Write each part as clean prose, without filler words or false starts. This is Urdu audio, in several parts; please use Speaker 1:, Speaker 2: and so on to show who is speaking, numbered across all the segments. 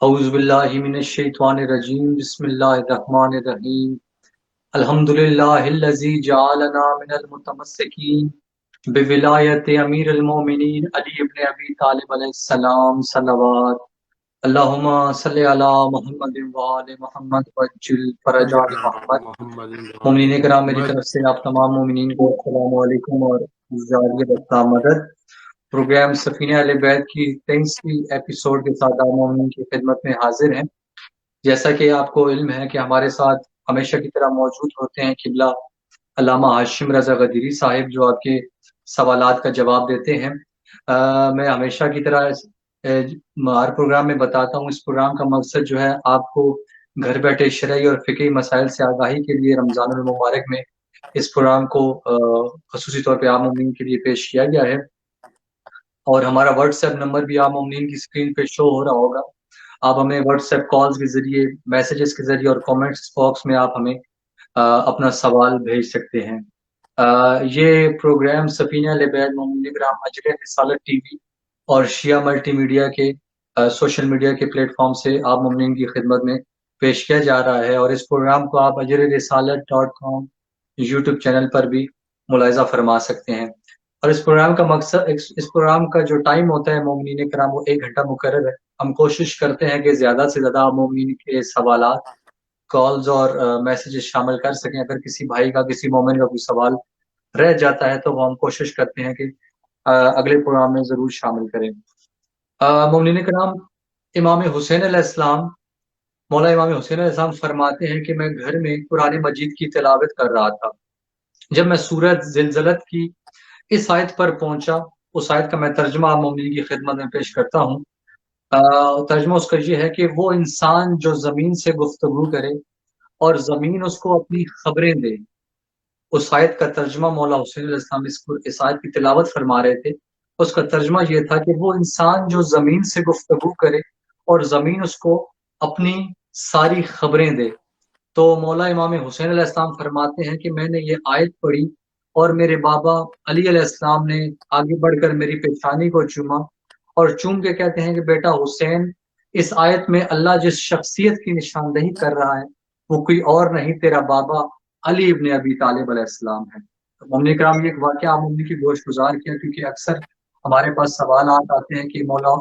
Speaker 1: اعوذ باللہ من الشیطان الرجیم بسم اللہ الرحمن الرحیم الحمد للہ الذی جعلنا من المتمسکین بولایت امیر المومنین علی ابن ابی طالب علیہ السلام صلوات اللہم صلی علی محمد وآل محمد وجل فرج
Speaker 2: صلی
Speaker 1: آل
Speaker 2: علی
Speaker 1: محمد۔
Speaker 2: محمد
Speaker 1: مومنین کرام، میری
Speaker 2: محمد۔
Speaker 1: طرف سے آپ تمام مومنین کو السلام علیکم اور جاری رکھتا مدد۔ پروگرام سفینہ اہل بیت کی 23ویں ایپیسوڈ کے ساتھ آپ مومنین کی خدمت میں حاضر ہیں۔ جیسا کہ آپ کو علم ہے کہ ہمارے ساتھ ہمیشہ کی طرح موجود ہوتے ہیں قبلہ علامہ ہاشم رضا غدیری صاحب، جو آپ کے سوالات کا جواب دیتے ہیں۔ میں ہمیشہ کی طرح ہر پروگرام میں بتاتا ہوں، اس پروگرام کا مقصد جو ہے آپ کو گھر بیٹھے شرعی اور فقہی مسائل سے آگاہی کے لیے رمضان المبارک میں اس پروگرام کو خصوصی طور پہ عام مومنین کے لیے پیش کیا گیا ہے۔ اور ہمارا واٹس ایپ نمبر بھی عام مومنین کی اسکرین پہ شو ہو رہا ہوگا۔ آپ ہمیں واٹس ایپ کالز کے ذریعے، میسیجز کے ذریعے اور کامنٹس باکس میں آپ ہمیں اپنا سوال بھیج سکتے ہیں۔ یہ پروگرام سفینہ اہل بیت مومنین کرام اجر رسالت ٹی وی اور شیعہ ملٹی میڈیا کے سوشل میڈیا کے پلیٹ فارم سے آپ مومنین کی خدمت میں پیش کیا جا رہا ہے، اور اس پروگرام کو آپ اجررسالت.com یوٹیوب چینل پر بھی ملاحظہ فرما سکتے ہیں۔ اور اس پروگرام کا مقصد، اس پروگرام کا جو ٹائم ہوتا ہے مومنین کرام، وہ 1 گھنٹہ مقرر ہے۔ ہم کوشش کرتے ہیں کہ زیادہ سے زیادہ مومنین کے سوالات، کالز اور میسیجز شامل کر سکیں۔ اگر کسی بھائی کا، کسی مومن کا کوئی سوال رہ جاتا ہے تو وہ ہم کوشش کرتے ہیں کہ اگلے پروگرام میں ضرور شامل کریں۔ مومنین کرام، امام حسین علیہ السلام، مولا امام حسین علیہ السلام فرماتے ہیں کہ میں گھر میں قرآن مجید کی تلاوت کر رہا تھا، جب میں سورۃ زلزلت کی اس آیت پر پہنچا۔ اس آیت کا میں ترجمہ آپ مومنین کی خدمت میں پیش کرتا ہوں۔ ترجمہ اس کا یہ ہے کہ وہ انسان جو زمین سے گفتگو کرے اور زمین اس کو اپنی خبریں دے۔ اس آیت کا ترجمہ مولا حسین علیہ السلام اس آیت کی تلاوت فرما رہے تھے، اس کا ترجمہ یہ تھا کہ وہ انسان جو زمین سے گفتگو کرے اور زمین اس کو اپنی ساری خبریں دے۔ تو مولا امام حسین علیہ السلام فرماتے ہیں کہ میں نے یہ آیت پڑھی اور میرے بابا علی علیہ السلام نے آگے بڑھ کر میری پیشانی کو چوما اور چوم کے کہتے ہیں کہ بیٹا حسین، اس آیت میں اللہ جس شخصیت کی نشاندہی کر رہا ہے وہ کوئی اور نہیں، تیرا بابا علی ابن ابی طالب علیہ السلام ہے۔ مومنین کرام، یہ ایک واقعہ آپ مومنین کی گوشت گزار کیا، کیونکہ اکثر ہمارے پاس سوالات آتے ہیں کہ مولا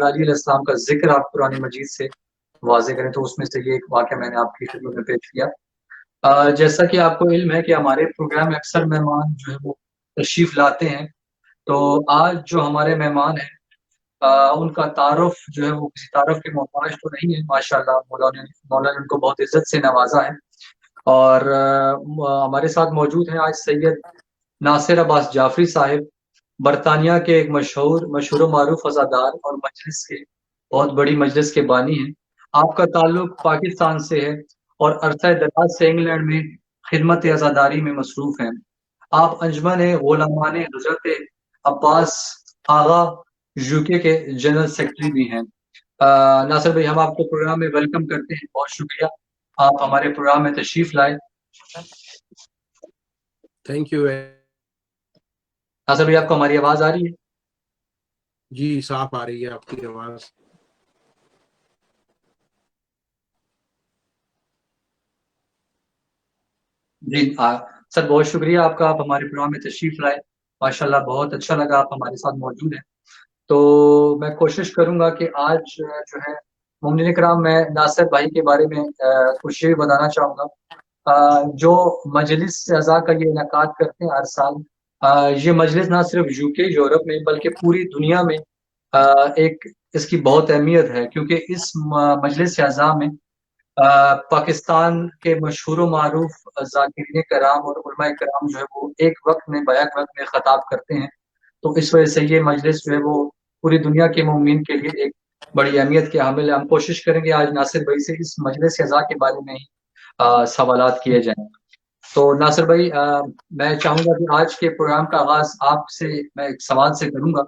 Speaker 1: علی علیہ السلام کا ذکر آپ قرآن مجید سے واضح کریں، تو اس میں سے یہ ایک واقعہ میں نے آپ کی خدمت میں پیش کیا۔ جیسا کہ آپ کو علم ہے کہ ہمارے پروگرام میں اکثر مہمان جو ہے وہ تشریف لاتے ہیں، تو آج جو ہمارے مہمان ہیں ان کا تعارف جو ہے وہ کسی تعارف کے محتاج تو نہیں ہے۔ ماشاءاللہ مولا نے ان کو بہت عزت سے نوازا ہے، اور ہمارے ساتھ موجود ہیں آج سید ناصر عباس جعفری صاحب، برطانیہ کے ایک مشہور و معروف عزادار اور مجلس کے بہت بڑی مجلس کے بانی ہیں۔ آپ کا تعلق پاکستان سے ہے اور عرصہ دراز سے انگلینڈ میں خدمت عزاداری میں مصروف ہیں۔ آپ انجمن غلامان حضرت عباس آغا UK کے جنرل سیکرٹری بھی ہیں۔ ناصر بھائی، ہم آپ کو پروگرام میں ویلکم کرتے ہیں، بہت شکریہ آپ ہمارے پروگرام میں تشریف لائے۔
Speaker 2: Thank you.
Speaker 1: ناصر بھائی، آپ کو ہماری آواز آ رہی ہے؟
Speaker 2: جی، صاف آ رہی ہے آپ کی آواز۔
Speaker 1: جی سر، بہت شکریہ آپ کا، آپ ہمارے پروگرام میں تشریف لائے۔ ماشاءاللہ بہت اچھا لگا آپ ہمارے ساتھ موجود ہیں۔ تو میں کوشش کروں گا کہ آج جو ہے مومنین کرام، میں ناصر بھائی کے بارے میں کچھ یہ بتانا چاہوں گا۔ جو مجلس اعضاء کا یہ انعقاد کرتے ہیں ہر سال، یہ مجلس نہ صرف UK یورپ میں بلکہ پوری دنیا میں ایک اس کی بہت اہمیت ہے، کیونکہ اس مجلس اعضاء میں پاکستان کے مشہور و معروف ذاکرین کرام اور علماء کرام جو ہے وہ ایک وقت میں بیک وقت میں خطاب کرتے ہیں۔ تو اس وجہ سے یہ مجلس جو ہے وہ پوری دنیا کے مومنین کے لیے ایک بڑی اہمیت کے حامل ہے۔ ہم کوشش کریں گے آج ناصر بھائی سے اس مجلس اعضاء کے بارے میں ہی سوالات کیے جائیں۔ تو ناصر بھائی، میں چاہوں گا کہ آج کے پروگرام کا آغاز آپ سے میں ایک سوال سے کروں گا۔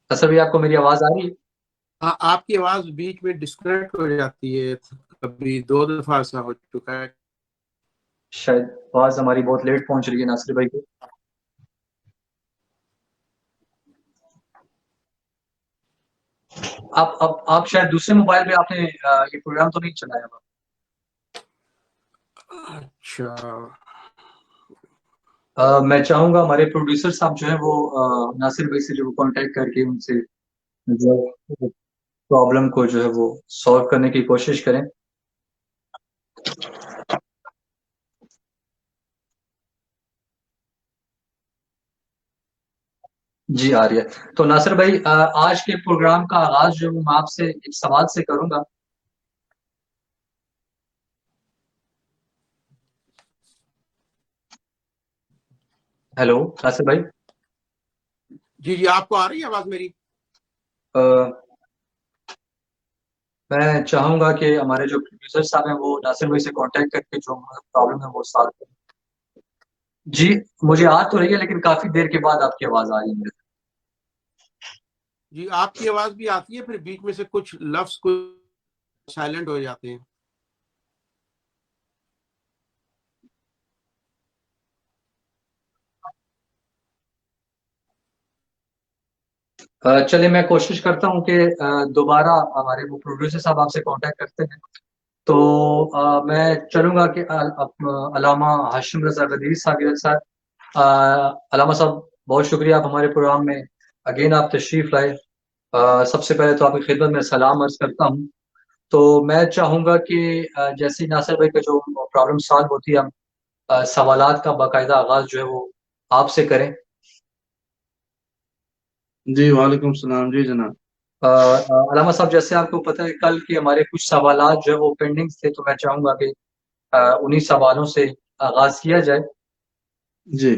Speaker 1: ناصر بھائی، آپ کو میری آواز آ رہی ہے؟
Speaker 2: آپ کی آواز بیچ میں ڈسکنیکٹ ہو جاتی ہے، کبھی 2 دفعہ ایسا ہو چکا ہے۔
Speaker 1: شاید آواز ہماری بہت لیٹ پہنچ رہی ہے ناصر بھائی کو۔ آپ شاید دوسرے موبائل پہ آپ نے یہ پروگرام تو نہیں چلایا ہوا؟
Speaker 2: اچھا
Speaker 1: میں چاہوں گا ہمارے پروڈیوسر صاحب جو ہے وہ ناصر بھائی سے جو کانٹیکٹ کر کے ان سے جو پرابلم کو جو ہے وہ سالو کرنے کی کوشش کریں. جی آ رہی ہے. تو ناصر بھائی آج کے پروگرام کا آغاز جو میں آپ سے ایک سوال سے کروں گا. ہیلو ناصر بھائی.
Speaker 2: جی آپ کو آ رہی ہے آواز میری؟
Speaker 1: میں چاہوں گا کہ ہمارے جو پروڈیوسر صاحب ہیں وہ ناصر بھائی سے کانٹیکٹ کر کے جو پرابلم ہے وہ سالو کریں. جی مجھے آ تو رہی ہے لیکن کافی دیر کے بعد آپ کی آواز آ رہی ہے.
Speaker 2: جی آپ کی آواز بھی آتی ہے، پھر بیچ میں سے کچھ لفظ سائلنٹ ہو جاتے ہیں.
Speaker 1: چلے میں کوشش کرتا ہوں کہ دوبارہ ہمارے وہ پروڈیوسر صاحب آپ سے کانٹیکٹ کرتے ہیں. تو میں چلوں گا کہ علامہ ہاشم رضا غدیری صاحب. علامہ صاحب بہت شکریہ، آپ ہمارے پروگرام میں اگین آپ تشریف لائے. سب سے پہلے تو آپ کی خدمت میں سلام عرض کرتا ہوں. تو میں چاہوں گا کہ جیسے ناصر بھائی کا جو پرابلم سالو ہوتی ہے ہم سوالات کا باقاعدہ آغاز جو ہے وہ آپ سے کریں.
Speaker 3: جی وعلیکم السلام. جی جناب.
Speaker 1: علامہ صاحب جیسے آپ کو پتہ ہے کل کے ہمارے کچھ سوالات جو ہے وہ پینڈنگ تھے، تو میں چاہوں گا کہ انہی سوالوں سے آغاز کیا جائے.
Speaker 3: جی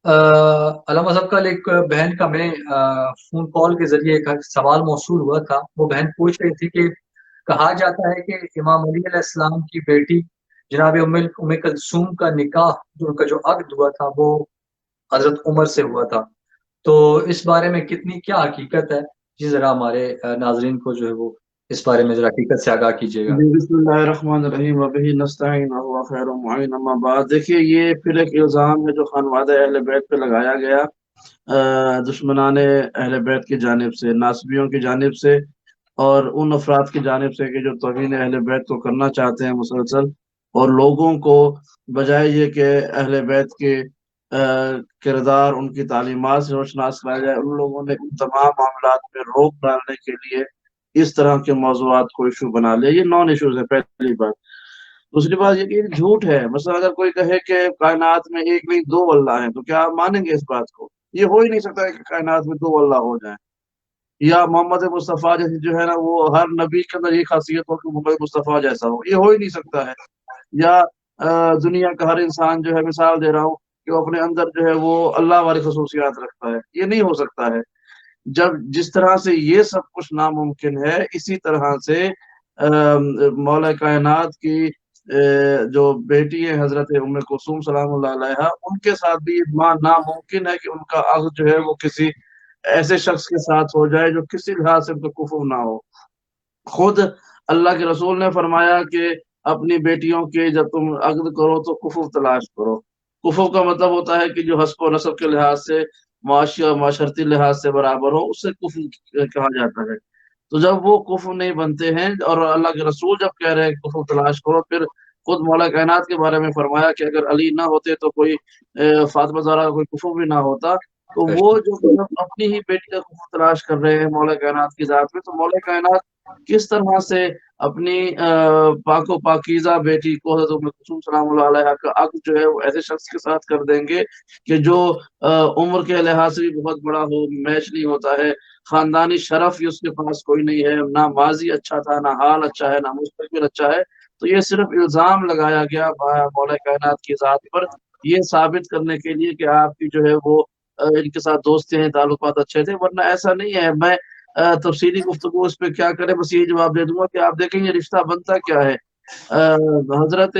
Speaker 1: علامہ صاحب کل ایک بہن کا میں فون کال کے ذریعے ایک سوال موصول ہوا تھا. وہ بہن پوچھ رہی تھی کہ کہا جاتا ہے کہ امام علی علیہ السلام کی بیٹی جناب ام کلثوم کا نکاح ان کا جو عقد ہوا تھا وہ حضرت عمر سے ہوا تھا. تو اس بارے میں کتنی کیا حقیقت ہے؟ جی ذرا ہمارے ناظرین کو جو ہے وہ اس بارے میں ذرا حقیقت سے آگاہ کیجیے گا.
Speaker 3: جی بسم اللہ الرحمن الرحیم وبہ نستعین وهو خیر معین. اما بعد، دیکھیے یہ پھر ایک الزام ہے جو خانوادہ اہل بیت پہ لگایا گیا دشمنان اہل بیت کی جانب سے، ناصبیوں کی جانب سے، اور ان افراد کی جانب سے کہ جو توہین اہل بیت کو کرنا چاہتے ہیں مسلسل، اور لوگوں کو بجائے یہ کہ اہل بیت کے کردار ان کی تعلیمات سے روشناس کرایا جائے، ان لوگوں نے ان تمام معاملات میں روک ڈالنے کے لیے اس طرح کے موضوعات کو ایشو بنا لیا. یہ نان ایشوز ہے پہلی بات. دوسری بات یہ کہ یہ جھوٹ ہے. مثلا اگر کوئی کہے کہ کائنات میں ایک نہیں دو اللہ ہیں، تو کیا آپ مانیں گے اس بات کو؟ یہ ہو ہی نہیں سکتا ہے کہ کائنات میں دو اللہ ہو جائیں. یا محمد مصطفیٰ جیسی جو ہے نا، وہ ہر نبی کے اندر یہ خاصیت ہو کہ محمد مصطفیٰ جیسا ہو، یہ ہو ہی نہیں سکتا ہے. یا دنیا کا ہر انسان جو ہے، مثال دے رہا ہوں، کہ وہ اپنے اندر جو ہے وہ اللہ والی خصوصیات رکھتا ہے، یہ نہیں ہو سکتا ہے. جب جس طرح سے یہ سب کچھ ناممکن ہے، اسی طرح سے مولا کائنات کی جو بیٹی ہے حضرت ام کلثوم سلام اللہ علیہا، ان کے ساتھ بھی ناممکن ہے کہ ان کا عقد جو ہے وہ کسی ایسے شخص کے ساتھ ہو جائے جو کسی لحاظ سے کفر نہ ہو. خود اللہ کے رسول نے فرمایا کہ اپنی بیٹیوں کے جب تم عقد کرو تو کفر تلاش کرو. کفر کا مطلب ہوتا ہے کہ جو حسب و نسب کے لحاظ سے، معاشی اور معاشرتی لحاظ سے برابر ہو، اسے کفر کہا جاتا ہے. تو جب وہ کفر نہیں بنتے ہیں، اور اللہ کے رسول جب کہہ رہے ہیں کفر تلاش کرو، پھر خود مولا کائنات کے بارے میں فرمایا کہ اگر علی نہ ہوتے تو کوئی فاطمہ زہرا کا کوئی کفر بھی نہ ہوتا. تو وہ جو اپنی ہی بیٹی کا کفر تلاش کر رہے ہیں مولا کائنات کی ذات میں، تو مولا کائنات کس طرح سے اپنی پاک و پاکیزہ بیٹی کو حضرت ام کلثوم سلام اللہ علیہ کا عقد جو ہے وہ ایسے شخص کے ساتھ کر دیں گے کہ جو عمر کے لحاظ سے بھی بہت بڑا ہو، میچ نہیں ہوتا ہے، خاندانی شرف بھی اس کے پاس کوئی نہیں ہے، نہ ماضی اچھا تھا، نہ حال اچھا ہے، نہ مستقبل اچھا ہے. تو یہ صرف الزام لگایا گیا مولا کائنات کی ذات پر، یہ ثابت کرنے کے لیے کہ آپ کی جو ہے وہ ان کے ساتھ دوستی ہیں، تعلقات اچھے تھے، ورنہ ایسا نہیں ہے. میں تفصیلی گفتگو اس پہ کیا کرے، بس یہ جواب دے دوں گا کہ آپ دیکھیں یہ رشتہ بنتا کیا ہے. حضرت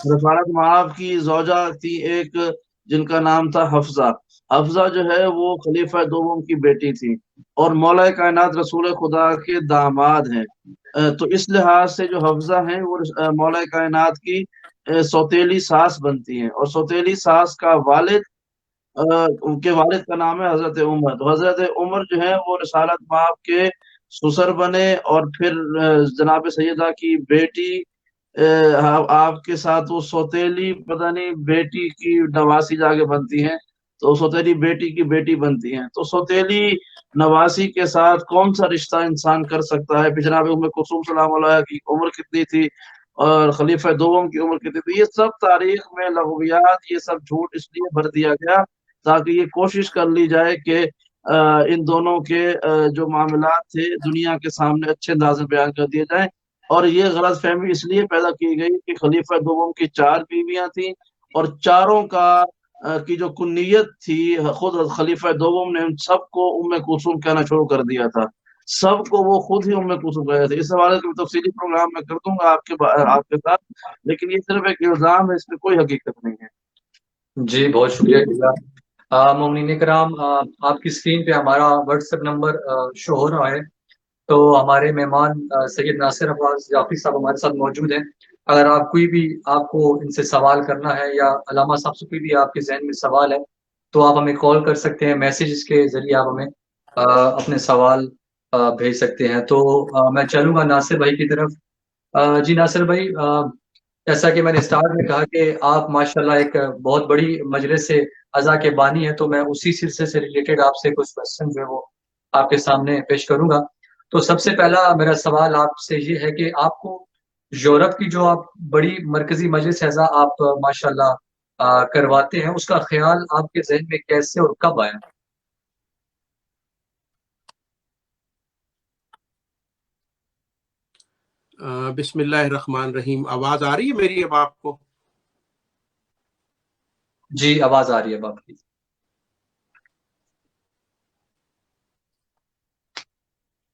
Speaker 3: رفاعت معاف کی زوجہ تھی ایک، جن کا نام تھا حفصہ. حفصہ جو ہے وہ خلیفہ دوم کی بیٹی تھی، اور مولا کائنات رسول خدا کے داماد ہیں. تو اس لحاظ سے جو حفصہ ہیں وہ مولا کائنات کی سوتیلی ساس بنتی ہیں، اور سوتیلی ساس کا والد ان کے والد کا نام ہے حضرت عمر. تو حضرت عمر جو ہے وہ رسالت مآب کے سسر بنے، اور پھر جناب سیدہ کی بیٹی آپ کے ساتھ وہ سوتیلی پتہ نہیں بیٹی کی نواسی جا کے بنتی ہیں، تو سوتیلی بیٹی کی بیٹی بنتی ہیں، تو سوتیلی نواسی کے ساتھ کون سا رشتہ انسان کر سکتا ہے؟ پھر جناب ام کلثوم سلام اللہ کی عمر کتنی تھی اور خلیفہ دوم کی عمر کتنی تھی؟ یہ سب تاریخ میں لغویات، یہ سب جھوٹ اس لیے بھر دیا گیا تاکہ یہ کوشش کر لی جائے کہ ان دونوں کے جو معاملات تھے دنیا کے سامنے اچھے انداز میں بیان کر دیے جائیں۔ اور یہ غلط فہمی اس لیے پیدا کی گئی کہ خلیفہ دوم کی 4 بیویاں تھیں، اور چاروں کی جو کنیت تھی، خود خلیفہ دوم نے ان سب کو ام کلثوم کہنا شروع کر دیا تھا، سب کو وہ خود ہی ام کلثوم کہتے تھے۔ اس حوالے سے تفصیلی پروگرام میں کر دوں گا آپ کے ساتھ، لیکن یہ صرف ایک الزام ہے، اس میں کوئی حقیقت نہیں ہے۔
Speaker 1: جی بہت شکریہ مومنین کرام، آپ کی اسکرین پہ ہمارا واٹس ایپ نمبر شو ہو رہا ہے، تو ہمارے مہمان سید ناصر عباس جعفری صاحب ہمارے ساتھ موجود ہیں۔ اگر آپ کو ان سے سوال کرنا ہے یا علامہ صاحب سے کوئی بھی آپ کے ذہن میں سوال ہے تو آپ ہمیں کال کر سکتے ہیں، میسیجز کے ذریعے آپ ہمیں اپنے سوال بھیج سکتے ہیں۔ تو میں چلوں گا ناصر بھائی کی طرف۔ جی ناصر بھائی، جیسا کہ میں نے اسٹارٹ میں کہا کہ آپ ماشاءاللہ ایک بہت بڑی مجلس سے اعضاء کے بانی ہیں، تو میں اسی سلسلے سے ریلیٹڈ آپ سے کچھ کوشچن جو ہے وہ آپ کے سامنے پیش کروں گا۔ تو سب سے پہلا میرا سوال آپ سے یہ ہے کہ آپ کو یورپ کی جو آپ بڑی مرکزی مجلس اعضاء آپ ماشاءاللہ کرواتے ہیں، اس کا خیال آپ کے ذہن میں کیسے اور کب آیا؟
Speaker 2: بسم اللہ الرحمن الرحیم۔ آواز آ رہی ہے میری اب آپ کو؟
Speaker 1: جی آواز آ رہی ہے آپ کی۔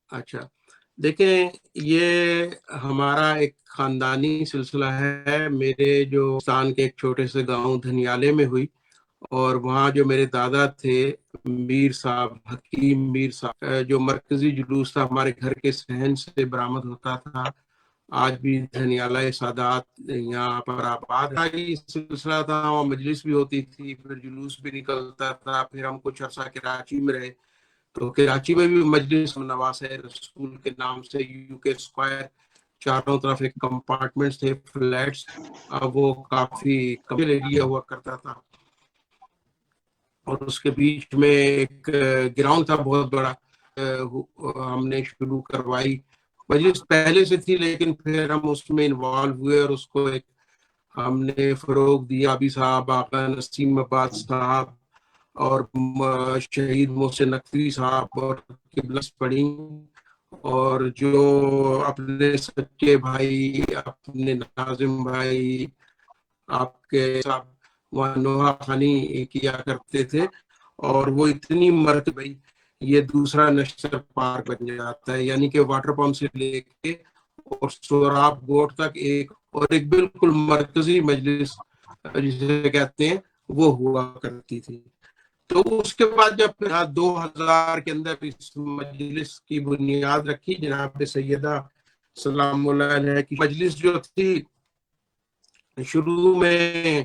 Speaker 2: اچھا، دیکھیں یہ ہمارا ایک خاندانی سلسلہ ہے۔ میرے جو پاکستان کے ایک چھوٹے سے گاؤں دھنیالے میں ہوئی، اور وہاں جو میرے دادا تھے میر صاحب، حکیم میر صاحب، جو مرکزی جلوس تھا ہمارے گھر کے صحن سے برآمد ہوتا تھا۔ آج بھی دھنیالہ سادات یہاں پر آباد ہے، سلسلہ تھا، وہاں مجلس بھی ہوتی تھی، پھر جلوس بھی نکلتا تھا۔ پھر ہم کچھ عرصہ کراچی میں رہے، تو کراچی میں بھی مجلس نواز رسول کے نام سے یو کے اسکوائر، چاروں طرف ایک کمپارٹمنٹس تھے، فلیٹس، وہ کافی قبل ایریا ہوا کرتا تھا، اور اس کے بیچ میں ایک گراؤنڈ تھا بہت بڑا۔ ہم نے شروع کروائی، مجلس پہلے سے تھی لیکن پھر ہم اس میں انوالو ہوئے اور اس کو ایک ہم نے فروغ دیا۔ ابھی صاحب، آقا نسیم عباد صاحب اور شہید محسن نقوی صاحب اور قبلس پڑھی، اور جو اپنے سچے بھائی، اپنے ناظم بھائی آپ کے صاحب وہاں نوحہ خانی کیا کرتے تھے، اور وہ اتنی مرتبہ یہ دوسرا نیشنل پارک بن جاتا ہے، یعنی کہ واٹر پمپ سے لے کے اور سوراب گوٹ تک ایک بالکل مرکزی مجلس جسے کہتے ہیں وہ ہوا کرتی تھی۔ تو اس کے بعد جب 2000 کے اندر اس مجلس کی بنیاد رکھی جناب سیدہ سلام اللہ علیہ کی مجلس جو تھی، شروع میں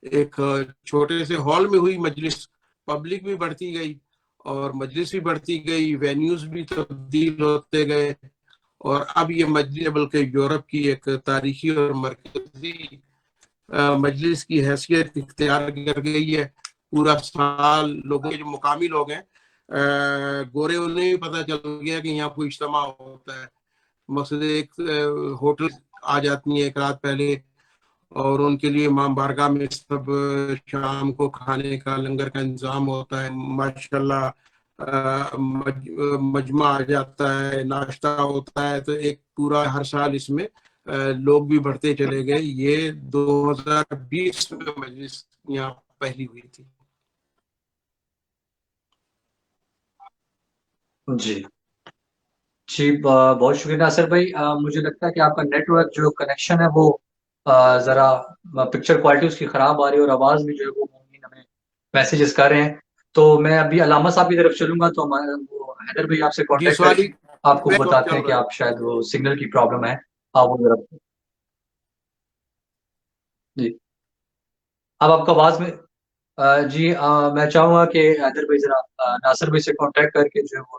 Speaker 2: ایک چھوٹے سے ہال میں ہوئی مجلس، پبلک بھی بڑھتی گئی اور مجلس بھی بڑھتی گئی، وینیوز بھی تبدیل ہوتے گئے، اور اب یہ مجلس بلکہ یورپ کی ایک تاریخی اور مرکزی مجلس کی حیثیت اختیار کر گئی ہے۔ پورا سال لوگوں جو مقامی لوگ ہیں گورے، انہیں بھی پتہ چل گیا کہ یہاں کوئی اجتماع ہوتا ہے۔ مقصد ایک ہوٹل آ جاتی ہیں ایک رات پہلے، اور ان کے لیے امام بارگاہ میں سب شام کو کھانے کا لنگر کا انتظام ہوتا ہے۔ ماشاءاللہ مجمع آ جاتا ہے، ناشتہ ہوتا ہے، تو ایک پورا ہر سال اس میں لوگ بھی بڑھتے چلے گئے۔ یہ 2020 میں مجلس یہاں پہلی ہوئی تھی۔
Speaker 1: جی جی بہت شکریہ ناصر بھائی۔ مجھے لگتا ہے کہ آپ کا نیٹ ورک جو کنیکشن ہے وہ ذرا پکچر کوالٹی اس کی خراب آ رہی ہے، اور آواز بھی جو ہے وہ ہمیں میسیجز کر رہے ہیں۔ تو میں ابھی علامہ صاحب کی طرف چلوں گا، تو حیدر بھائی آپ سے کانٹیکٹ کر کے آپ کو بتاتے ہیں کہ آپ شاید وہ سگنل کی پرابلم ہے، آپ وہ ذرا جی اب آپ کا آواز میں جی میں چاہوں گا کہ حیدر بھائی ذرا ناصر بھائی سے کانٹیکٹ کر کے جو ہے وہ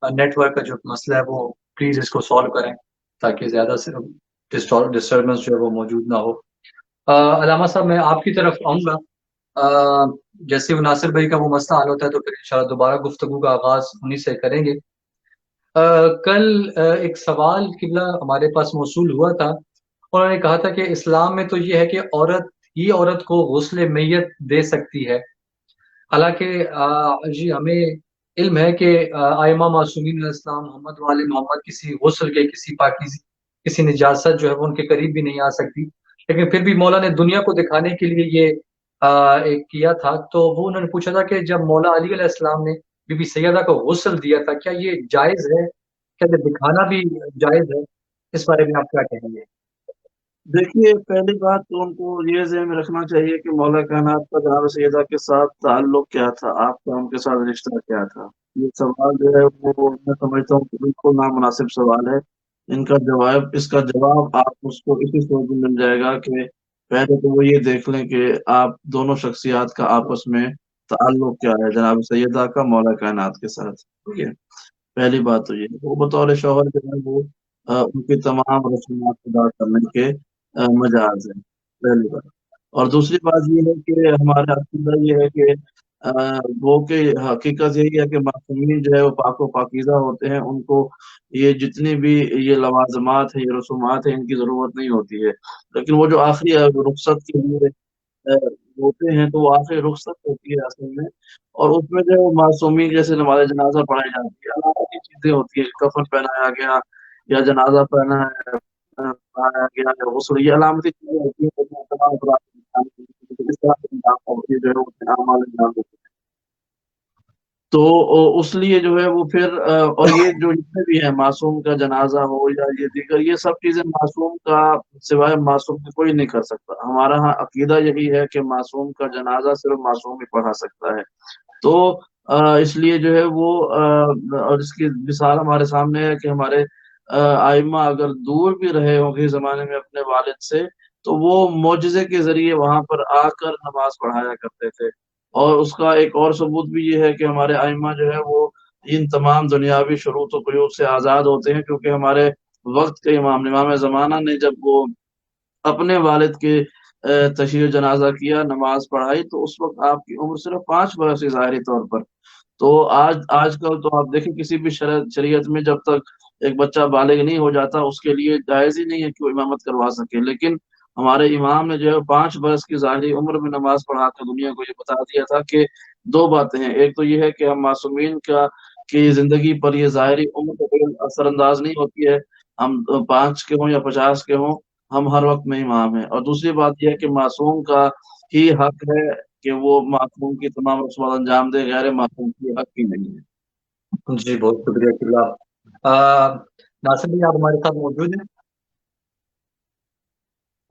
Speaker 1: نیٹ ورک کا جو مسئلہ ہے وہ پلیز اس کو سالو کریں تاکہ زیادہ سے ڈسٹربنس جو ہے وہ موجود نہ ہو۔ علامہ صاحب میں آپ کی طرف آؤں گا۔ جیسے وہ ناصر بھائی کا وہ مسئلہ حل ہوتا ہے تو پھر انشاءاللہ دوبارہ گفتگو کا آغاز انہی سے کریں گے۔ کل ایک سوال قبلہ ہمارے پاس موصول ہوا تھا، انہوں نے کہا تھا کہ اسلام میں تو یہ ہے کہ عورت ہی عورت کو غسل میت دے سکتی ہے، حالانکہ جی ہمیں علم ہے کہ ائمہ معصومین علیہ السلام محمد وآل محمد کسی غسل کے کسی پاکیزی کسی نجاست جو ہے وہ ان کے قریب بھی نہیں آ سکتی، لیکن پھر بھی مولا نے دنیا کو دکھانے کے لیے یہ ایک کیا تھا۔ تو وہ انہوں نے پوچھا تھا کہ جب مولا علی علیہ السلام نے بی بی سیدہ کو غسل دیا تھا کیا یہ جائز ہے، کیا یہ دکھانا بھی جائز ہے؟ اس بارے میں آپ کیا کہیں گے؟
Speaker 3: دیکھیے، پہلی بات تو ان کو یہ ذہن میں رکھنا چاہیے کہ مولا کائنات کا جناب سیدہ کے ساتھ تعلق کیا تھا، آپ کا ان کے ساتھ رشتہ کیا تھا۔ یہ سوال جو ہے وہ میں سمجھتا ہوں کہ بالکل نامناسب سوال ہے۔ اس کا جواب آپ اس کو اسی صورت میں مل جائے گا کہ پہلے تو وہ یہ دیکھ لیں کہ آپ دونوں شخصیات کا آپس میں تعلق کیا ہے، جناب سیدہ کا مولا کائنات کے ساتھ۔ ٹھیک ہے، پہلی بات تو یہ ہے۔ وہ بطور شوہر جو ہے وہ ان کی تمام رسومات ادا کرنے کے مجاز ہے، پہلی بات۔ اور دوسری بات یہ ہے کہ ہمارا عقیدہ یہ ہے کہ وہ کہ حقیقت یہی ہے کہ معصومین جو ہے وہ پاک و پاکیزہ ہوتے ہیں، ان کو یہ جتنی بھی یہ لوازمات ہیں، یہ رسومات ہیں، ان کی ضرورت نہیں ہوتی ہے۔ لیکن وہ جو آخری رخصت کے لیے ہوتے ہیں تو وہ آخری رخصت ہوتی ہے اصل میں، اور اس میں جو ہے معصومین جیسے نماز جنازہ پڑھائی جاتی ہے، علامتی چیزیں ہوتی ہیں، کفن پہنایا گیا یا جنازہ پڑھایا گیا یا غسل، یہ علامتی چیزیں ہوتی ہیں، تمام افراد اس طرح سے جو ہے وہ اعمال انجام دیتے ہیں۔ تو اس لیے جو ہے وہ پھر اور یہ جو جتنے بھی ہیں، معصوم کا جنازہ ہو یا یہ دیگر، یہ سب چیزیں معصوم کا سوائے معصوم کے کوئی نہیں کر سکتا۔ ہمارا ہاں عقیدہ یہی ہے کہ معصوم کا جنازہ صرف معصوم ہی پڑھا سکتا ہے۔ تو اس لیے جو ہے وہ اور اس کی مثال ہمارے سامنے ہے کہ ہمارے ائمہ اگر دور بھی رہے ہوں گے زمانے میں اپنے والد سے، تو وہ معجزے کے ذریعے وہاں پر آ کر نماز پڑھایا کرتے تھے۔ اور اس کا ایک اور ثبوت بھی یہ ہے کہ ہمارے ائمہ جو ہے وہ ان تمام دنیاوی شروط و قیود سے آزاد ہوتے ہیں، کیونکہ ہمارے وقت کے امام زمانہ نے جب وہ اپنے والد کے تشییع جنازہ کیا، نماز پڑھائی، تو اس وقت آپ کی عمر صرف 5 برس تھی ظاہری طور پر۔ تو آج کل تو آپ دیکھیں کسی بھی شریعت میں جب تک ایک بچہ بالغ نہیں ہو جاتا اس کے لیے جائز ہی نہیں ہے کہ وہ امامت کروا سکے، لیکن ہمارے امام نے جو ہے 5 برس کی ظاہری عمر میں نماز پڑھا کے دنیا کو یہ بتا دیا تھا کہ دو باتیں ہیں، ایک تو یہ ہے کہ ہم معصومین کی زندگی پر یہ ظاہری عمر کو کوئی اثر انداز نہیں ہوتی ہے، ہم 5 کے ہوں یا 50 کے ہوں، ہم ہر وقت میں امام ہیں۔ اور دوسری بات یہ ہے کہ معصوم کا ہی حق ہے کہ وہ معصوم کی تمام رسومات انجام دے، غیر معصوم کی حق ہی نہیں ہے۔
Speaker 1: جی بہت شکریہ قبلہ۔ ناصر بھائی آپ ہمارے ساتھ موجود ہیں؟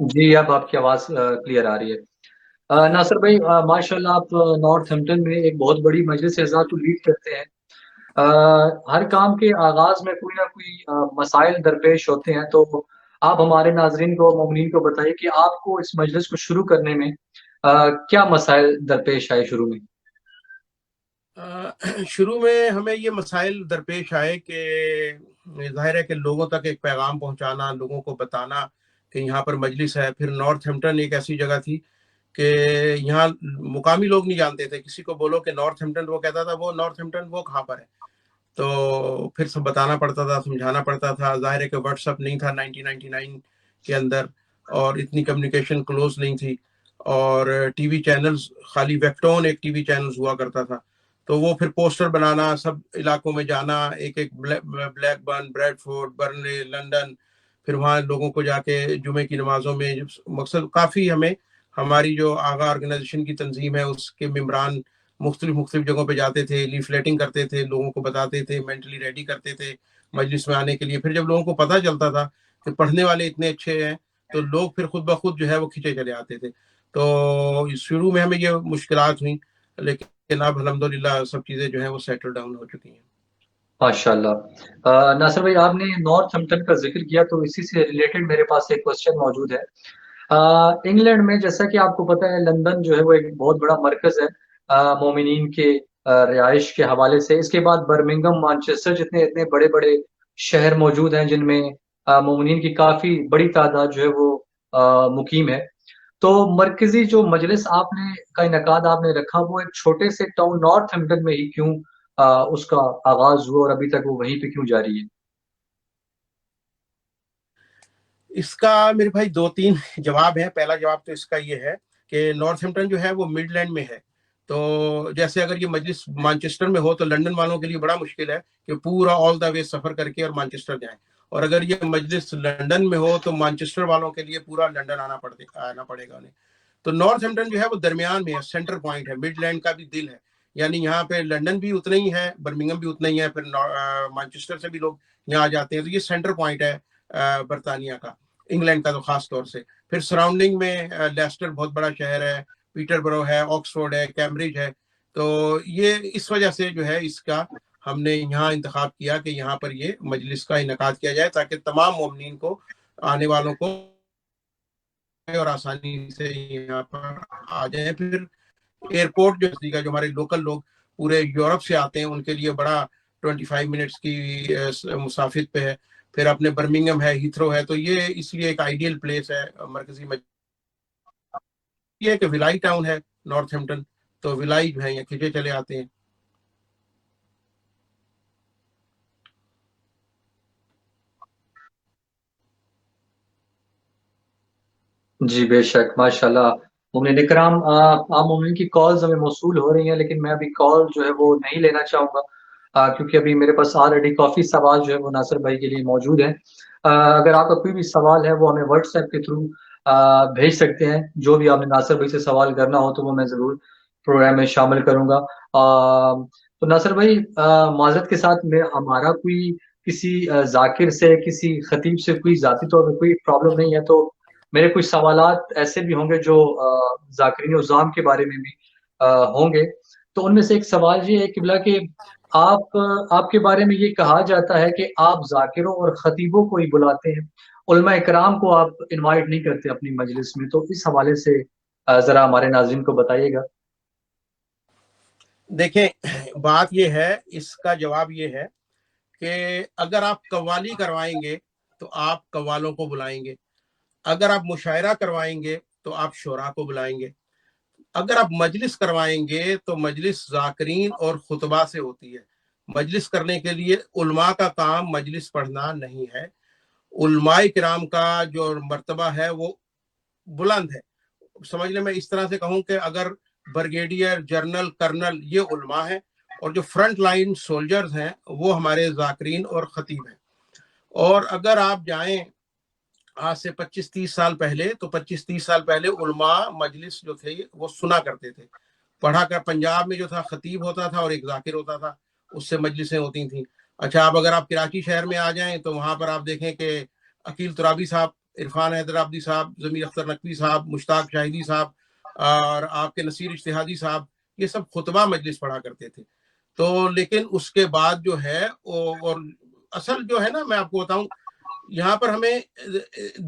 Speaker 1: جی اب آپ کی آواز کلیئر آ رہی ہے۔ ناصر بھائی ماشاءاللہ آپ نارتھ ہیمپٹن میں ایک بہت بڑی مجلس اعزاز کو لیڈ کرتے ہیں۔ ہر کام کے آغاز میں کوئی نہ کوئی مسائل درپیش ہوتے ہیں، تو آپ ہمارے ناظرین کو مومنین کو بتائیے کہ آپ کو اس مجلس کو شروع کرنے میں کیا مسائل درپیش آئے شروع میں؟
Speaker 2: شروع میں ہمیں یہ مسائل درپیش آئے کہ ظاہر ہے کہ لوگوں تک ایک پیغام پہنچانا، لوگوں کو بتانا کہ یہاں پر مجلس ہے۔ پھر نارتھ ہیمپٹن ایک ایسی جگہ تھی کہ یہاں مقامی لوگ نہیں جانتے تھے، کسی کو بولو کہ نارتھ ہیمپٹن، وہ کہتا تھا وہ نارتھ ہیمپٹن وہ کہاں پر ہے، تو پھر سب بتانا پڑتا تھا، سمجھانا پڑتا تھا۔ ظاہر ہے کہ واٹس ایپ نہیں تھا 1999 کے اندر، اور اتنی کمیونیکیشن کلوز نہیں تھی، اور ٹی وی چینلز خالی ویکٹون ایک ٹی وی چینلز ہوا کرتا تھا، تو وہ پھر پوسٹر بنانا، سب علاقوں میں جانا، ایک Blackburn, Bradford, Burnley, London, پھر وہاں لوگوں کو جا کے جمعے کی نمازوں میں مقصد کافی ہمیں، ہماری جو آغا آرگنائزیشن کی تنظیم ہے اس کے ممبران مختلف جگہوں پہ جاتے تھے، لیفلیٹنگ کرتے تھے، لوگوں کو بتاتے تھے، مینٹلی ریڈی کرتے تھے مجلس میں آنے کے لیے۔ پھر جب لوگوں کو پتہ چلتا تھا کہ پڑھنے والے اتنے اچھے ہیں تو لوگ پھر خود بخود جو ہے وہ کھنچے چلے آتے تھے۔ تو شروع میں ہمیں یہ مشکلات ہوئیں، لیکن اب الحمدللہ سب چیزیں جو ہیں وہ سیٹل ڈاؤن ہو چکی ہیں۔
Speaker 1: ماشاءاللہ۔ ناصر بھائی آپ نے نارتھ ہیمپٹن کا ذکر کیا تو اسی سے ریلیٹڈ میرے پاس ایک کوشچن موجود ہے۔ انگلینڈ میں جیسا کہ آپ کو پتہ ہے لندن جو ہے وہ ایک بہت بڑا مرکز ہے مومنین کے رہائش کے حوالے سے. اس کے بعد برمنگم، مانچسٹر جتنے اتنے بڑے بڑے شہر موجود ہیں جن میں مومنین کی کافی بڑی تعداد جو ہے وہ مقیم ہے. تو مرکزی جو مجلس آپ نے کا انعقاد آپ نے رکھا وہ ایک چھوٹے سے ٹاؤن نارتھ ہیمپٹن میں ہی کیوں اس کا آغاز ہوا اور ابھی تک وہ وہیں پہ کیوں جاری ہے؟
Speaker 2: اس کا میرے بھائی 2-3 جواب ہیں. پہلا جواب تو اس کا یہ ہے کہ نارتھ ہیمپٹن جو ہے وہ مڈ لینڈ میں ہے. تو جیسے اگر یہ مجلس مانچسٹر میں ہو تو لنڈن والوں کے لیے بڑا مشکل ہے کہ پورا آل دا وے سفر کر کے اور مانچسٹر جائیں. اور اگر یہ مجلس لنڈن میں ہو تو مانچسٹر والوں کے لیے پورا لنڈن آنا پڑے گا انہیں. تو نارتھ ہیمپٹن جو ہے وہ درمیان میں ہے، سینٹر پوائنٹ ہے، مڈ لینڈ کا بھی دل ہے. یعنی یہاں پہ لنڈن بھی اتنا ہی ہے، برمنگم بھی اتنا ہی ہے، پھر مانچسٹر سے بھی لوگ یہاں آ جاتے ہیں. تو یہ سینٹر پوائنٹ ہے برطانیہ کا، انگلینڈ کا تو خاص طور سے. پھر سراؤنڈنگ میں لیسٹر بہت بڑا شہر ہے، پیٹر برو ہے، آکسفورڈ ہے، کیمبرج ہے. تو یہ اس وجہ سے جو ہے اس کا ہم نے یہاں انتخاب کیا کہ یہاں پر یہ مجلس کا انعقاد کیا جائے تاکہ تمام مومنین کو، آنے والوں کو، اور آسانی سے یہاں پر آ جائیں. پھر ایئرپورٹ جو ہمارے لوکل لوگ پورے یورپ سے آتے ہیں ان کے لیے بڑا 25 منٹس کی مسافت پہ ہے. پھر اپنے برمنگم ہے، ہیتھرو ہے. تو یہ اس لیے ایک آئیڈیل پلیس ہے مرکزی یہ کہ ولائی ٹاؤن ہے نارتھ ہیمپٹن، تو ولائی جو ہے یہ کھینچے چلے آتے ہیں.
Speaker 1: جی بے شک، ماشاءاللہ. مومنین اکرام، عام مومنین کی کالز ہمیں موصول ہو رہی ہیں لیکن میں ابھی کال جو ہے وہ نہیں لینا چاہوں گا کیونکہ ابھی میرے پاس آلریڈی کافی سوال جو ہے وہ ناصر بھائی کے لیے موجود ہیں. اگر آپ کا کوئی بھی سوال ہے وہ ہمیں واٹس ایپ کے تھرو بھیج سکتے ہیں. جو بھی آپ نے ناصر بھائی سے سوال کرنا ہو تو وہ میں ضرور پروگرام میں شامل کروں گا. تو ناصر بھائی، معذرت کے ساتھ ہمارا کوئی کسی ذاکر سے، کسی خطیب سے کوئی ذاتی طور پہ کوئی پرابلم نہیں ہے. تو میرے کچھ سوالات ایسے بھی ہوں گے جو ذاکرین الزام کے بارے میں بھی ہوں گے. تو ان میں سے ایک سوال یہ ہے قبلہ کہ آپ کے بارے میں یہ کہا جاتا ہے کہ آپ ذاکروں اور خطیبوں کو ہی بلاتے ہیں، علماء اکرام کو آپ انوائٹ نہیں کرتے اپنی مجلس میں. تو اس حوالے سے ذرا ہمارے ناظرین کو بتائیے گا.
Speaker 2: دیکھیں، بات یہ ہے، اس کا جواب یہ ہے کہ اگر آپ قوالی کروائیں گے تو آپ قوالوں کو بلائیں گے. اگر آپ مشاعرہ کروائیں گے تو آپ شعراء کو بلائیں گے. اگر آپ مجلس کروائیں گے تو مجلس ذاکرین اور خطبہ سے ہوتی ہے. مجلس کرنے کے لیے علماء کا کام مجلس پڑھنا نہیں ہے. علماء کرام کا جو مرتبہ ہے وہ بلند ہے. سمجھ لیں، میں اس طرح سے کہوں کہ اگر بریگیڈیئر، جنرل، کرنل یہ علماء ہیں اور جو فرنٹ لائن سولجرز ہیں وہ ہمارے ذاکرین اور خطیب ہیں. اور اگر آپ جائیں آج سے 25-30 سال پہلے، تو 25-30 سال پہلے علماء مجلس جو تھے وہ سنا کرتے تھے، پڑھا کر. پنجاب میں جو تھا خطیب ہوتا تھا اور ایک ذاکر ہوتا تھا، اس سے مجلسیں ہوتی تھیں. اچھا، اگر آپ کراچی شہر میں آ جائیں تو وہاں پر آپ دیکھیں کہ عقیل ترابی صاحب، عرفان حیدرآبادی صاحب، ضمیر اختر نقوی صاحب، مشتاق شاہدی صاحب اور آپ کے نصیر اجتہادی صاحب، یہ سب خطبہ مجلس پڑھا کرتے تھے. تو لیکن اس کے بعد جو ہے اور اصل جو ہے نا، میں آپ کو بتاؤں، یہاں پر ہمیں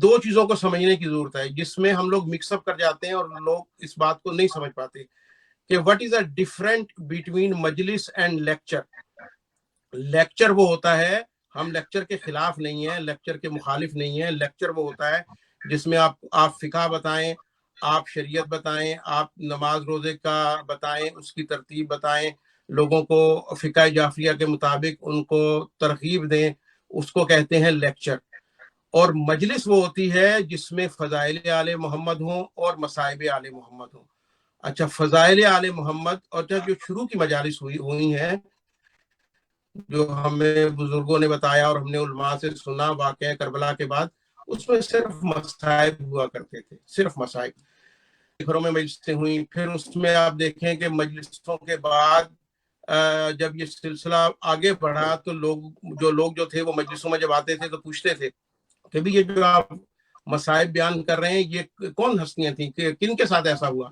Speaker 2: 2 چیزوں کو سمجھنے کی ضرورت ہے جس میں ہم لوگ مکس اپ کر جاتے ہیں اور لوگ اس بات کو نہیں سمجھ پاتے کہ what is a different between مجلس اینڈ لیکچر. لیکچر وہ ہوتا ہے، ہم لیکچر کے خلاف نہیں ہیں، لیکچر کے مخالف نہیں ہیں. لیکچر وہ ہوتا ہے جس میں آپ فقہ بتائیں، آپ شریعت بتائیں، آپ نماز روزے کا بتائیں، اس کی ترتیب بتائیں، لوگوں کو فقہ جعفریہ کے مطابق ان کو ترغیب دیں. اس کو کہتے ہیں لیکچر. اور مجلس وہ ہوتی ہے جس میں فضائل آل محمد ہوں اور مصائب آل محمد ہوں. اچھا، فضائل آل محمد اور جو شروع کی مجالس ہوئی ہیں، جو ہمیں بزرگوں نے بتایا اور ہم نے علماء سے سنا واقعہ کربلا کے بعد، اس میں صرف مصائب ہوا کرتے تھے، صرف مصائب. گھروں میں مجلسیں ہوئیں. پھر اس میں آپ دیکھیں کہ مجلسوں کے بعد جب یہ سلسلہ آگے بڑھا تو لوگ جو تھے وہ مجلسوں میں جب آتے تھے تو پوچھتے تھے کہ بھی یہ جو آپ مصائب بیان کر رہے ہیں یہ کون ہستیاں تھیں، کہ کن کے ساتھ ایسا ہوا.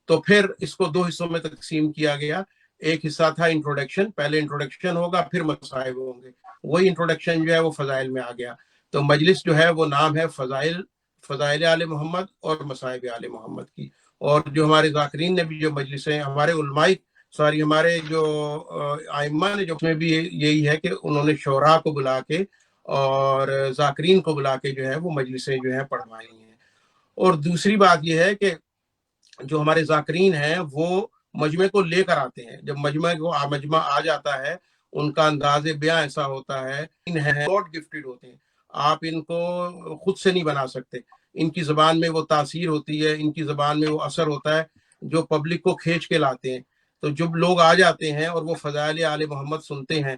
Speaker 2: تو پھر اس کو 2 حصوں میں تقسیم کیا گیا. ایک حصہ تھا انٹروڈکشن، پہلے انٹروڈکشن ہوگا پھر مصائب ہوں گے. وہی انٹروڈکشن جو ہے وہ فضائل میں آ گیا. تو مجلس جو ہے وہ نام ہے فضائل آل محمد اور مصائب آل محمد کی. اور جو ہمارے ذاکرین نے بھی جو مجلسیں، ہمارے علماء سوری ہمارے جو آئمہ نے جو اس میں بھی یہی ہے کہ انہوں نے شعراء کو بلا کے اور ذاکرین کو بلا کے جو ہے وہ مجلسیں جو ہے پڑھوائی ہیں. اور دوسری بات یہ ہے کہ جو ہمارے ذاکرین ہیں وہ مجمع کو لے کر آتے ہیں. جب مجمع آ جاتا ہے ان کا انداز بیاں ایسا ہوتا ہے، گاڈ گفٹڈ ہوتے ہیں، آپ ان کو خود سے نہیں بنا سکتے. ان کی زبان میں وہ تاثیر ہوتی ہے، ان کی زبان میں وہ اثر ہوتا ہے جو پبلک کو کھینچ کے لاتے ہیں. تو جب لوگ آ جاتے ہیں اور وہ فضائل آل محمد سنتے ہیں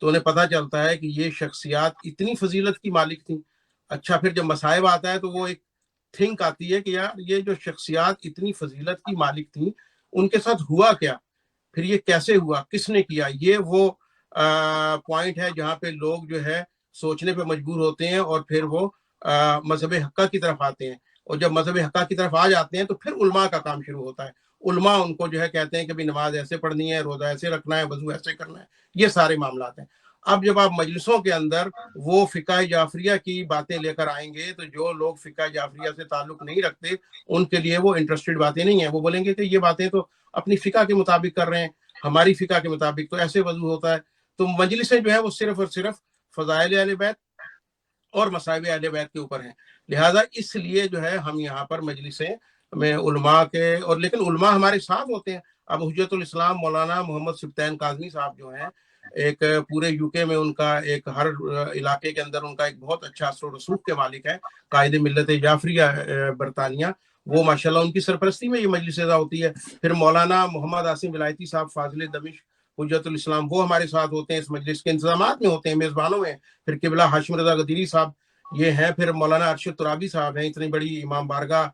Speaker 2: تو انہیں پتہ چلتا ہے کہ یہ شخصیات اتنی فضیلت کی مالک تھیں. اچھا پھر جب مصائب آتا ہے تو وہ ایک تھنک آتی ہے کہ یار یہ جو شخصیات اتنی فضیلت کی مالک تھیں ان کے ساتھ ہوا کیا، پھر یہ کیسے ہوا، کس نے کیا. یہ وہ پوائنٹ ہے جہاں پہ لوگ جو ہے سوچنے پہ مجبور ہوتے ہیں اور پھر وہ مذہب حقہ کی طرف آتے ہیں. اور جب مذہب حقہ کی طرف آ جاتے ہیں تو پھر علماء کا کام شروع ہوتا ہے. علماء ان کو جو ہے کہتے ہیں کہ بھی نماز ایسے پڑھنی ہے، روزہ ایسے رکھنا ہے، وضو ایسے کرنا ہے. یہ سارے معاملات ہیں. اب جب آپ مجلسوں کے اندر وہ فقہ جعفریہ کی باتیں لے کر آئیں گے تو جو لوگ فقہ جعفریہ سے تعلق نہیں رکھتے ان کے لیے وہ انٹرسٹڈ باتیں نہیں ہیں. وہ بولیں گے کہ یہ باتیں تو اپنی فقہ کے مطابق کر رہے ہیں، ہماری فقہ کے مطابق تو ایسے وضو ہوتا ہے. تو مجلسیں جو ہے وہ صرف اور صرف فضائل اہل بیت اور مصائب اہل بیت کے اوپر ہیں. لہٰذا اس لیے جو ہے ہم یہاں پر مجلسیں میں علماء کے اور لیکن علماء ہمارے ساتھ ہوتے ہیں. اب حجت الاسلام مولانا محمد سبطین کاظمی صاحب جو ہیں ایک پورے یو کے میں ان کا ایک ہر علاقے کے اندر ان کا ایک بہت اچھا اثر و رسوخ کے مالک ہے، قائد ملت جعفریہ برطانیہ. وہ ماشاءاللہ ان کی سرپرستی میں یہ مجلس ہوتی ہے. پھر مولانا محمد عاصم ولایتی صاحب فاضل دمشق حجت الاسلام وہ ہمارے ساتھ ہوتے ہیں، اس مجلس کے انتظامات میں ہوتے ہیں، میزبانوں میں. پھر قبلہ ہاشم رضا غدیری صاحب یہ ہیں. پھر مولانا ارشد ترابی صاحب ہیں، اتنی بڑی امام بارگاہ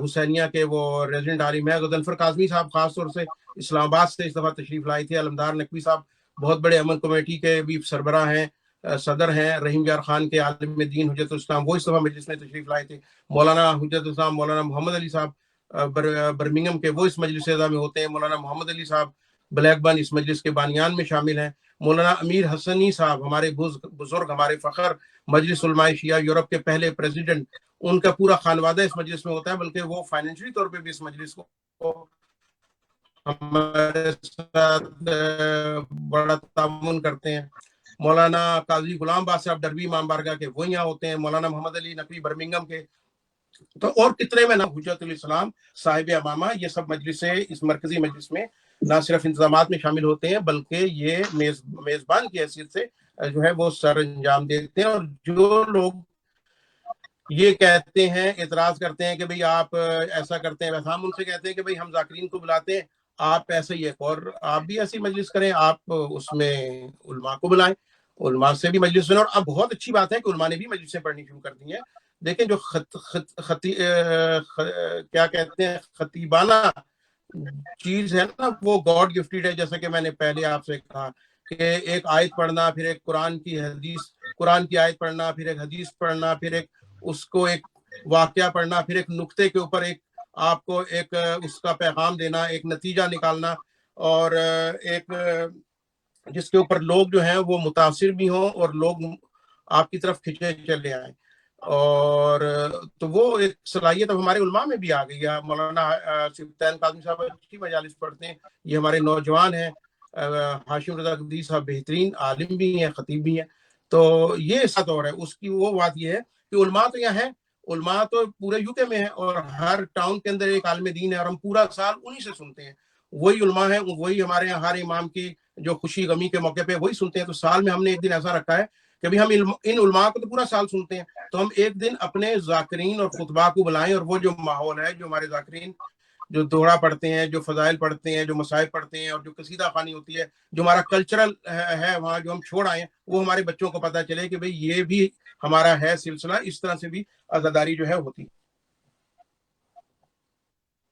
Speaker 2: حسینیہ کے وہ ریزیڈنٹ عالم ہے. غضنفر کاظمی صاحب خاص طور سے اسلام آباد سے اس دفعہ تشریف لائے تھے. علمدار نقوی صاحب بہت بڑے امن کمیٹی کے بھی سربراہ ہیں، صدر ہیں. رحیم یار خان کے عالم دین حجت الاسلام وہ اس دفعہ مجلس میں تشریف لائے تھے. مولانا حجت الاسلام مولانا محمد علی صاحب برمنگم کے وہ اس مجلس میں ہوتے ہیں. مولانا محمد علی صاحب بلیک بن اس مجلس کے بانیان میں شامل ہیں. مولانا امیر حسنی صاحب ہمارے بزرگ، ہمارے فخر، مجلس علماء شیعہ یورپ کے پہلے پریزیڈنٹ، ان کا پورا خانوادہ اس مجلس میں ہوتا ہے. بلکہ وہ فائنینشلی طور پہ بھی اس مجلس کو ہمارے ساتھ بڑا تعاون کرتے ہیں. مولانا قاضی غلام باز صاحب ڈربی امام بارگاہ کے وہ یہاں ہوتے ہیں. مولانا محمد علی نقوی برمنگم کے تو اور کتنے میں نا حجت الاسلام صاحب امامہ یہ سب مجلسیں اس مرکزی مجلس میں نہ صرف انتظامات میں شامل ہوتے ہیں بلکہ یہ میزبان کی حیثیت سے جو ہے وہ سر انجام دیتے ہیں. اور جو لوگ یہ کہتے ہیں، اعتراض کرتے ہیں کہ بھئی آپ ایسا کرتے ہیں ویسا، ہم ان سے کہتے ہیں کہ بھئی ہم ذاکرین کو بلاتے ہیں، آپ ایسے ہی ایک اور آپ بھی ایسی مجلس کریں، آپ اس میں علماء کو بلائیں، علماء سے بھی مجلس سنیں. اور اب بہت اچھی بات ہے کہ علماء نے بھی مجلسیں پڑھنی شروع کر دی ہیں. دیکھیں جو کیا کہتے ہیں خطیبانہ چیز ہے نا وہ گاڈ گفٹڈ ہے. جیسا کہ میں نے پہلے آپ سے کہا کہ ایک آیت پڑھنا، پھر ایک قرآن کی آیت پڑھنا، پھر ایک حدیث پڑھنا، پھر ایک اس کو ایک واقعہ پڑھنا، پھر ایک نقطے کے اوپر ایک آپ کو ایک اس کا پیغام دینا، ایک نتیجہ نکالنا، اور ایک جس کے اوپر لوگ جو ہیں وہ متاثر بھی ہوں اور لوگ آپ کی طرف کھینچے چلے آئیں. اور تو وہ ایک صلاحیت اب ہمارے علماء میں بھی آ گئی ہے. مولانا سبطین کاظمی صاحب اچھی مجالس پڑھتے ہیں، یہ ہمارے نوجوان ہیں. ہاشم رضا غدیری صاحب بہترین عالم بھی ہیں، خطیب بھی ہیں. تو یہ ساتھ اور ہے اس کی وہ بات یہ ہے کہ علماء تو یہاں ہیں، علماء تو پورے یو کے میں ہیں اور ہر ٹاؤن کے اندر ایک عالم دین ہے اور ہم پورا سال انہی سے سنتے ہیں. وہی علماء ہیں، وہی ہمارے یہاں ہر امام کی جو خوشی غمی کے موقع پہ وہی سنتے ہیں. تو سال میں ہم نے ایک دن ایسا رکھا ہے کہ بھی ہم ان علماء کو تو پورا سال سنتے ہیں، تو ہم ایک دن اپنے ذاکرین اور خطبہ کو بلائیں اور وہ جو ماحول ہے، جو ہمارے ذاکرین جو دوڑا پڑھتے ہیں، جو فضائل پڑھتے ہیں، جو مصائب پڑھتے ہیں، اور جو قصیدہ خوانی ہوتی ہے، جو ہمارا کلچرل ہے وہاں جو ہم چھوڑ آئے ہیں، وہ ہمارے بچوں کو پتہ چلے کہ بھئی یہ بھی ہمارا ہے سلسلہ. اس طرح سے بھی عزاداری جو ہے ہوتی.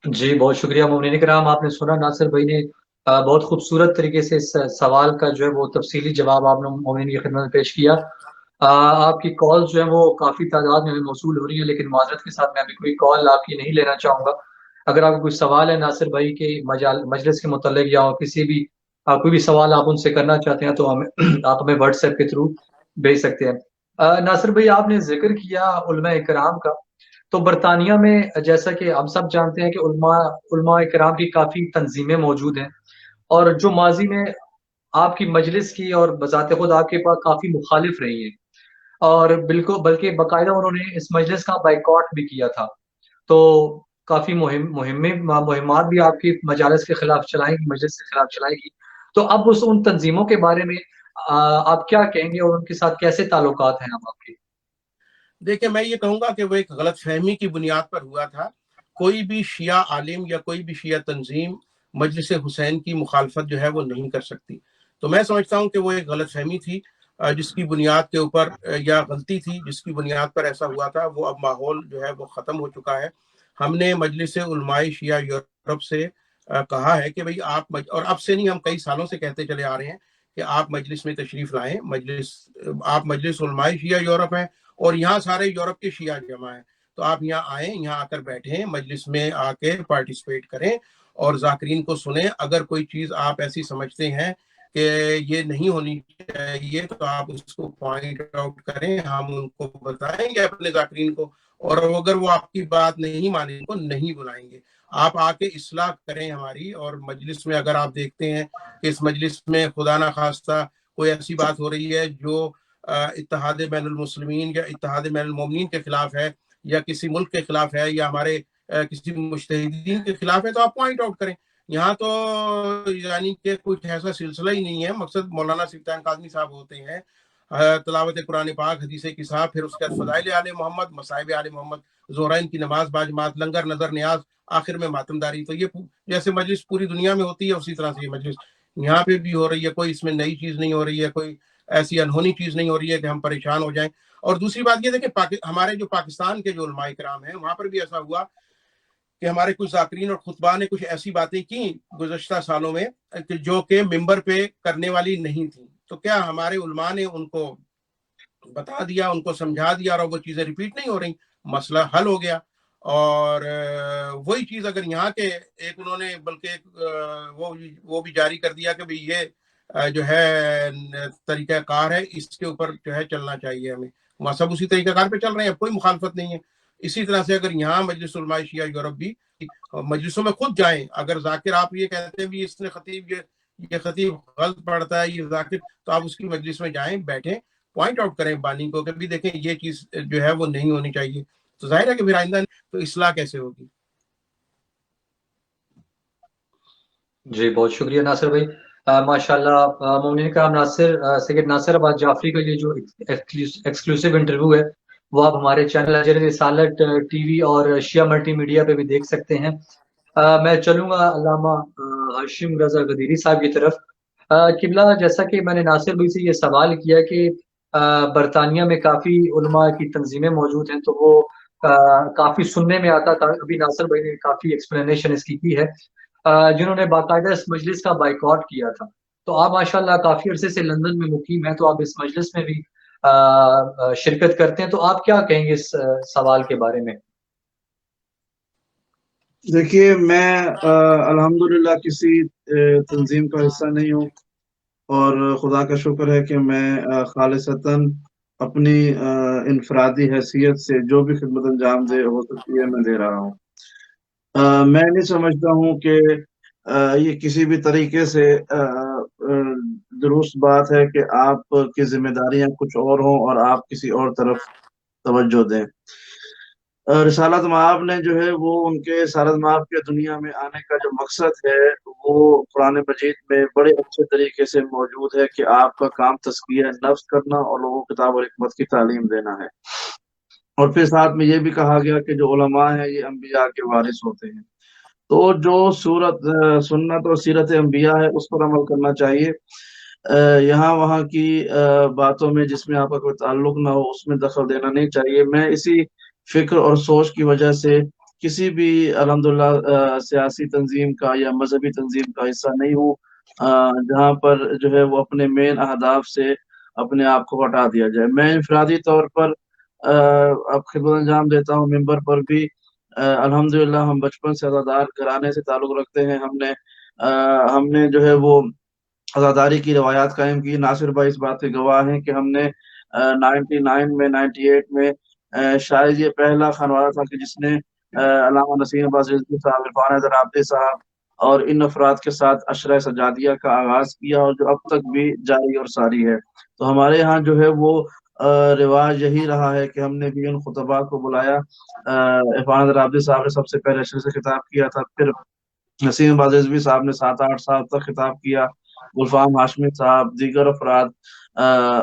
Speaker 1: جی بہت شکریہ مومنین کرام. آپ نے سنا ناصر بھائی نے بہت خوبصورت طریقے سے اس سوال کا جو ہے وہ تفصیلی جواب آپ نے مومنین کی خدمت میں پیش کیا. آپ کی کال جو ہے وہ کافی تعداد میں موصول ہو رہی ہے، لیکن معذرت کے ساتھ میں ابھی کوئی کال آپ کی نہیں لینا چاہوں گا. اگر آپ کو کوئی سوال ہے ناصر بھائی کے مجلس کے متعلق یا کسی بھی کوئی بھی سوال آپ ان سے کرنا چاہتے ہیں تو آپ ہمیں واٹس ایپ کے تھرو بھیج سکتے ہیں. ناصر بھائی آپ نے ذکر کیا علماء کرام کا. تو برطانیہ میں جیسا کہ ہم سب جانتے ہیں کہ علماء کرام کی کافی تنظیمیں موجود ہیں اور جو ماضی میں آپ کی مجلس کی اور بذات خود آپ کے پاس کافی مخالف رہی ہیں، اور بالکل بلکہ باقاعدہ انہوں نے اس مجلس کا بائیکاٹ بھی کیا تھا. تو کافی مہمات بھی آپ کی مجالس کے خلاف چلائیں گی، مجلس کے خلاف چلائیں گی. تو اب ان تنظیموں کے بارے میں آپ کیا کہیں گے، اور ان کے ساتھ کیسے تعلقات ہیں اب آپ کے؟
Speaker 2: دیکھیں، میں یہ کہوں گا کہ وہ ایک غلط فہمی کی بنیاد پر ہوا تھا. کوئی بھی شیعہ عالم یا کوئی بھی شیعہ تنظیم مجلس حسین کی مخالفت جو ہے وہ نہیں کر سکتی. تو میں سمجھتا ہوں کہ وہ ایک غلط فہمی تھی جس کی بنیاد کے اوپر، یا غلطی تھی جس کی بنیاد پر ایسا ہوا تھا. وہ اب ماحول جو ہے وہ ختم ہو چکا ہے. ہم نے مجلس علماء شیعہ یورپ سے کہا ہے کہ بھئی آپ اور اب سے نہیں، ہم کئی سالوں سے کہتے چلے آ رہے ہیں کہ آپ مجلس میں تشریف لائیں. آپ مجلس علماء شیعہ یورپ ہیں، اور یہاں سارے یورپ کے شیعہ جمع ہیں. تو آپ یہاں آئیں، یہاں آ کر بیٹھیں، مجلس میں آ کے پارٹیسپیٹ کریں اور ذاکرین کو سنیں. اگر کوئی چیز آپ ایسی سمجھتے ہیں کہ یہ نہیں ہونی چاہیے تو آپ اس کو پوائنٹ آؤٹ کریں، ہم ان کو بتائیں گے اپنے ذاکرین کو. اور اگر وہ آپ کی بات نہیں مانیں گے، نہیں بلائیں گے. آپ آ کے اصلاح کریں ہماری. اور مجلس میں اگر آپ دیکھتے ہیں کہ اس مجلس میں خدا نہ خواستہ کوئی ایسی بات ہو رہی ہے جو اتحاد بین المسلمین یا اتحاد بین المومنین کے خلاف ہے، یا کسی ملک کے خلاف ہے، یا ہمارے کسی مجتہدین کے خلاف ہے، تو آپ پوائنٹ آؤٹ کریں. یہاں تو یعنی کہ کچھ ایسا سلسلہ ہی نہیں ہے. مقصد مولانا سلطان قادمی صاحب ہوتے ہیں، تلاوت قرآن پاک، حدیث کتاب، پھر اس کے بعد فضائل آل محمد، مصائب آل محمد، ظہرین کی نماز باجماعت، لنگر، نظر نیاز، آخر میں ماتمداری. تو یہ جیسے مجلس پوری دنیا میں ہوتی ہے اسی طرح سے یہ مجلس یہاں پہ بھی ہو رہی ہے. کوئی اس میں نئی چیز نہیں ہو رہی ہے، کوئی ایسی انہونی چیز نہیں ہو رہی ہے کہ ہم پریشان ہو جائیں. اور دوسری بات یہ دیکھیں، ہمارے جو پاکستان کے جو علماء کرام ہیں وہاں پر بھی ایسا ہوا کہ ہمارے کچھ ذاکرین اور خطبہ نے کچھ ایسی باتیں کی گزشتہ سالوں میں جو کہ ممبر پہ کرنے والی نہیں تھیں. تو کیا ہمارے علماء نے ان کو بتا دیا، ان کو سمجھا دیا، اور وہ چیزیں ریپیٹ نہیں ہو رہی، مسئلہ حل ہو گیا. اور وہی چیز اگر یہاں کے ایک انہوں نے بلکہ وہ بھی جاری کر دیا کہ بھئی یہ جو ہے طریقہ کار ہے، اس کے اوپر جو ہے چلنا چاہیے ہمیں. وہاں سب اسی طریقہ کار پہ چل رہے ہیں، کوئی مخالفت نہیں ہے. اسی طرح سے اگر یہاں مجلس علماء شیعہ یورپ بھی مجلسوں میں خود جائیں، اگر ذاکر آپ یہ کہتے ہیں بھی اس نے خطیب یہ خطیب غلط پڑھتا ہے، یہ ذاکر، تو آپ اس کی مجلس میں جائیں، بیٹھیں، پوائنٹ آؤٹ کریں بانی کو کہ بھی دیکھیں یہ چیز جو ہے وہ نہیں ہونی چاہیے. تو ظاہر ہے کہ پھر آئندہ تو اصلاح کیسے ہوگی.
Speaker 1: جی بہت شکریہ ناصر بھائی. ماشاء اللہ مومنین کرام، سید ناصر آباد جعفری کا یہ جو ایکسکلوسیو انٹرویو ہے وہ آپ ہمارے چینل اجر رسالت ٹی وی اور شیعہ ملٹی میڈیا پہ بھی دیکھ سکتے ہیں. میں چلوں گا علامہ ہاشم رضا غدیری صاحب کی طرف. قبلہ، جیسا کہ میں نے ناصر بھائی سے یہ سوال کیا کہ برطانیہ میں کافی علماء کی تنظیمیں موجود ہیں، تو وہ کافی سننے میں آتا تھا. ابھی ناصر بھائی نے کافی ایکسپلینیشن اس کی ہے، جنہوں نے باقاعدہ اس مجلس کا بائیکاٹ کیا تھا. تو آپ ماشاءاللہ کافی عرصے سے لندن میں مقیم ہیں، تو آپ اس مجلس میں بھی شرکت کرتے ہیں. تو آپ کیا کہیں گے اس سوال کے بارے میں؟
Speaker 3: دیکھیے، میں الحمدللہ کسی تنظیم کا حصہ نہیں ہوں، اور خدا کا شکر ہے کہ میں خالصتاً اپنی انفرادی حیثیت سے جو بھی خدمت انجام دے ہو سکتی ہے میں دے رہا ہوں. میں نہیں سمجھتا ہوں کہ یہ کسی بھی طریقے سے درست بات ہے کہ آپ کی ذمہ داریاں کچھ اور ہوں اور آپ کسی اور طرف توجہ دیں. رسالت مآب نے جو ہے وہ ان کے رسالت مآب کے دنیا میں آنے کا جو مقصد ہے وہ قرآن مجید میں بڑے اچھے طریقے سے موجود ہے کہ آپ کا کام تزکیہ نفس کرنا اور لوگوں کو کتاب اور حکمت کی تعلیم دینا ہے. اور پھر ساتھ میں یہ بھی کہا گیا کہ جو علماء ہیں یہ انبیاء کے وارث ہوتے ہیں. تو جو سنت اور سیرت انبیاء ہے اس پر عمل کرنا چاہیے. یہاں وہاں کی باتوں میں جس میں آپ کا کوئی تعلق نہ ہو اس میں دخل دینا نہیں چاہیے. میں اسی فکر اور سوچ کی وجہ سے کسی بھی الحمدللہ سیاسی تنظیم کا یا مذہبی تنظیم کا حصہ نہیں ہوں جہاں پر جو ہے وہ اپنے مین اہداف سے اپنے آپ کو ہٹا دیا جائے. میں انفرادی طور پر اب خدمت انجام دیتا ہوں ممبر پر بھی. الحمدللہ ہم بچپن سے عزادار گھرانے سے تعلق رکھتے ہیں. ہم نے جو ہے وہ عزاداری کی روایات قائم کی. ناصر بھائی اس بات کے گواہ ہیں کہ ہم نے 99 میں 98 میں شاید یہ پہلا خانوادہ تھا کہ جس نے علامہ نسیم عباس رضوی صاحب، عرفان حیدر عابدی صاحب اور ان افراد کے ساتھ عشرہ سجادیہ کا آغاز کیا، اور جو اب تک بھی جاری اور ساری ہے۔ تو ہمارے ہاں جو ہے وہ رواج یہی رہا ہے کہ ہم نے بھی ان خطباء کو بلایا۔ عرفان رابطی صاحب نے سب سے پہلے عشرے سے خطاب کیا تھا، پھر نسیم بازرزوی صاحب نے 7-8 سال تک خطاب کیا، گلفام ہاشمی صاحب، دیگر افراد،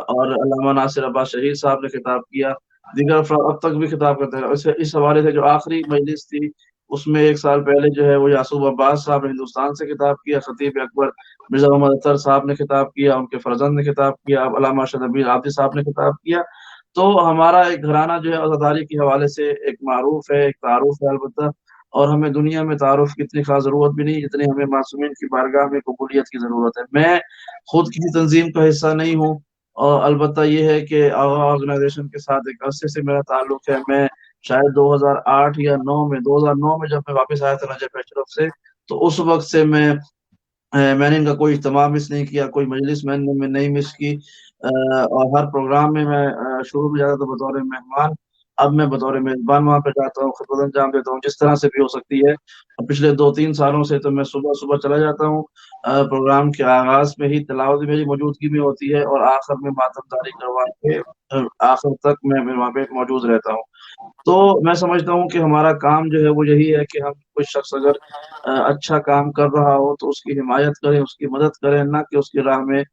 Speaker 3: اور علامہ ناصر عباس شہید صاحب نے خطاب کیا، دیگر افراد اب تک بھی خطاب کرتے ہیں۔ اس حوالے سے جو آخری مجلس تھی اس میں 1 سال پہلے جو ہے وہ یعقوب عباس صاحب نے ہندوستان سے خطاب کیا، خطیب اکبر مرزا محمد اطہر صاحب نے خطاب کیا، ان کے فرزند نے خطاب کیا، اب علامہ ارشد عبید عابدی صاحب نے خطاب کیا۔ تو ہمارا ایک گھرانہ جو ہے عزاداری کے حوالے سے ایک معروف ہے، ایک تعارف ہے البتہ، اور ہمیں دنیا میں تعارف کی اتنی خاص ضرورت بھی نہیں جتنی ہمیں معصومین کی بارگاہ میں قبولیت کی ضرورت ہے۔ میں خود کسی تنظیم کا حصہ نہیں ہوں، اور البتہ یہ ہے کہ آغا آرگنائزیشن کے ساتھ ایک عرصے سے میرا تعلق ہے۔ میں شاید 2008 یا 2009 میں جب میں واپس آیا تھا نجف اشرف سے، تو اس وقت سے میں نے ان کا کوئی اجتماع مس نہیں کیا، کوئی مجلس میں نے نہیں مس کی، اور ہر پروگرام میں شروع میں جاتا تھا بطور مہمان، اب میں بطور میزبان وہاں پہ جاتا ہوں، خدمت انجام دیتا ہوں جس طرح سے بھی ہو سکتی ہے۔ پچھلے 2-3 سالوں سے تو میں صبح چلا جاتا ہوں، پروگرام کے آغاز میں ہی تلاوت میری موجودگی میں ہوتی ہے، اور آخر میں ماتمداری کروا کے آخر تک میں وہاں پہ موجود رہتا ہوں۔ تو میں سمجھتا ہوں کہ ہمارا کام جو ہے وہ یہی ہے کہ ہم کوئی شخص اگر اچھا کام کر رہا ہو تو اس کی حمایت کریں، اس کی مدد کریں، نہ کہ اس کی راہ میں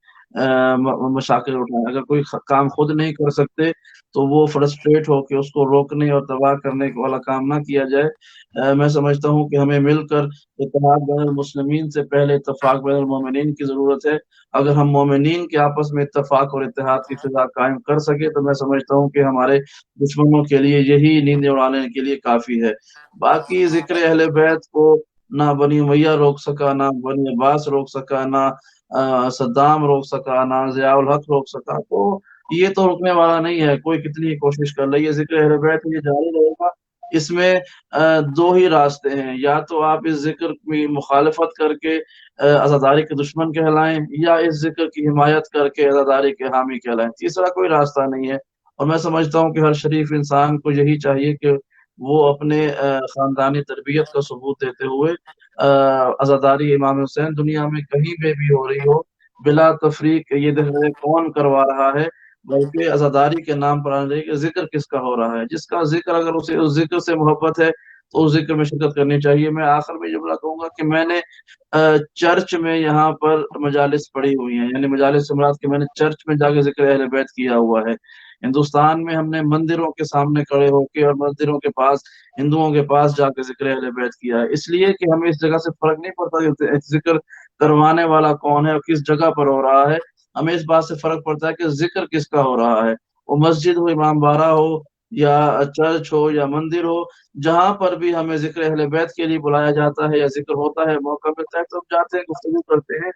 Speaker 3: مشاکل اٹھائیں۔ اگر کوئی کام خود نہیں کر سکتے تو وہ فرسٹریٹ ہو کے اس کو روکنے اور تباہ کرنے والا کام نہ کیا جائے۔ میں سمجھتا ہوں کہ ہمیں مل کر اتحاد بین المسلمین سے پہلے اتفاق بین المومنین کی ضرورت ہے۔ اگر ہم مومنین کے آپس میں اتفاق اور اتحاد کی فضا قائم کر سکے تو میں سمجھتا ہوں کہ ہمارے دشمنوں کے لیے یہی نیندیں اڑانے کے لیے کافی ہے۔ باقی ذکر اہل بیت کو نہ بنی امیہ روک سکا، نہ بنی عباس روک سکا، نہ صدام روک سکا، نہ ضیاء الحق روک سکا، تو یہ تو رکنے والا نہیں ہے، کوئی کتنی کوشش کر لے۔ یہ ذکر اہل بیت یہ جاری رہے گا۔ اس میں 2 ہی راستے ہیں، یا تو آپ اس ذکر کی مخالفت کر کے عزاداری کے دشمن کہلائیں، یا اس ذکر کی حمایت کر کے عزاداری کے حامی کہلائیں، تیسرا کوئی راستہ نہیں ہے۔ اور میں سمجھتا ہوں کہ ہر شریف انسان کو یہی چاہیے کہ وہ اپنے خاندانی تربیت کا ثبوت دیتے ہوئے عزاداری امام حسین دنیا میں کہیں پہ بھی ہو رہی ہو، بلا تفریق یہ دیکھیں کون کروا رہا ہے، بلکہ عزاداری کے نام پر آنے کہ ذکر کس کا ہو رہا ہے۔ جس کا ذکر اگر اسے اس ذکر سے محبت ہے تو اس ذکر میں شرکت کرنی چاہیے۔ میں آخر میں جملہ کہوں گا کہ میں نے چرچ میں یہاں پر مجالس پڑھی ہوئی ہیں، یعنی مجالس سے مراد کہ میں نے چرچ میں جا کے ذکر اہل بیت کیا ہوا ہے۔ ہندوستان میں ہم نے مندروں کے سامنے کھڑے ہو کے اور مندروں کے پاس ہندوؤں کے پاس جا کے ذکر اہل بیت کیا ہے، اس لیے کہ ہمیں اس جگہ سے فرق نہیں پڑتا کہ ذکر کروانے والا کون ہے اور کس جگہ پر ہو رہا ہے، ہمیں اس بات سے فرق پڑتا ہے کہ ذکر کس کا ہو رہا ہے۔ وہ مسجد ہو، امام باڑہ ہو، یا چرچ ہو، یا مندر ہو، جہاں پر بھی ہمیں ذکر اہل بیت کے لیے بلایا جاتا ہے یا ذکر ہوتا ہے، موقع ملتا ہے تو ہم جاتے ہیں، گفتگو کرتے ہیں،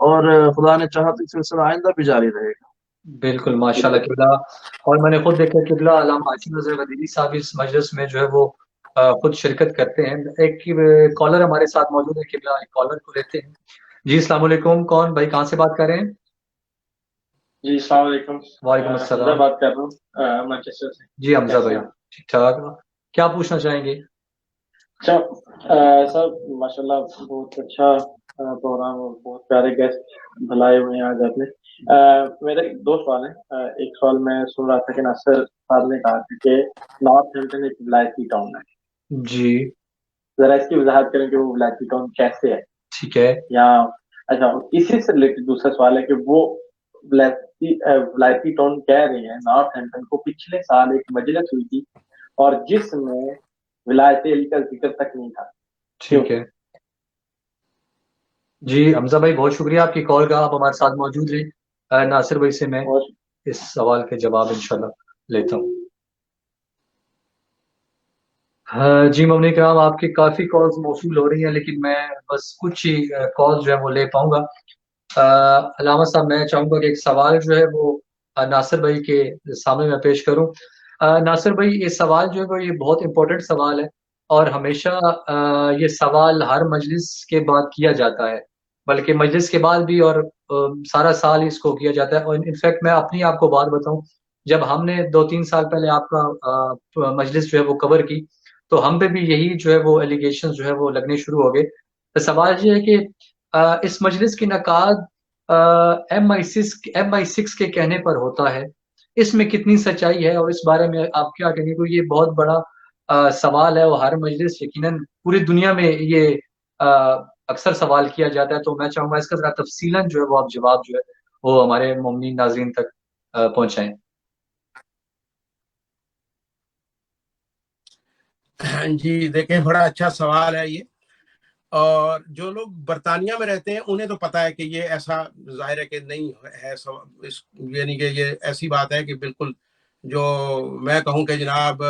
Speaker 3: اور خدا نے چاہا تو سلسلہ آئندہ بھی جاری رہے گا۔
Speaker 1: بالکل ماشاءاللہ قبلہ، اور میں نے خود دیکھا قبلہ علامہ ہاشم رضا غدیری صاحب اس مجلس میں جو ہے وہ خود شرکت کرتے ہیں۔ ایک کالر ہمارے ساتھ موجود ہے قبلہ، ایک کالر کو لیتے ہیں۔ جی السلام علیکم، کون بھائی، کہاں سے بات کر رہے ہیں؟
Speaker 4: جی السلام علیکم۔
Speaker 1: وعلیکم السلام۔
Speaker 4: حمزہ بات کر رہا ہوں مانچسٹر سے۔
Speaker 1: جی حمزہ بھائی، ٹھیک ٹھاک، کیا پوچھنا چاہیں گے؟
Speaker 4: اچھا سر، ماشاءاللہ بہت اچھا پروگرام اور بہت پیارے گیسٹ بلائے ہوئے ہیں آج آپ نے۔ میرے 2 سوال ہیں۔ ایک سوال میں سن رہا تھا کہ ناصر صاحب نے کہا تھا کہ نارتھ ہیمپٹن ایک ولایتی ٹاؤن ہے،
Speaker 1: جی
Speaker 4: ذرا اس کی وضاحت کریں کہ وہ ولایتی ٹاؤن کیسے ہے؟
Speaker 1: ٹھیک ہے۔
Speaker 4: یا اچھا، اسی سے ریلیٹڈ دوسرا سوال ہے کہ وہ ولایتی ٹاؤن کہہ رہے ہیں نارتھ ہیمپٹن کو، پچھلے سال ایک مجلس ہوئی تھی اور جس میں ولایت علی کا ذکر تک نہیں تھا۔
Speaker 1: ٹھیک ہے جی حمزہ بھائی، بہت شکریہ آپ کی کال کا، آپ ہمارے ساتھ موجود رہے۔ ناصر بھائی سے میں اس سوال کے جواب انشاءاللہ لیتا ہوں۔ جی ممنون کرام، آپ کی کافی کالز موصول ہو رہی ہیں لیکن میں بس کچھ ہی کالز جو ہے وہ لے پاؤں گا۔ علامہ صاحب، میں چاہوں گا کہ ایک سوال جو ہے وہ ناصر بھائی کے سامنے میں پیش کروں۔ ناصر بھائی، یہ سوال جو ہے وہ یہ بہت امپورٹنٹ سوال ہے، اور ہمیشہ یہ سوال ہر مجلس کے بعد کیا جاتا ہے، بلکہ مجلس کے بعد بھی، اور سارا سال اس کو کیا جاتا ہے۔ اور انفیکٹ میں اپنی آپ کو بات بتاؤں، جب ہم نے 2-3 سال پہلے آپ کا مجلس جو ہے وہ کور کی تو ہم پہ بھی یہی جو ہے وہ ایلیگیشن جو ہے وہ لگنے شروع ہو گئے، سوال یہ ہے کہ اس مجلس کی انعقاد MI6 کے کہنے پر ہوتا ہے، اس میں کتنی سچائی ہے اور اس بارے میں آپ کیا کہیں گے؟ یہ بہت بڑا سوال ہے اور ہر مجلس یقیناً پوری دنیا میں یہ اکثر سوال کیا جاتا ہے، تو میں چاہوں گا اس کا ذرا تفصیلاً جو ہے وہ آپ جواب جو ہے وہ ہمارے مومنین ناظرین تک پہنچائیں۔
Speaker 2: جی دیکھیں، بڑا اچھا سوال ہے یہ، اور جو لوگ برطانیہ میں رہتے ہیں انہیں تو پتا ہے کہ یہ ایسا ظاہر ہے کہ نہیں ہے، یعنی کہ یہ ایسی بات ہے کہ بالکل جو میں کہوں کہ جناب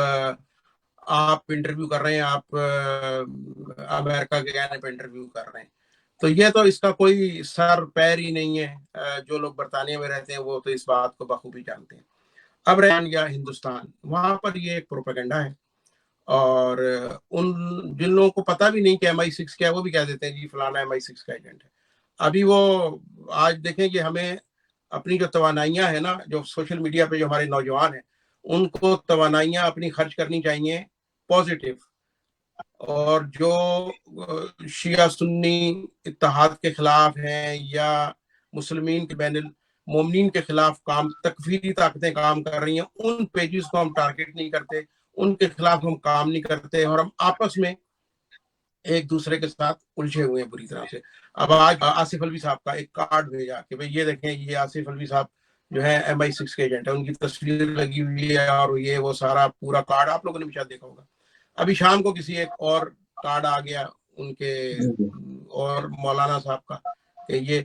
Speaker 2: آپ انٹرویو کر رہے ہیں، آپ امریکہ کے کہنے پہ انٹرویو کر رہے ہیں، تو یہ تو اس کا کوئی سر پیر ہی نہیں ہے۔ جو لوگ برطانیہ میں رہتے ہیں وہ تو اس بات کو بخوبی جانتے ہیں۔ اب رہن یا ہندوستان، وہاں پر یہ ایک پروپیگنڈا ہے، اور ان جن لوگوں کو پتہ بھی نہیں کہ MI6 کیا ہے وہ بھی کہہ دیتے ہیں جی فلانا MI6 کا ایجنٹ ہے۔ ابھی وہ آج دیکھیں کہ ہمیں اپنی جو توانائیاں ہیں نا، جو سوشل میڈیا پہ جو ہمارے نوجوان ہیں، ان کو توانائیاں اپنی خرچ کرنی چاہیے پازیٹیو، اور جو شیعہ سنی اتحاد کے خلاف ہیں یا مسلمین کے بین المومنین کے خلاف تکفیری طاقتیں کام کر رہی ہیں، ان پیجز کو ہم ٹارگٹ نہیں کرتے، ان کے خلاف ہم کام نہیں کرتے، اور ہم آپس میں ایک دوسرے کے ساتھ الجھے ہوئے ہیں بری طرح سے۔ اب آج آصف الوی صاحب کا ایک کارڈ بھیجا کہ بھئی یہ دیکھیں، یہ آصف الوی صاحب جو ہے MI6 کے ایجنٹ ہے، ان کی تصویر لگی ہوئی ہے، اور یہ وہ سارا پورا کارڈ آپ لوگوں نے بھی شاید دیکھا ہوگا۔ ابھی شام کو کسی ایک اور کارڈ آ گیا ان کے اور مولانا صاحب کا کہ یہ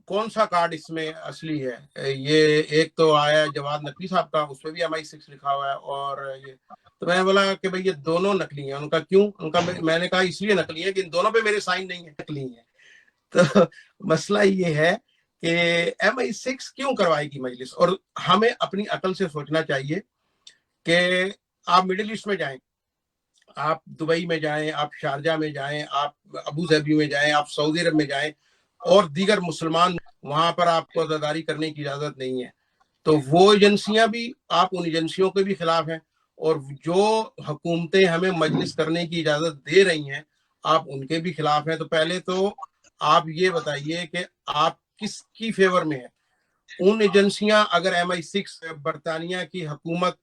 Speaker 2: کون سا کارڈ اس میں اصلی ہے؟ یہ ایک تو آیا جواد نقوی صاحب کا، اس پہ بھی MI6 لکھا ہوا ہے، اور یہ تو میں نے بولا کہ بھئی یہ دونوں نقلی ہیں۔ ان کا کیوں؟ ان کا میں نے کہا اس لیے نقلی ہے کہ ان دونوں پہ میرے سائن نہیں ہے، نقلی ہیں۔ تو مسئلہ یہ ہے کہ MI6 کیوں کروائی گی مجلس؟ اور ہمیں اپنی عقل سے سوچنا چاہیے کہ آپ مڈل ایسٹ میں جائیں، آپ دبئی میں جائیں، آپ شارجہ میں جائیں، آپ ابو ظہبی میں جائیں، آپ سعودی عرب میں جائیں، اور دیگر مسلمان، وہاں پر آپ کو عزاداری کرنے کی اجازت نہیں ہے۔ تو وہ ایجنسیاں بھی، آپ ان ایجنسیوں کے بھی خلاف ہیں، اور جو حکومتیں ہمیں مجلس کرنے کی اجازت دے رہی ہیں آپ ان کے بھی خلاف ہیں۔ تو پہلے تو آپ یہ بتائیے کہ آپ کس کی فیور میں ہیں؟ ان ایجنسیاں اگر MI6 برطانیہ کی حکومت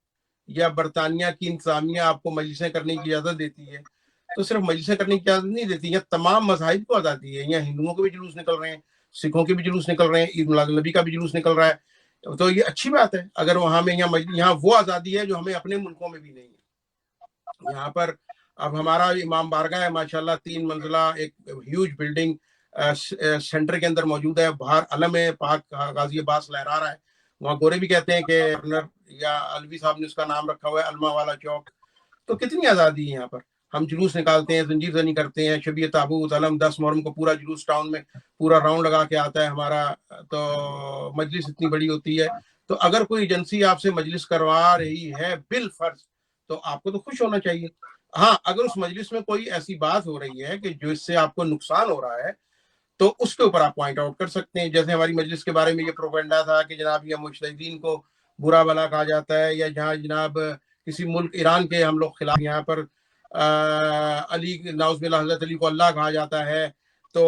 Speaker 2: یا برطانیہ کی انتظامیہ آپ کو مجلسیں کرنے کی اجازت دیتی ہے، تو صرف مجلسیں کرنے کی اجازت نہیں دیتی ہے، تمام مذاہب کو آزادی ہے۔ یہاں ہندوؤں کے بھی جلوس نکل رہے ہیں، سکھوں کے بھی جلوس نکل رہے ہیں، عید میلاد النبی کا بھی جلوس نکل رہا ہے، تو یہ اچھی بات ہے اگر وہاں میں یہاں وہ آزادی ہے جو ہمیں اپنے ملکوں میں بھی نہیں ہے۔ یہاں پر اب ہمارا امام بارگاہ ہے ماشاءاللہ، 3 منزلہ ایک ہیوج بلڈنگ سینٹر کے اندر موجود ہے، باہر علم پاک غازی عباس لہرا رہا ہے، وہاں گورے بھی کہتے ہیں کہ یا الوی صاحب نے اس کا نام رکھا ہوا ہے علمہ والا چوک۔ تو کتنی آزادی ہے یہاں پر، ہم جلوس نکالتے ہیں، زنجیر زنی کرتے ہیں، شبیہ تابوت علم 10 محرم کو پورا جلوس ٹاؤن میں پورا راؤنڈ لگا کے آتا ہے ہمارا، تو مجلس اتنی بڑی ہوتی ہے۔ تو اگر کوئی ایجنسی آپ سے مجلس کروا رہی ہے بالفرض، تو آپ کو تو خوش ہونا چاہیے۔ ہاں، اگر اس مجلس میں کوئی ایسی بات ہو رہی ہے کہ جو اس سے آپ کو نقصان ہو رہا ہے، تو اس کے اوپر آپ پوائنٹ آؤٹ کر سکتے ہیں۔ جیسے ہماری مجلس کے بارے میں یہ پروپیگنڈا تھا کہ جناب یہ مجتہدین کو برا بلا کہا جاتا ہے، یا جہاں جناب کسی ملک ایران کے ہم لوگ خلاف، یہاں پر علی ناؤز باللہ حضرت علی کو اللہ کہا جاتا ہے، تو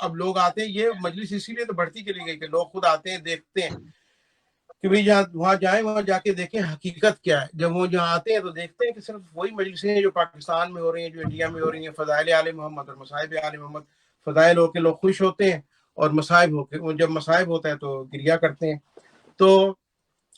Speaker 2: اب لوگ آتے ہیں، یہ مجلس اسی لیے تو بڑھتی چلی گئی کہ لوگ خود آتے ہیں، دیکھتے ہیں کہ بھئی جہاں وہاں جائیں، وہاں جا کے دیکھیں حقیقت کیا ہے۔ جب وہ جہاں آتے ہیں تو دیکھتے ہیں کہ صرف وہی مجلسیں ہیں جو پاکستان میں ہو رہی ہیں، جو انڈیا میں ہو رہی ہیں، فضائل آل محمد اور مصائب آل محمد۔ فضائل ہو کے لوگ خوش ہوتے ہیں، اور مصائب ہو کے جب مصائب ہوتا ہے تو گریہ کرتے ہیں۔ تو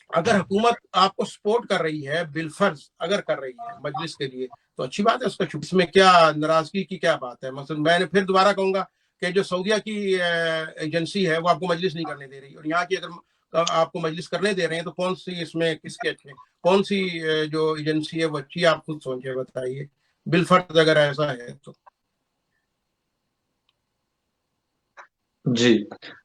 Speaker 2: اگر حکومت آپ کو سپورٹ کر رہی ہے بالفرض، اگر کر رہی ہے مجلس کے لیے، تو اچھی بات ہے، اس کا اس میں کیا ناراضگی کی کیا بات ہے؟ مثلا میں نے پھر دوبارہ کہوں گا کہ جو سعودیہ کی ایجنسی ہے وہ آپ کو مجلس نہیں کرنے دے رہی، اور یہاں کی اگر آپ کو مجلس کرنے دے رہے ہیں تو کون سی اس میں کس کے اچھے، کون سی جو ایجنسی ہے وہ اچھی، آپ خود سوچے بتائیے بالفرض اگر ایسا ہے تو۔
Speaker 1: جی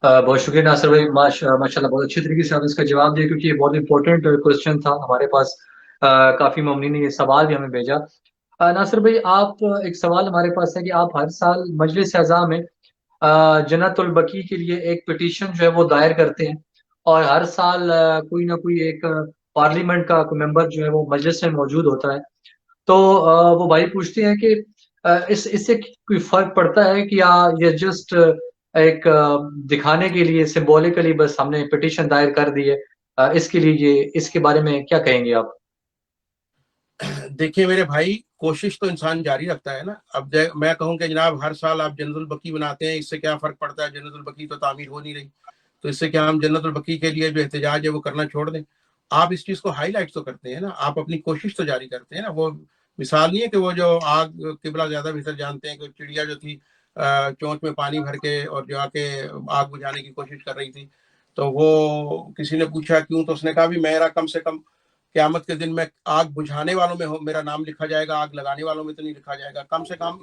Speaker 1: بہت شکریہ ناصر بھائی، ماشاءاللہ بہت اچھی طریقے سے آپ اس کا جواب دیا، کیونکہ یہ بہت امپورٹنٹ کوشچن تھا ہمارے پاس۔ کافی مومنین نے یہ سوال بھی ہمیں بھیجا۔ ناصر بھائی، آپ ایک سوال ہمارے پاس ہے کہ آپ ہر سال مجلس اعضاء میں جنت البقیع کے لیے ایک پٹیشن جو ہے وہ دائر کرتے ہیں، اور ہر سال کوئی نہ کوئی ایک پارلیمنٹ کا کوئی ممبر جو ہے وہ مجلس میں موجود ہوتا ہے۔ تو وہ بھائی پوچھتے ہیں کہ اس سے کوئی فرق پڑتا ہے کہ یہ جسٹ ایک دکھانے کے لیے سمبولکلی بس ہم نے پٹیشن دائر کر دی ہے؟ اس کے لیے اس کے بارے میں کیا کہیں گے آپ؟
Speaker 2: دیکھیے میرے بھائی، کوشش تو انسان جاری رکھتا ہے نا. اب میں کہوں کہ جناب ہر سال آپ جنت البقیع بناتے ہیں، اس سے کیا فرق پڑتا ہے؟ جنت البقیع تو تعمیر ہو نہیں رہی، تو اس سے کیا ہم جنت البقیع کے لیے جو احتجاج ہے وہ کرنا چھوڑ دیں؟ آپ اس چیز کو ہائی لائٹ تو کرتے ہیں نا، آپ اپنی کوشش تو جاری کرتے ہیں نا. وہ مثال نہیں ہے کہ وہ جو آگ قبلہ زیادہ بہتر جانتے ہیں کہ چڑیا جو تھی چونچ میں پانی بھر کے اور جو آ کے آگ بجھانے کی کوشش کر رہی تھی، تو وہ کسی نے پوچھا کیوں، تو اس نے کہا بھی میرا کم سے کم قیامت کے دن میں آگ بجھانے والوں میں میرا نام لکھا جائے گا، آگ لگانے والوں میں تو نہیں لکھا جائے گا. کم سے کم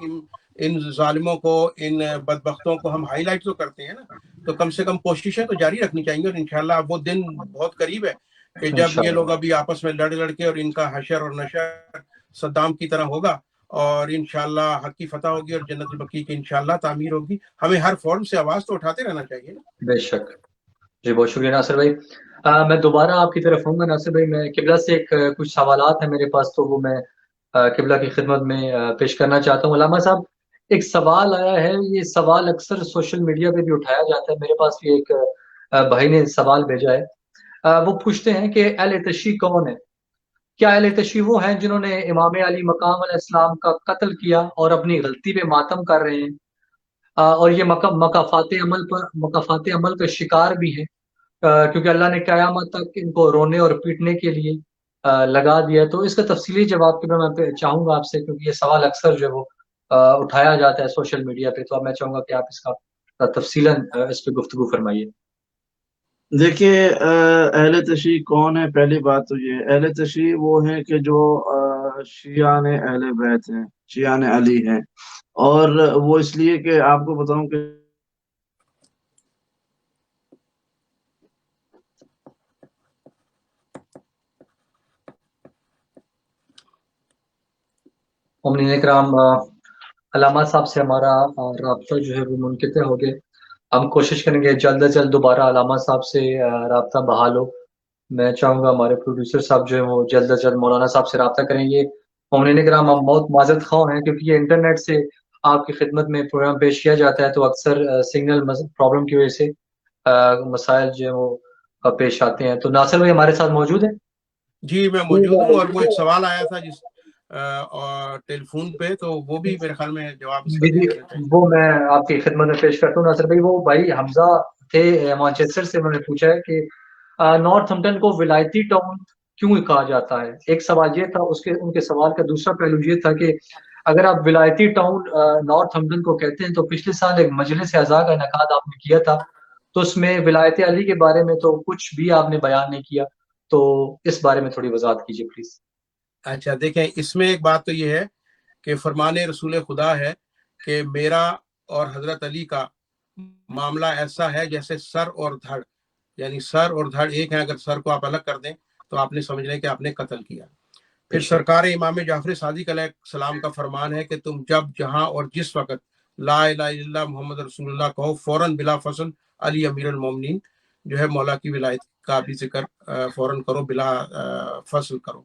Speaker 2: ان ظالموں کو، ان بدبختوں کو ہم ہائی لائٹ تو کرتے ہیں نا. تو کم سے کم کوششیں تو جاری رکھنی چاہیے، اور انشاءاللہ وہ دن بہت قریب ہے کہ جب یہ لوگ ابھی آپس میں لڑ کے اور ان کا حشر اور نشر صدام کی طرح ہوگا، اور انشاءاللہ حق کی فتح ہوگی اور جنت البقیع کی انشاءاللہ تعمیر ہوگی. ہمیں ہر فورم سے آواز تو اٹھاتے رہنا چاہیے.
Speaker 1: بے شک. جی بہت شکریہ ناصر بھائی. میں دوبارہ آپ کی طرف ہوں گا ناصر بھائی. میں قبلہ سے کچھ سوالات ہیں میرے پاس، تو وہ میں قبلہ کی خدمت میں پیش کرنا چاہتا ہوں. علامہ صاحب، ایک سوال آیا ہے، یہ سوال اکثر سوشل میڈیا پہ بھی اٹھایا جاتا ہے. میرے پاس بھی ایک بھائی نے سوال بھیجا ہے. وہ پوچھتے ہیں کہ اہل تشیع کون ہے؟ کیا اہل تشیع وہ ہیں جنہوں نے امام علی مقام علیہ السلام کا قتل کیا اور اپنی غلطی پہ ماتم کر رہے ہیں، اور یہ مکافات عمل کا شکار بھی ہیں، کیونکہ اللہ نے قیامت تک ان کو رونے اور پیٹنے کے لیے لگا دیا؟ تو اس کا تفصیلی جواب کے میں چاہوں گا آپ سے، کیونکہ یہ سوال اکثر جو وہ اٹھایا جاتا ہے سوشل میڈیا پہ. تو اب میں چاہوں گا کہ آپ اس کا تفصیلاً اس پہ گفتگو فرمائیے.
Speaker 3: دیکھیے، اہل تشیع کون ہے؟ پہلی بات تو یہ اہل تشیع وہ ہیں کہ جو شیعان اہل بیت ہیں، شیعان علی ہیں. اور وہ اس لیے کہ آپ کو بتاؤں کہ
Speaker 1: مومنین کرام، علامہ صاحب سے ہمارا رابطہ جو ہے وہ منقطع ہو گیا. ہم کوشش کریں گے جلد از جلد دوبارہ علامہ صاحب سے رابطہ بحال ہو. میں چاہوں گا ہمارے پروڈیوسر صاحب جو ہیں وہ جلد از جلد مولانا صاحب سے رابطہ کریں گے. مومنین کرام، ہم بہت معذرت خواہ ہیں، کیونکہ یہ انٹرنیٹ سے آپ کی خدمت میں پروگرام پیش کیا جاتا ہے، تو اکثر سگنل پرابلم کی وجہ سے مسائل جو ہیں وہ پیش آتے ہیں. تو ناصر بھائی ہمارے ساتھ موجود ہیں؟
Speaker 2: جی میں موجود ہوں، اور وہ ایک سوال آیا تھا جس ٹیلی فون پہ، تو وہ بھی میرے خیال میں جواب اس کا دے دینا چاہیے.
Speaker 1: وہ میں آپ کی خدمت میں پیش کرتا ہوں ناصر بھائی. وہ بھائی حمزہ تھے مانچسٹر سے، انہوں نے پوچھا ہے کہ نارتھ ہمپٹن کو ولایتی ٹاؤن کیوں کہا جاتا ہے؟ ایک سوال یہ تھا. ان کے سوال کا دوسرا پہلو یہ تھا کہ اگر آپ ولایتی ٹاؤن نارتھ ہمپٹن کو کہتے ہیں، تو پچھلے سال ایک مجلس اعضاء کا انعقاد آپ نے کیا تھا، تو اس میں ولایت علی کے بارے میں تو کچھ بھی آپ نے بیان نہیں کیا. تو اس بارے میں تھوڑی وضاحت کیجیے پلیز.
Speaker 2: اچھا دیکھیں، اس میں ایک بات تو یہ ہے کہ فرمان رسول خدا ہے کہ میرا اور حضرت علی کا معاملہ ایسا ہے جیسے سر اور دھڑ، یعنی سر اور دھڑ ایک ہیں. اگر سر کو آپ الگ کر دیں تو آپ نے سمجھ لیں کہ آپ نے قتل کیا. پھر سرکار امام جعفر صادق علیہ السلام کا فرمان ہے کہ تم جب جہاں اور جس وقت لا الہ الا اللہ محمد رسول اللہ کہو، فوراً بلا فصل علی امیر المومنین جو ہے مولا کی ولایت کا بھی ذکر فوراً کرو، بلا فصل کرو.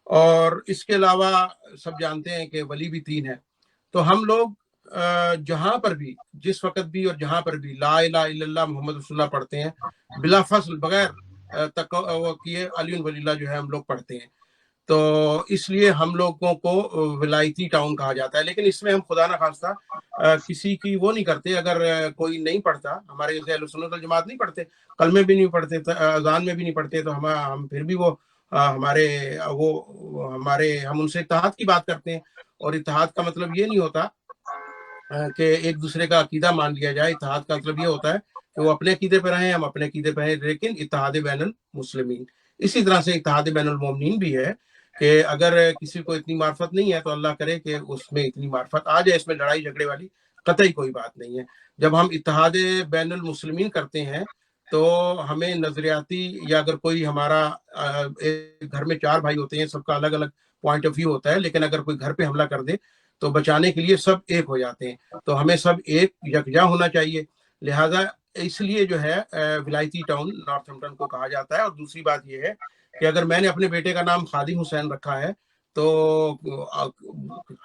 Speaker 2: اور اس کے علاوہ سب جانتے ہیں کہ ولی بھی تین ہے. تو ہم لوگ جہاں پر بھی، جس وقت بھی اور جہاں پر بھی لا الہ الا اللہ محمد رسول اللہ پڑھتے ہیں، بلا فصل، بغیر کیے علی ولی اللہ جو ہے ہم لوگ پڑھتے ہیں. تو اس لیے ہم لوگوں کو ولایتی ٹاؤن کہا جاتا ہے. لیکن اس میں ہم خدا نہ خواستہ کسی کی وہ نہیں کرتے. اگر کوئی نہیں پڑھتا، ہمارے جیسے اہل سنت والجماعت نہیں پڑھتے، کلمے بھی نہیں پڑھتے، اذان میں بھی نہیں پڑھتے، تو ہم پھر بھی وہ ہم ان سے اتحاد کی بات کرتے ہیں. اور اتحاد کا مطلب یہ نہیں ہوتا کہ ایک دوسرے کا عقیدہ مان لیا جائے. اتحاد کا مطلب یہ ہوتا ہے کہ وہ اپنے عقیدے پہ رہیں، ہم اپنے عقیدے پہ ہیں، لیکن اتحاد بین المسلمین. اسی طرح سے اتحاد بین المومنین بھی ہے کہ اگر کسی کو اتنی معرفت نہیں ہے تو اللہ کرے کہ اس میں اتنی معرفت آ جائے. اس میں لڑائی جھگڑے والی قطعی کوئی بات نہیں ہے. جب ہم اتحاد بین المسلمین کرتے ہیں تو ہمیں نظریاتی، یا اگر کوئی ہمارا ایک گھر میں 4 بھائی ہوتے ہیں، سب کا الگ الگ پوائنٹ آف ویو ہوتا ہے، لیکن اگر کوئی گھر پہ حملہ کر دے تو بچانے کے لیے سب ایک ہو جاتے ہیں. تو ہمیں سب ایک یکجا ہونا چاہیے. لہذا اس لیے جو ہے ولایتی ٹاؤن نارتھ ہمپٹن کو کہا جاتا ہے. اور دوسری بات یہ ہے کہ اگر میں نے اپنے بیٹے کا نام خادم حسین رکھا ہے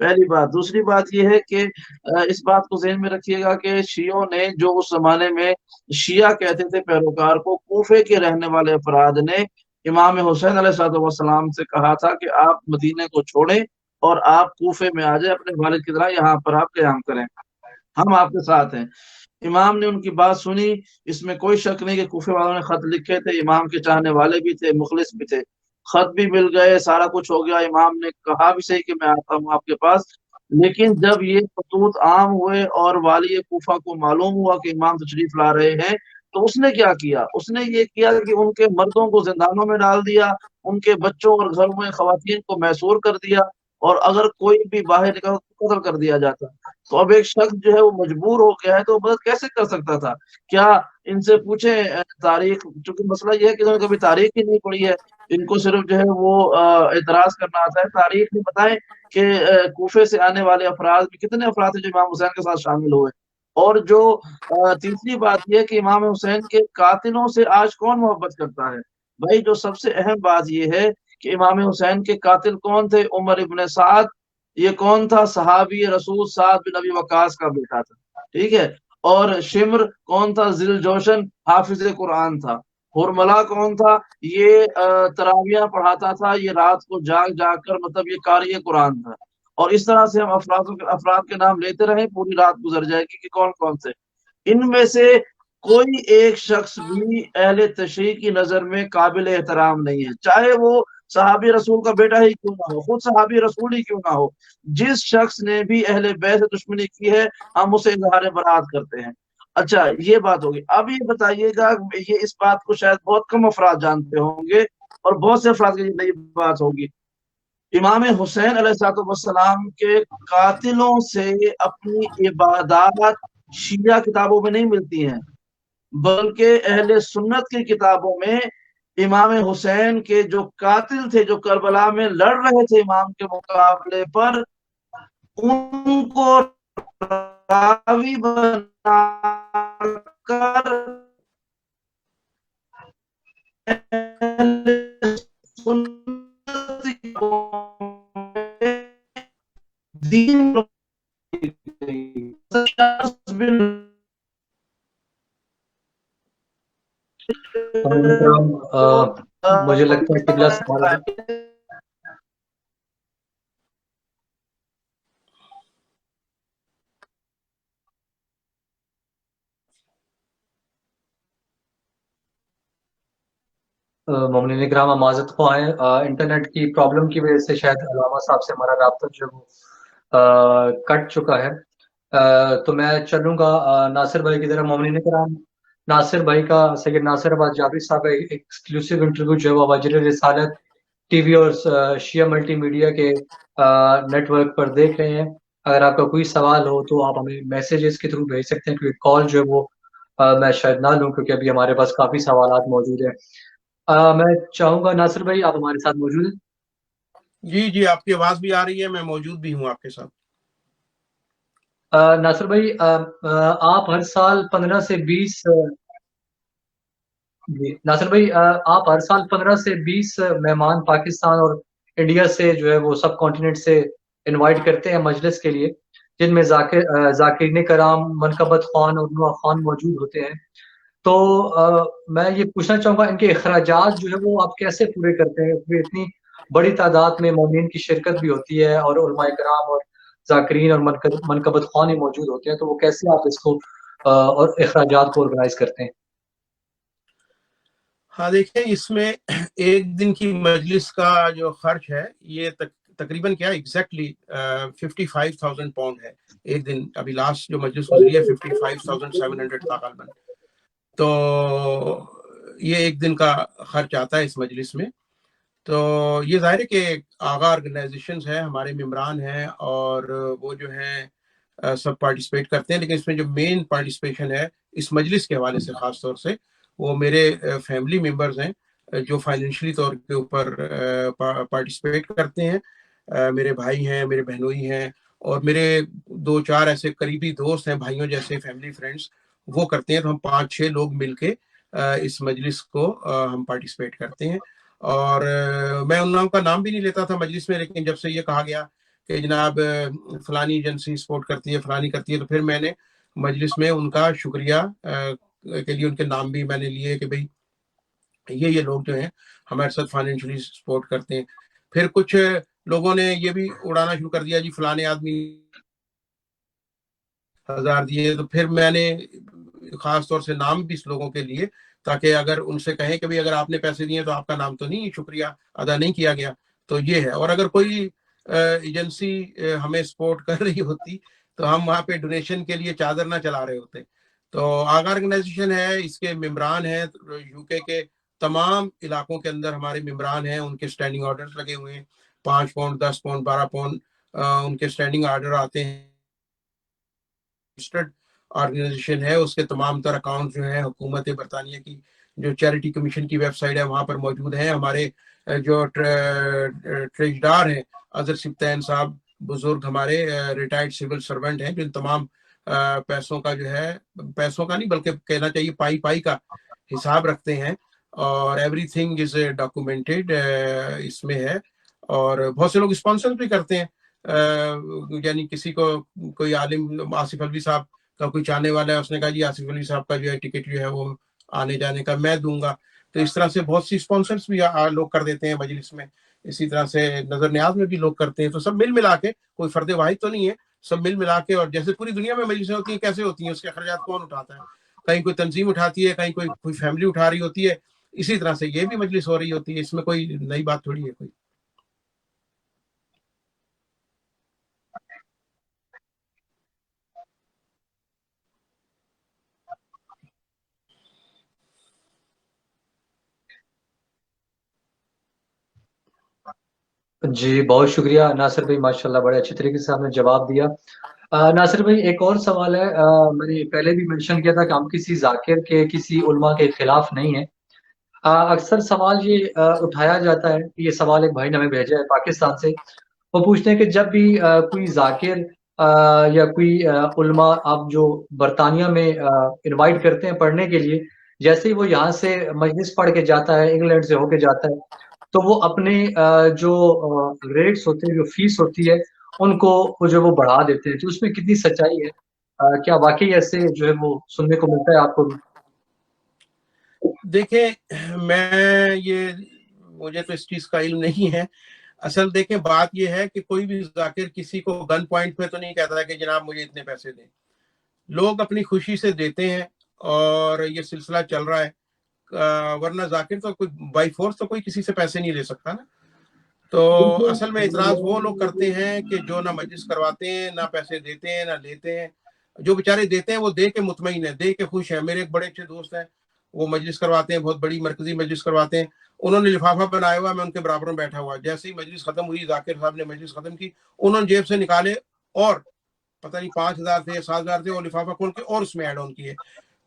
Speaker 3: پہلی بات. دوسری بات یہ ہے کہ اس بات کو ذہن میں رکھیے گا کہ شیعوں نے جو اس زمانے میں شیعہ کہتے تھے پیروکار کو، کوفے کے رہنے والے افراد نے امام حسین علیہ السلام سے کہا تھا کہ آپ مدینے کو چھوڑیں اور آپ کوفے میں آ جائیں، اپنے والد کی طرح یہاں پر آپ قیام کریں، ہم آپ کے ساتھ ہیں. امام نے ان کی بات سنی. اس میں کوئی شک نہیں کہ کوفے والوں نے خط لکھے تھے، امام کے چاہنے والے بھی تھے، مخلص بھی تھے، خط بھی مل گئے، سارا کچھ ہو گیا. امام نے کہا بھی صحیح کہ میں آتا ہوں آپ کے پاس. لیکن جب یہ خطوط عام ہوئے اور والی کوفہ کو معلوم ہوا کہ امام تشریف لا رہے ہیں، تو اس نے کیا کیا؟ اس نے یہ کیا کہ ان کے مردوں کو زندانوں میں ڈال دیا، ان کے بچوں اور گھروں میں خواتین کو محصور کر دیا، اور اگر کوئی بھی باہر نکلا تو قتل کر دیا جاتا. تو اب ایک شخص جو ہے وہ مجبور ہو گیا ہے تو وہ مدد کیسے کر سکتا تھا؟ کیا ان سے پوچھیں تاریخ، چونکہ مسئلہ یہ ہے کہ انہوں نے کبھی تاریخ ہی نہیں پڑھی ہے، ان کو صرف جو ہے وہ اعتراض کرنا آتا ہے. تاریخ نہیں بتائیں کہ کوفے سے آنے والے افراد میں کتنے افراد ہیں جو امام حسین کے ساتھ شامل ہوئے. اور جو تیسری بات یہ ہے کہ امام حسین کے قاتلوں سے آج کون محبت کرتا ہے؟ بھائی جو سب سے اہم بات یہ ہے کہ امام حسین کے قاتل کون تھے؟ عمر ابن سعد. یہ کون تھا؟ صحابی رسول سعد بن ابی وقاص کا بیٹا تھا، ٹھیک ہے. اور شمر کون تھا؟ ذل جوشن حافظ قرآن تھا. ہرملا کون تھا؟ یہ تراویہ پڑھاتا تھا، یہ رات کو جاگ جاگ کر، مطلب یہ قاری قرآن تھا. اور اس طرح سے ہم افراد کے نام لیتے رہیں، پوری رات گزر جائے گی کہ کون کون سے. ان میں سے کوئی ایک شخص بھی اہل تشیع کی نظر میں قابل احترام نہیں ہے، چاہے وہ صحابی رسول کا بیٹا ہی کیوں نہ ہو، خود صحابی رسول ہی کیوں نہ ہو. جس شخص نے بھی اہل بیت سے دشمنی کی ہے ہم اسے اظہار برات کرتے ہیں. اچھا یہ بات ہوگی. اب یہ بتائیے گا، یہ اس بات کو شاید بہت کم افراد جانتے ہوں گے اور بہت سے افراد کی نئی بات ہوگی. امام حسین علیہ السلام کے قاتلوں سے اپنی عبادات شیعہ کتابوں میں نہیں ملتی ہیں، بلکہ اہل سنت کی کتابوں میں امام حسین کے جو قاتل تھے، جو کربلا میں لڑ رہے تھے امام کے مقابلے پر، ان کو راوی بنا کر دین
Speaker 1: مجھے لگتا ہے قبلہ سے ہمارا مومنین اکرام معذرت خواہ ہیں، انٹرنیٹ کی پرابلم کی وجہ سے شاید علامہ صاحب سے ہمارا رابطہ جو کٹ چکا ہے. تو میں چلوں گا ناصر بھائی کی طرف. مومنین اکرام، ناصر بھائی کا، سید ناصر آباد جابری صاحب کا ایکسکلوسیو انٹرویو جو ہے وہ وزیر رسالت ٹی وی اور شیعہ ملٹی میڈیا کے نیٹ ورک پر دیکھ رہے ہیں. اگر آپ کا کوئی سوال ہو تو آپ ہمیں میسیجز کے تھرو بھیج سکتے ہیں، کیونکہ کال جو ہے وہ میں شاید نہ لوں کیونکہ ابھی ہمارے پاس کافی سوالات موجود ہیں. میں چاہوں گا ناصر بھائی آپ ہمارے ساتھ موجود ہیں.
Speaker 2: جی آپ کی آواز بھی آ رہی ہے، میں موجود بھی ہوں آپ کے ساتھ.
Speaker 1: ناصر بھائی آپ ہر سال 15 سے 20 ناصر بھائی آپ ہر سال 15 سے 20 مہمان پاکستان اور انڈیا سے جو ہے وہ سب کانٹیننٹ سے انوائٹ کرتے ہیں مجلس کے لیے، جن میں ذاکرین کرام، منقبت خوان اور نوح خوان موجود ہوتے ہیں. تو میں یہ پوچھنا چاہوں گا ان کے اخراجات جو ہے وہ آپ کیسے پورے کرتے ہیں؟ اتنی بڑی تعداد میں مومنین کی شرکت بھی ہوتی ہے اور علماء کرام اور ذاکرین اور منقبت خوان ہی موجود ہوتے ہیں، تو وہ کیسے آپ اس کو اور اخراجات کو آرگنائز کرتے ہیں؟
Speaker 2: ہاں دیکھیں، اس میں ایک دن کی مجلس کا جو خرچ ہے یہ تقریباً کیا ایگزیکٹلی 55,000 پاؤنڈ ہے ایک دن. ابھی لاسٹ جو مجلس گزری ہے 55,700 تھا غالباً. تو یہ ایک دن کا خرچ آتا ہے اس مجلس میں. تو یہ ظاہر ہے کہ آغا آرگنائزیشنز ہیں، ہمارے ممبران ہیں اور وہ جو ہیں سب پارٹیسپیٹ کرتے ہیں، لیکن اس میں جو مین پارٹیسپیشن ہے اس مجلس کے حوالے سے خاص طور سے وہ میرے فیملی ممبرز ہیں جو فائنینشلی طور کے اوپر پارٹیسپیٹ کرتے ہیں. میرے بھائی ہیں، میرے بہنوئی ہیں، اور میرے 2-4 ایسے قریبی دوست ہیں، بھائیوں جیسے فیملی فرینڈز، وہ کرتے ہیں. تو ہم 5-6 لوگ مل کے اس مجلس کو ہم پارٹیسپیٹ کرتے ہیں. اور میں ان لوگوں کا نام بھی نہیں لیتا تھا مجلس میں، لیکن جب سے یہ کہا گیا کہ جناب فلانی ایجنسی سپورٹ کرتی ہے، فلانی کرتی ہے، تو پھر میں نے مجلس میں ان کا شکریہ کے لیے ان کے نام بھی میں نے لیے کہ بھئی یہ لوگ جو ہیں ہمارے ساتھ فائنینشلی سپورٹ کرتے ہیں. پھر کچھ لوگوں نے یہ بھی اڑانا شروع کر دیا جی فلانے آدمی 1000 دیے، تو پھر میں نے خاص طور سے نام بھی اس لوگوں کے لیے، تاکہ اگر ان سے کہیں کہ اگر آپ نے پیسے دیے تو آپ کا نام تو نہیں شکریہ ادا نہیں کیا گیا. تو یہ ہے. اور اگر کوئی ایجنسی ہمیں سپورٹ کر رہی ہوتی تو ہم وہاں پہ ڈونیشن کے لیے چادر نہ چلا رہے ہوتے. تو آگا آرگنائزیشن ہے، اس کے ممبران ہیں یو کے تمام علاقوں کے اندر ہمارے ممبران ہیں، ان کے سٹینڈنگ آرڈرز لگے ہوئے ہیں، 5 پاؤنڈ 10 پاؤنڈ 12 پاؤنڈ ان کے سٹینڈنگ آرڈر آتے ہیں. آرگنائزیشن ہے، اس کے تمام تر اکاؤنٹ جو ہیں حکومت برطانیہ کی جو چیریٹی کمیشن کی ویب سائٹ ہے وہاں پر موجود ہیں. ہمارے جو ٹریجدار ہیں اظہر سبطین صاحب، بزرگ ہمارے ریٹائرڈ سول سرونٹ ہیں، جو ان تمام پیسوں کا جو ہے، پیسوں کا نہیں بلکہ کہنا چاہیے پائی کا حساب رکھتے ہیں، اور ایوری تھنگ از ڈاکومنٹڈ اس میں ہے. اور بہت سے لوگ اسپانسر بھی کرتے ہیں، یعنی کسی کو کوئی عالم آصف الوی صاحب کا کوئی چاہنے والا ہے، اس نے کہا جی آصف الوی صاحب کا جو ہے ٹکٹ جو ہے وہ آنے جانے کا میں دوں گا. تو اس طرح سے بہت سی اسپانسرز بھی لوگ کر دیتے ہیں مجلس میں. اسی طرح سے نظر نیاز میں بھی لوگ کرتے ہیں. تو سب مل ملا کے، کوئی فرد واحد تو نہیں ہے، سب مل ملا کے. اور جیسے پوری دنیا میں مجلسیں ہوتی ہیں کیسے ہوتی ہیں، اس کے اخراجات کون اٹھاتا ہے؟ کہیں کوئی تنظیم اٹھاتی ہے، کہیں کوئی فیملی اٹھا رہی ہوتی ہے. اسی طرح سے یہ بھی مجلس ہو رہی ہوتی ہے، اس میں کوئی نئی بات تھوڑی ہے کوئی.
Speaker 1: جی بہت شکریہ ناصر بھائی، ماشاءاللہ بڑے اچھے طریقے سے آپ نے جواب دیا. ناصر بھائی ایک اور سوال ہے، میں نے پہلے بھی منشن کیا تھا کہ ہم کسی ذاکر کے، کسی علماء کے خلاف نہیں ہیں. اکثر سوال یہ اٹھایا جاتا ہے، یہ سوال ایک بھائی نے ہمیں بھیجا ہے پاکستان سے. وہ پوچھتے ہیں کہ جب بھی کوئی ذاکر یا کوئی علماء آپ جو برطانیہ میں انوائٹ کرتے ہیں پڑھنے کے لیے، جیسے ہی وہ یہاں سے مجلس پڑھ کے جاتا ہے، انگلینڈ سے ہو کے جاتا ہے، تو وہ اپنے جو ریٹس ہوتے ہیں، جو فیس ہوتی ہے، ان کو جو وہ بڑھا دیتے ہیں. تو اس میں کتنی سچائی ہے؟ کیا واقعی ایسے جو ہے وہ سننے کو ملتا ہے آپ کو بھی؟
Speaker 2: دیکھیں مجھے تو اس چیز کا علم نہیں ہے. اصل دیکھیں بات یہ ہے کہ کوئی بھی ذاکر کسی کو گن پوائنٹ پہ تو نہیں کہتا کہ جناب مجھے اتنے پیسے دیں. لوگ اپنی خوشی سے دیتے ہیں اور یہ سلسلہ چل رہا ہے. ورنہ ذاکر تو کوئی بائی فورس تو کوئی کسی سے پیسے نہیں لے سکتا نا. تو اصل میں اعتراض وہ لوگ کرتے ہیں کہ جو نہ مجلس کرواتے ہیں، نہ پیسے دیتے ہیں، نہ لیتے ہیں. جو بیچارے دیتے ہیں وہ دے کے مطمئن ہیں، دے کے خوش ہیں. میرے ایک بڑے اچھے دوست ہیں، وہ مجلس کرواتے ہیں، بہت بڑی مرکزی مجلس کرواتے ہیں. انہوں نے لفافہ بنایا ہوا، میں ان کے برابر میں بیٹھا ہوا. جیسے ہی مجلس ختم ہوئی، ذاکر صاحب نے مجلس ختم کی، انہوں نے جیب سے نکالے اور پتہ نہیں 5000 تھے یا 7000 تھے، اور لفافہ کھول کے اور اس میں ایڈ آن کیے.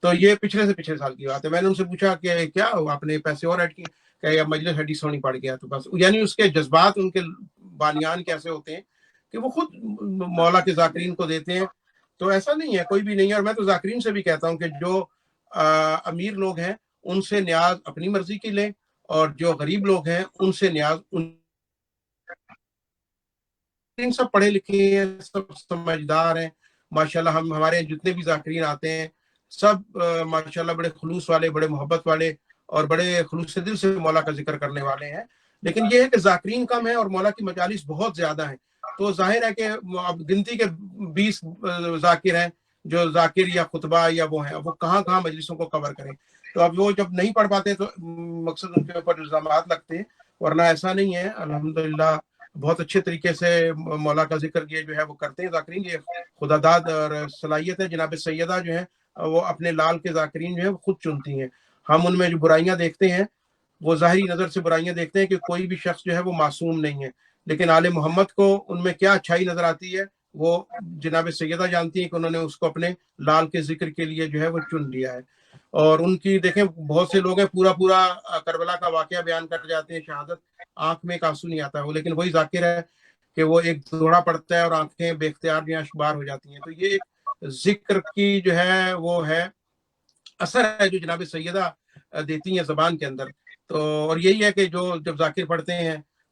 Speaker 2: تو یہ پچھلے سے پچھلے سال کی بات ہے. میں نے ان سے پوچھا کہ کیا آپ نے پیسے اور ایڈ کیے؟ کہ مجلس ہڈی سونی پڑ گیا. تو بس یعنی اس کے جذبات، ان کے بانیان کیسے ہوتے ہیں کہ وہ خود مولا کے ذاکرین کو دیتے ہیں. تو ایسا نہیں ہے، کوئی بھی نہیں ہے. اور میں تو ذاکرین سے بھی کہتا ہوں کہ جو امیر لوگ ہیں ان سے نیاز اپنی مرضی کی لیں، اور جو غریب لوگ ہیں ان سے نیاز سب پڑھے لکھے ہیں، سب سمجھدار ہیں ماشاءاللہ. ہمارے جتنے بھی ذاکرین آتے ہیں سب ماشاءاللہ بڑے خلوص والے، بڑے محبت والے، اور بڑے خلوص دل سے مولا کا ذکر کرنے والے ہیں. لیکن یہ ہے کہ ذاکرین کم ہیں اور مولا کی مجالس بہت زیادہ ہیں. تو ظاہر ہے کہ اب گنتی کے 20 ذاکر ہیں جو ذاکر یا خطبہ یا وہ ہیں، وہ کہاں مجلسوں کو کور کریں. تو اب وہ جب نہیں پڑھ پاتے تو مقصد ان کے اوپر الزامات لگتے ہیں. ورنہ ایسا نہیں ہے، الحمدللہ بہت اچھے طریقے سے مولا کا ذکر یہ جو ہے وہ کرتے ہیں ذاکرین. یہ خدا داد اور صلاحیت ہے. جناب سیدہ جو ہیں وہ اپنے لال کے ذاکرین جو ہیں وہ خود چنتی ہیں. ہم ان میں جو برائیاں دیکھتے ہیں وہ ظاہری نظر سے برائیاں دیکھتے ہیں کہ کوئی بھی شخص جو ہے وہ معصوم نہیں ہے. لیکن آل محمد کو ان میں کیا اچھائی نظر آتی ہے وہ جناب سیدہ جانتی ہیں کہ انہوں نے اس کو اپنے لال کے ذکر کے لیے جو ہے وہ چن لیا ہے. اور ان کی دیکھیں بہت سے لوگ ہیں پورا کربلا کا واقعہ بیان کر جاتے ہیں، شہادت، آنکھ میں ایک آنسو نہیں آتا ہے وہ. لیکن وہی ذاکر ہے کہ وہ ایک دوڑا پڑتا ہے اور آنکھیں بے اختیار جو ہیں شمار ہو جاتی ہیں. تو یہ ایک ذکر کی جو ہے وہ ہے اثر ہے جو جناب سیدہ دیتی ہیں زبان کے اندر. تو اور یہی ہے کہ جو جب ذاکر پڑھتے ہیں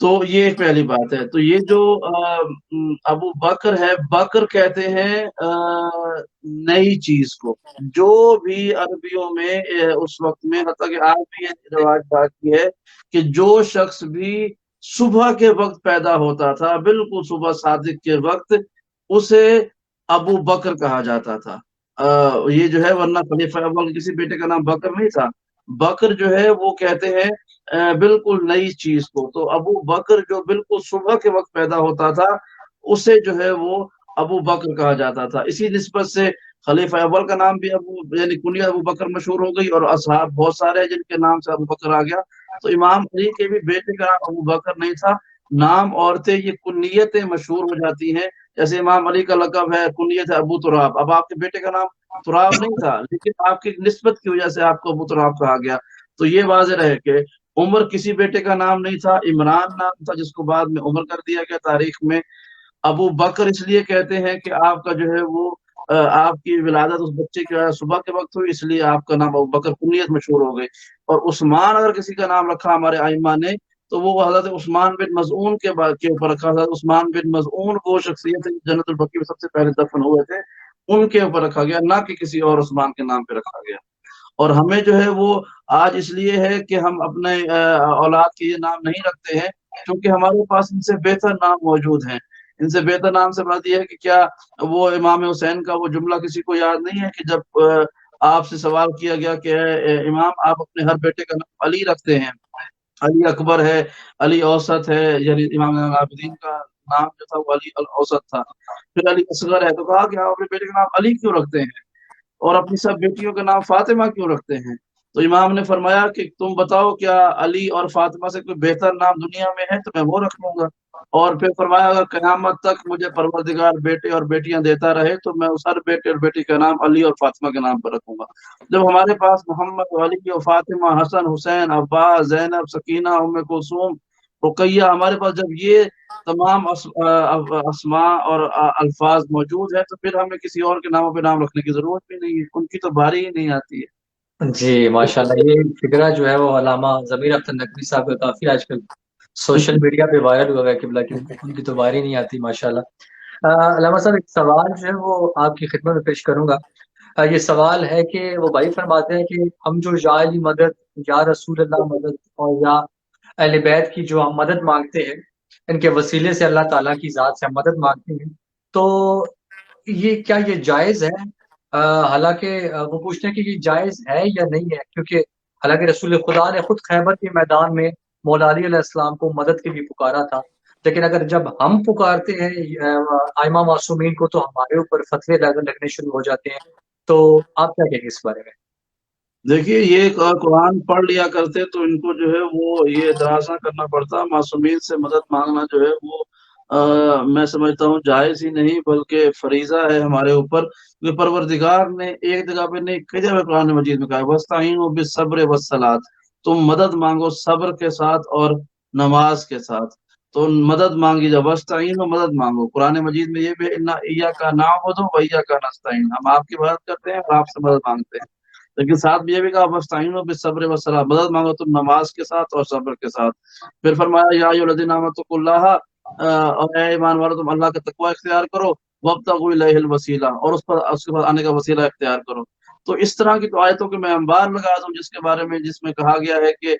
Speaker 3: تو یہ پہلی بات ہے. تو یہ جو ابو بکر ہے، بکر کہتے ہیں نئی چیز کو. جو بھی عربیوں میں اس وقت میں، حتیٰ کہ آج بھی یہ رواج باقی ہے کہ جو شخص بھی صبح کے وقت پیدا ہوتا تھا، بالکل صبح صادق کے وقت، اسے ابو بکر کہا جاتا تھا. یہ جو ہے، ورنہ خلیفہ اول کسی بیٹے کا نام بکر نہیں تھا. بکر جو ہے وہ کہتے ہیں بالکل نئی چیز کو. تو ابو بکر جو بالکل صبح کے وقت پیدا ہوتا تھا، اسے جو ہے وہ ابو بکر کہا جاتا تھا. اسی نسبت سے خلیفہ اول کا نام بھی یعنی کنیت ابو بکر مشہور ہو گئی، اور اصحاب بہت سارے ہیں جن کے نام سے ابو بکر آ گیا. تو امام علی کے بھی بیٹے کا نام ابو بکر نہیں تھا. نام عورتیں یہ کنیتیں مشہور ہو جاتی ہیں. جیسے امام علی کا لقب ہے، کنیت ہے ابو تراب. اب آپ کے بیٹے کا نام تراب نہیں تھا، لیکن آپ کی نسبت کی وجہ سے آپ کو ابو تراب کہا گیا. تو یہ واضح رہے کہ عمر کسی بیٹے کا نام نہیں تھا، عمران نام تھا جس کو بعد میں عمر کر دیا گیا تاریخ میں. ابو بکر اس لیے کہتے ہیں کہ آپ کا جو ہے وہ آپ کی ولادت اس بچے کے صبح کے وقت ہوئی، اس لیے آپ کا نام ابو بکر کنیت مشہور ہو گئی. اور عثمان اگر کسی کا نام رکھا ہمارے ائمہ نے، تو وہ حضرت عثمان بن مظعون کے اوپر رکھا. حضرت عثمان بن مظعون وہ شخصیت جنت البقیع میں سب سے پہلے دفن ہوئے تھے، ان کے اوپر رکھا گیا، نہ کہ کسی اور عثمان کے نام پہ رکھا گیا. اور ہمیں جو ہے وہ آج اس لیے ہے کہ ہم اپنے اولاد کے یہ نام نہیں رکھتے ہیں کیونکہ ہمارے پاس ان سے بہتر نام موجود ہیں. ان سے بہتر نام سے مراد یہ ہے کہ کیا وہ امام حسین کا وہ جملہ کسی کو یاد نہیں ہے کہ جب آپ سے سوال کیا گیا کہ امام آپ اپنے ہر بیٹے کا نام علی رکھتے ہیں، علی اکبر ہے، علی اوسط ہے، یعنی امام العابدین کا نام جو تھا وہ علی اوسط تھا، پھر علی اصغر ہے، تو کہا کہ آپ اپنے بیٹے کا نام علی کیوں رکھتے ہیں اور اپنی سب بیٹیوں کا نام فاطمہ کیوں رکھتے ہیں؟ تو امام نے فرمایا کہ تم بتاؤ کیا علی اور فاطمہ سے کوئی بہتر نام دنیا میں ہے تو میں وہ رکھ لوں گا. اور پھر فرمایا اگر قیامت تک مجھے پروردگار بیٹے اور بیٹیاں دیتا رہے تو میں اس ہر بیٹے اور بیٹی کا نام علی اور فاطمہ کے نام پر رکھوں گا. جب ہمارے پاس محمد، علی اور فاطمہ، حسن، حسین، عباس، زینب، سکینہ، ام کلثوم، رقیہ، ہمارے پاس جب یہ تمام اسماء اور الفاظ موجود ہے تو پھر ہمیں کسی اور کے ناموں پہ نام رکھنے کی ضرورت بھی نہیں ہے، ان کی تو باری ہی نہیں آتی ہے.
Speaker 1: جی ماشاءاللہ، یہ فکرہ جو ہے وہ علامہ ضمیر اختر نقوی صاحب کا کافی آج کل سوشل میڈیا پہ وائرل ہوا ہے قبلہ کی ان کی تو باری نہیں آتی ماشاءاللہ. علامہ صاحب ایک سوال جو ہے وہ آپ کی خدمت میں پیش کروں گا. یہ سوال ہے کہ وہ بھائی فرماتے ہیں کہ ہم جو یا علی مدد، یا رسول اللہ مدد، اور یا اہل بیت کی جو ہم مدد مانگتے ہیں، ان کے وسیلے سے اللہ تعالیٰ کی ذات سے ہم مدد مانگتے ہیں، تو یہ کیا یہ جائز ہے؟ حالانکہ وہ پوچھتے ہیں کہ یہ جائز ہے یا نہیں ہے، کیونکہ حالانکہ رسول خدا نے خود خیبر کے میدان میں مولا علی علیہ السلام کو مدد کے لیے پکارا تھا، لیکن اگر جب ہم پکارتے ہیں ائمہ معصومین کو تو ہمارے اوپر فتوے لگنے شروع ہو جاتے ہیں. تو آپ کیا کہیں گے اس بارے میں؟
Speaker 3: دیکھیے، یہ قرآن پڑھ لیا کرتے تو ان کو جو ہے وہ یہ اعتراض نہ کرنا پڑتا. معصومین سے مدد مانگنا جو ہے وہ میں سمجھتا ہوں جائز ہی نہیں بلکہ فریضہ ہے ہمارے اوپر. کیونکہ پروردگار نے ایک جگہ پہ نہیں، کئی جگہ قرآن مجید میں کہا ہے وَاسْتَعِینُوا بِالصَّبْرِ وَالصَّلَاةِ، تم مدد مانگو صبر کے ساتھ اور نماز کے ساتھ. تو مدد مانگی جب وَاسْتَعِینُوا، مدد مانگو. قرآن مجید میں یہ بھی اِنَّا إِيَّاكَ نَعْبُدُ وَإِيَّاكَ نَسْتَعِينُ، ہم آپ کی مدد کرتے ہیں اور آپ سے مدد مانگتے ہیں. لیکن ساتھ بھی یہ بھی کہا وَاسْتَعِینُوا بِالصَّبْرِ وَالصَّلَاةِ، مدد مانگو تم نماز کے ساتھ اور صبر کے ساتھ. پھر فرمایا یا ایھا الذین آمنوا اتقوا اللہ، اور اے ایمان والو تم اللہ کا تقوی اختیار کرو، وابتغوا الیہ الوسیلہ، اور اس کے پاس آنے کا وسیلہ اختیار کرو. تو اس طرح کی تو آیتوں کے میں انبار لگا دوں جس کے بارے میں جس میں کہا گیا ہے کہ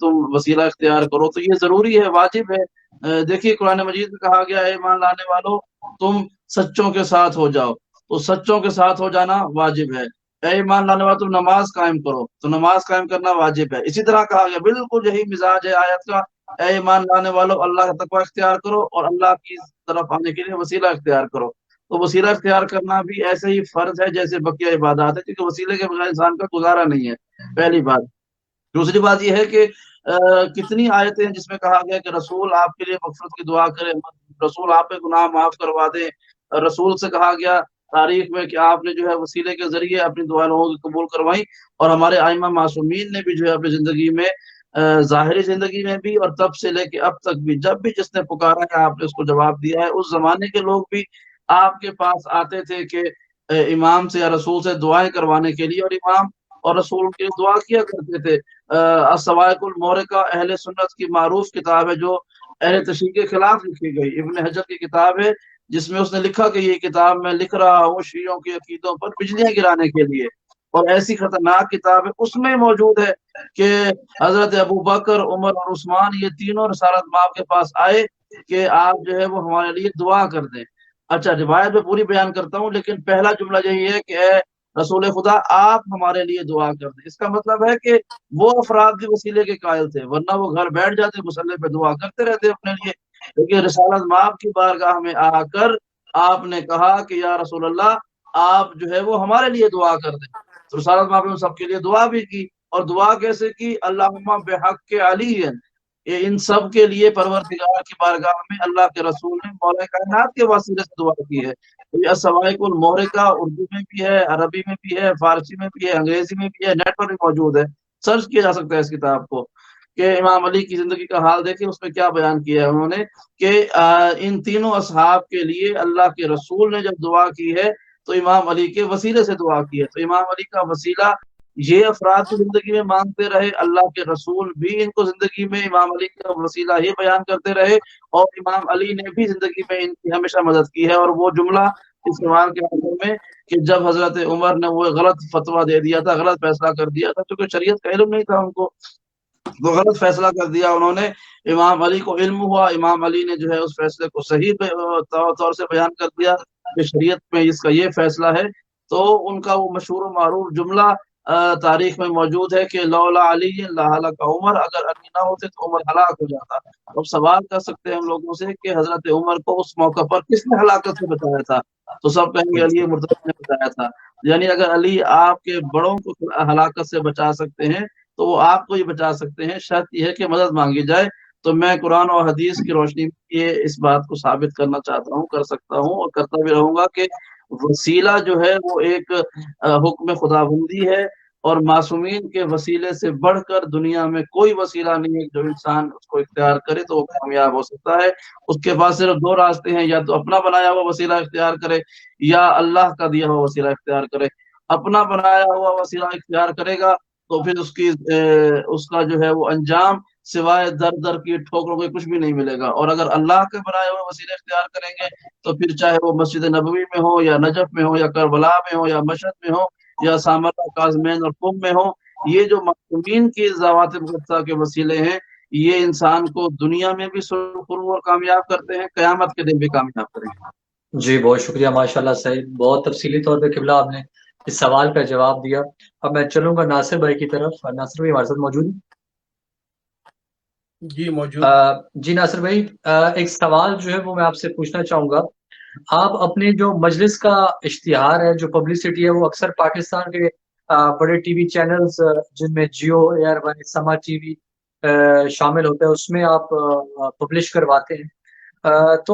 Speaker 3: تم وسیلہ اختیار کرو. تو یہ ضروری ہے، واجب ہے. دیکھیے قرآن مجید میں کہا گیا ہے ایمان لانے والو تم سچوں کے ساتھ ہو جاؤ، تو سچوں کے ساتھ ہو جانا واجب ہے. اے ایمان لانے والو تم نماز قائم کرو، تو نماز قائم کرنا واجب ہے. اسی طرح کہا گیا بالکل یہی مزاج ہے آیت کا، اے ایمان لانے والو اللہ کا تقوی اختیار کرو اور اللہ کی طرف آنے کے لیے وسیلہ اختیار کرو. تو وسیلہ اختیار کرنا بھی ایسے ہی فرض ہے جیسے بقیہ عبادات ہے، کیونکہ وسیلے کے بغیر انسان کا گزارا نہیں ہے، پہلی بات. دوسری بات یہ ہے کہ کتنی آیتیں ہیں جس میں کہا گیا کہ رسول آپ کے لیے مغفرت کی دعا کرے، رسول آپ کے گناہ معاف کروا دے. رسول سے کہا گیا تاریخ میں کہ آپ نے جو ہے وسیلے کے ذریعے اپنی دعائیں لوگوں کی قبول کروائی. اور ہمارے ائمہ معصومین نے بھی جو ہے اپنی زندگی میں ظاہری زندگی میں بھی اور تب سے لے کے اب تک بھی جب بھی جس نے پکارا ہے آپ نے اس کو جواب دیا ہے. اس زمانے کے لوگ بھی آپ کے پاس آتے تھے کہ امام سے یا رسول سے دعائیں کروانے کے لیے، اور امام اور رسول کے دعا کیا کرتے تھے. الصواعق المورقہ اہل سنت کی معروف کتاب ہے جو اہل تشیع کے خلاف لکھی گئی. ابن حجر کی کتاب ہے جس میں اس نے لکھا کہ یہ کتاب میں لکھ رہا ہوں شیعوں کے عقیدوں پر بجلیاں گرانے کے لیے، اور ایسی خطرناک کتاب ہے. اس میں موجود ہے کہ حضرت ابو بکر، عمر اور عثمان یہ تینوں رسالت مآب کے پاس آئے کہ آپ جو ہے وہ ہمارے لیے دعا کر دیں. اچھا، روایت میں پوری بیان کرتا ہوں، لیکن پہلا جملہ یہی ہے کہ اے رسول خدا آپ ہمارے لیے دعا کر دیں. اس کا مطلب ہے کہ وہ افراد بھی وسیلے کے قائل تھے، ورنہ وہ گھر بیٹھ جاتے مصلی پہ دعا کرتے رہتے اپنے لیے. لیکن رسالت مآب کی بارگاہ میں آ کر آپ نے کہا کہ یا رسول اللہ آپ جو ہے وہ ہمارے لیے دعا کر دیں. تو رسالت مآب نے سب کے لیے دعا بھی کی، اور دعا کیسے کی؟ اللہم بحق علی، یہ ان سب کے لیے پروردگار کی بارگاہ میں اللہ کے رسول نے مولا کائنات کے وسیلے سے دعا کی ہے. یہ سوائق المحرقہ اردو میں بھی ہے، عربی میں بھی ہے، فارسی میں بھی ہے، انگریزی میں بھی ہے، نیٹ پر بھی موجود ہے، سرچ کیا جا سکتا ہے اس کتاب کو. کہ امام علی کی زندگی کا حال دیکھیں، اس میں کیا بیان کیا ہے انہوں نے کہ ان تینوں اصحاب کے لیے اللہ کے رسول نے جب دعا کی ہے تو امام علی کے وسیلے سے دعا کی ہے. تو امام علی کا وسیلہ یہ افراد کی زندگی میں مانگتے رہے، اللہ کے رسول بھی ان کو زندگی میں امام علی کا وسیلہ ہی بیان کرتے رہے، اور امام علی نے بھی زندگی میں ان کی ہمیشہ مدد کی ہے. اور وہ جملہ اس سوال کے آخر میں کہ جب حضرت عمر نے وہ غلط فتویٰ دے دیا تھا، غلط فیصلہ کر دیا تھا، کیونکہ شریعت کا علم نہیں تھا ان کو، تو غلط فیصلہ کر دیا انہوں نے. امام علی کو علم ہوا، امام علی نے جو ہے اس فیصلے کو صحیح طور سے بیان کر دیا کہ شریعت میں اس کا یہ فیصلہ ہے. تو ان کا وہ مشہور و معروف جملہ تاریخ میں موجود ہے کہ لولا علی لہلک عمر، اگر علی نہ ہوتے تو عمر ہلاک ہو جاتا. اب سوال کر سکتے ہیں ہم لوگوں سے کہ حضرت عمر کو اس موقع پر کس نے ہلاکت سے بچایا تھا؟ تو سب کہیں گے علی مرتضی نے بچایا تھا. یعنی اگر علی آپ کے بڑوں کو ہلاکت سے بچا سکتے ہیں تو وہ آپ کو ہی بچا سکتے ہیں. شرط یہ ہے کہ مدد مانگی جائے. تو میں قرآن اور حدیث کی روشنی میں یہ اس بات کو ثابت کرنا چاہتا ہوں، کر سکتا ہوں اور کرتا بھی رہوں گا کہ وسیلہ جو ہے وہ ایک حکم خداوندی ہے، اور معصومین کے وسیلے سے بڑھ کر دنیا میں کوئی وسیلہ نہیں ہے. جو انسان اس کو اختیار کرے تو وہ کامیاب ہو سکتا ہے. اس کے پاس صرف دو راستے ہیں، یا تو اپنا بنایا ہوا وسیلہ اختیار کرے یا اللہ کا دیا ہوا وسیلہ اختیار کرے. اپنا بنایا ہوا وسیلہ اختیار کرے گا تو پھر اس کا جو ہے وہ انجام سوائے در در کی ٹھوکروں کے کچھ بھی نہیں ملے گا. اور اگر اللہ کے بنائے ہوئے وسیلے اختیار کریں گے تو پھر چاہے وہ مسجد نبوی میں ہو یا نجف میں ہو یا کربلا میں ہو یا مشہد میں ہو یا سامرا، کاظمین اور قم میں ہو، یہ جو معصومین کی ذوات مقدسہ کے وسیلے ہیں یہ انسان کو دنیا میں بھی سرخرو اور کامیاب کرتے ہیں، قیامت کے دن بھی کامیاب کریں گے.
Speaker 1: جی بہت شکریہ، ماشاءاللہ سعید، بہت تفصیلی طور پہ قبلہ آپ نے اس سوال کا جواب دیا. اب میں چلوں گا ناصر بھائی کی طرف. ناصر بھائی ہمارے ساتھ موجود ہیں؟
Speaker 2: جی موجود.
Speaker 1: جی ناصر بھائی، ایک سوال جو ہے وہ میں آپ سے پوچھنا چاہوں گا. آپ اپنے جو مجلس کا اشتہار ہے، جو پبلسٹی ہے، وہ اکثر پاکستان کے بڑے ٹی وی چینلز جن میں جیو ایئر ون، سما ٹی وی شامل ہوتا ہے، اس میں آپ پبلش کرواتے ہیں. تو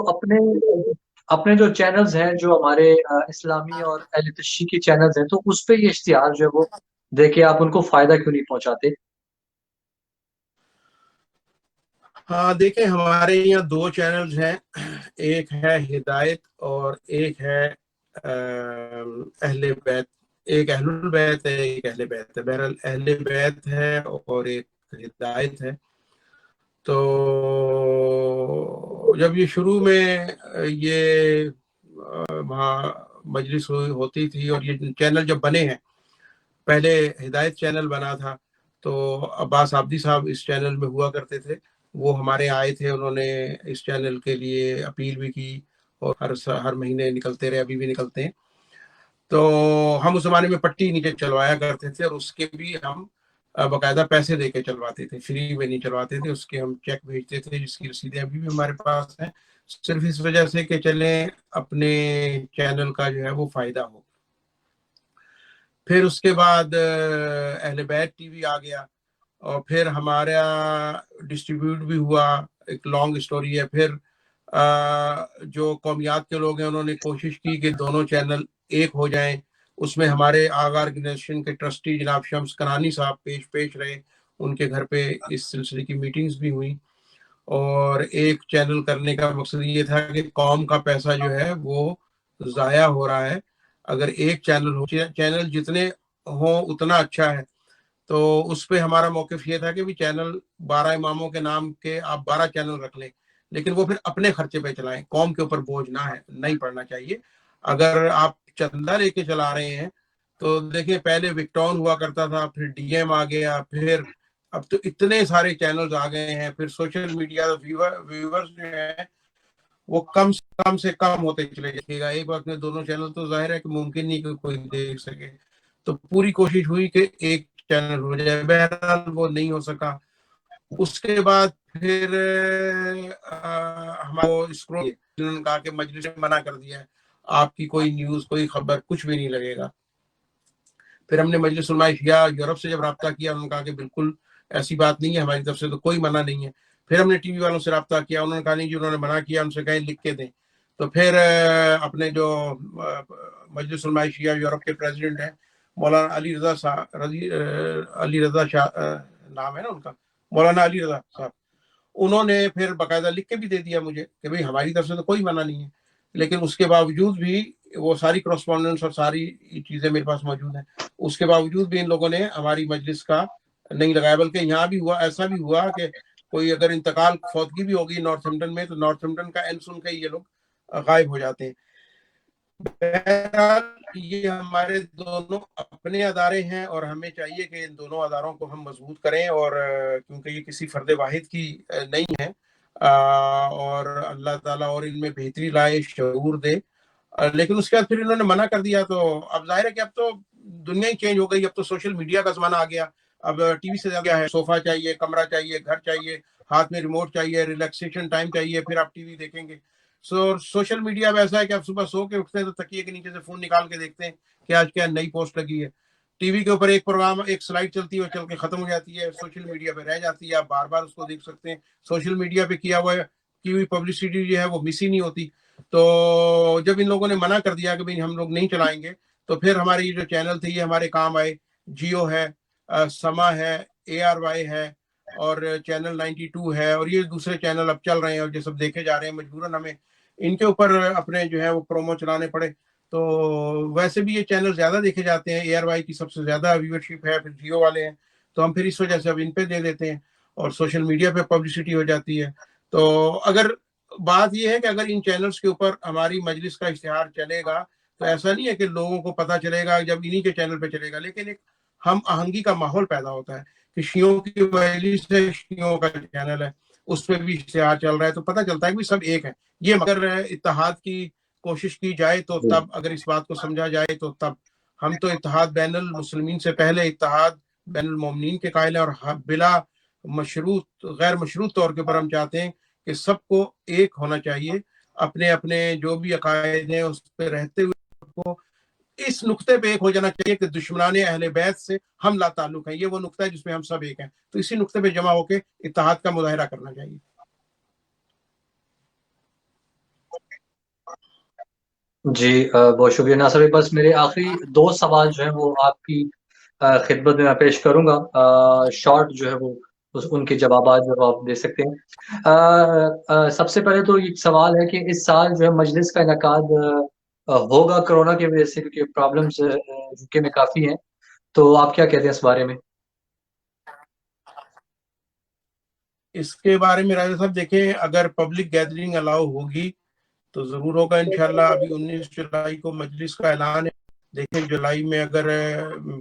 Speaker 1: اپنے جو چینلز ہیں جو ہمارے اسلامی اور اہل تشیع کے چینلز ہیں، تو اس پہ یہ اشتہار جو ہے وہ دیکھے آپ ان کو فائدہ کیوں نہیں پہنچاتے؟
Speaker 2: ہاں دیکھیں، ہمارے یہاں دو چینلز ہیں، ایک ہے ہدایت اور ایک ہے اہل بیت. ایک اہل البیت ہے، ایک اہل بیت ہے. بہرحال اہل بیت ہے اور ایک ہدایت ہے. تو جب یہ شروع میں یہ وہاں مجلس ہوتی تھی اور یہ چینل جب بنے ہیں، پہلے ہدایت چینل بنا تھا تو عباس عابدی صاحب اس چینل میں ہوا کرتے تھے. وہ ہمارے آئے تھے، انہوں نے اس چینل کے لیے اپیل بھی کی اور ہر مہینے نکلتے رہے، ابھی بھی نکلتے ہیں. تو ہم اس زمانے میں پٹی نیچے چلوایا کرتے تھے، اور اس کے بھی ہم باقاعدہ پیسے دے کے چلواتے تھے، فری میں نہیں چلواتے تھے. اس کے ہم چیک بھیجتے تھے جس کی رسیدیں ابھی بھی ہمارے پاس ہیں، صرف اس وجہ سے کہ چلیں اپنے چینل کا جو ہے وہ فائدہ ہو. پھر اس کے بعد اہل بیت ٹی وی آ گیا اور پھر ہمارا ڈسٹریبیوٹ بھی ہوا. ایک لانگ اسٹوری ہے. پھر جو قومیات کے لوگ ہیں انہوں نے کوشش کی کہ دونوں چینل ایک ہو جائیں. اس میں ہمارے آغا آرگنائزیشن کے ٹرسٹی جناب شمس کنانی صاحب پیش رہے، ان کے گھر پہ اس سلسلے کی میٹنگز بھی ہوئیں. اور ایک چینل کرنے کا مقصد یہ تھا کہ قوم کا پیسہ جو ہے وہ ضائع ہو رہا ہے، اگر ایک چینل ہو، چینل جتنے ہوں اتنا اچھا ہے. تو اس پہ ہمارا موقف یہ تھا کہ بھی چینل 12 اماموں کے نام کے آپ 12 چینل رکھ لیں، لیکن وہ پھر اپنے خرچے پہ چلائیں, قوم کے اوپر بوجھ نہیں پڑنا چاہیے. اگر آپ چندہ لے کے چلا رہے ہیں تو دیکھیں پہلے وکٹون ہوا کرتا تھا, پھر ڈی ایم آ گیا, پھر اب تو اتنے سارے چینلز آ گئے ہیں, پھر سوشل میڈیا ویورز جو ہیں وہ کم سے کم ہوتے چلے جائے گا. ایک وقت میں دونوں چینل تو ظاہر ہے کہ ممکن نہیں کہ کوئی دیکھ سکے, تو پوری کوشش ہوئی کہ ایک چینل ہو جائے, بہرحال وہ نہیں ہو سکا. اس کے بعد پھر ہمارے انہوں نے کہا کہ مجلس نے منع کر دیا ہے, آپ کی کوئی نیوز کوئی خبر کچھ بھی نہیں لگے گا. پھر ہم نے مجلس علماء شیعہ یورپ سے جب رابطہ کیا, انہوں نے کہا کہ بالکل ایسی بات نہیں ہے, ہماری طرف سے تو کوئی منع نہیں ہے. پھر ہم نے ٹی وی والوں سے رابطہ کیا, انہوں نے کہا نہیں جی انہوں نے منع کیا, ان سے کہیں لکھ کے دیں. تو پھر اپنے جو مجلس علماء شیعہ یورپ کے پریزیڈنٹ ہیں مولانا علی رضا شاہ نام ہے نا ان کا, مولانا علی رضا صاحب, انہوں نے پھر باقاعدہ لکھ کے بھی دے دیا مجھے کہ بھئی ہماری طرف سے تو کوئی منع نہیں ہے. لیکن اس کے باوجود بھی وہ ساری کرسپونڈنس اور ساری چیزیں میرے پاس موجود ہیں, اس کے باوجود بھی ان لوگوں نے ہماری مجلس کا نہیں لگایا. بلکہ یہاں بھی ہوا, ایسا بھی ہوا کہ کوئی اگر انتقال فوتگی بھی ہوگی نارتھ ہمپٹن میں, تو نارتھ ہمپٹن کا این سن کے یہ لوگ غائب ہو جاتے ہیں. بہرحال یہ ہمارے دونوں اپنے ادارے ہیں اور ہمیں چاہیے کہ ان دونوں اداروں کو ہم مضبوط کریں, اور کیونکہ یہ کسی فرد واحد کی نہیں ہے, اور اللہ تعالیٰ اور ان میں بہتری لائے, شعور دے. لیکن اس کے بعد پھر انہوں نے منع کر دیا, تو اب ظاہر ہے کہ اب تو دنیا ہی چینج ہو گئی, اب تو سوشل میڈیا کا زمانہ آ گیا. اب ٹی وی سے زیادہ ہے, صوفہ چاہیے, کمرہ چاہیے, گھر چاہیے, ہاتھ میں ریموٹ چاہیے, ریلیکسیشن ٹائم چاہیے, پھر آپ ٹی وی دیکھیں گے. سوشل میڈیا میں ایسا ہے کہ آپ صبح سو کے اٹھتے ہیں تو تکیے کے نیچے سے فون نکال کے دیکھتے ہیں کہ آج کیا نئی پوسٹ لگی ہے. ٹی وی کے اوپر ایک پروگرام, ایک سلائڈ چلتی ہے, وہ چل کے ختم ہو جاتی ہے, سوشل میڈیا پہ رہ جاتی ہے, آپ بار بار اس کو دیکھ سکتے ہیں. سوشل میڈیا پہ کی ہوئی پبلسٹی جو ہے وہ مس ہی نہیں ہوتی. تو جب ان لوگوں نے منع کر دیا کہ بھئی ہم لوگ نہیں چلائیں گے, تو پھر ہماری جو چینل تھے یہ ہمارے کام آئے. جیو ہے, سما ہے, ARY ہے, اور چینل 92 ہے, اور یہ دوسرے چینل اب چل رہے ہیں اور یہ سب دیکھے جا رہے ہیں. مجبوراً ہمیں ان کے اوپر اپنے جو ہے وہ پرومو چلانے پڑے. تو ویسے بھی یہ چینل زیادہ دیکھے جاتے ہیں, ARY کی سب سے زیادہ ویورشپ ہے, پھر جیو والے ہیں, تو ہم پھر اس وجہ سے اب ان پہ دے دیتے ہیں, اور سوشل میڈیا پہ پبلسٹی ہو جاتی ہے. تو اگر بات یہ ہے کہ اگر ان چینلز کے اوپر ہماری مجلس کا اشتہار چلے گا تو ایسا نہیں ہے کہ لوگوں کو پتہ چلے گا جب انہی کے چینل پہ چلے گا, لیکن ایک ہم آہنگی کا ماحول پیدا ہوتا ہے کہ شیعوں کی مجلس سے شیعوں کا چینل ہے, اس پہ بھی اشتہار چل رہا ہے, تو پتہ چلتا ہے کہ سب ایک ہے. یہ مگر اتحاد کی کوشش کی جائے تو تب, اگر اس بات کو سمجھا جائے تو تب. ہم تو اتحاد بین المسلمین سے پہلے اتحاد بین المومنین کے قائل ہیں, اور بلا مشروط غیر مشروط طور کے پر ہم چاہتے ہیں کہ سب کو ایک ہونا چاہیے, اپنے اپنے جو بھی عقائد ہیں اس پہ رہتے ہوئے سب کو اس نقطے پہ ایک ہو جانا چاہیے کہ دشمنان اہل بیت سے ہم لا تعلق ہیں. یہ وہ نقطہ ہے جس میں ہم سب ایک ہیں, تو اسی نقطے پہ جمع ہو کے اتحاد کا مظاہرہ کرنا چاہیے.
Speaker 1: جی بہت شکریہ ناصر بھائی. بس میرے آخری 2 سوال جو ہیں وہ آپ کی خدمت میں پیش کروں گا, شارٹ جو ہے وہ ان کے جوابات جو آپ دے سکتے ہیں. سب سے پہلے تو یہ سوال ہے کہ اس سال جو ہے مجلس کا انعقاد ہوگا کرونا کی وجہ سے, کیونکہ پرابلمز UK میں کافی ہیں, تو آپ کیا کہتے ہیں اس بارے میں؟
Speaker 2: اس کے بارے میں راجہ صاحب دیکھیں, اگر پبلک گیدرنگ الاؤ ہوگی تو ضرور ہوگا انشاءاللہ. ابھی 19 جولائی کو مجلس کا اعلان ہے. دیکھیں جولائی میں اگر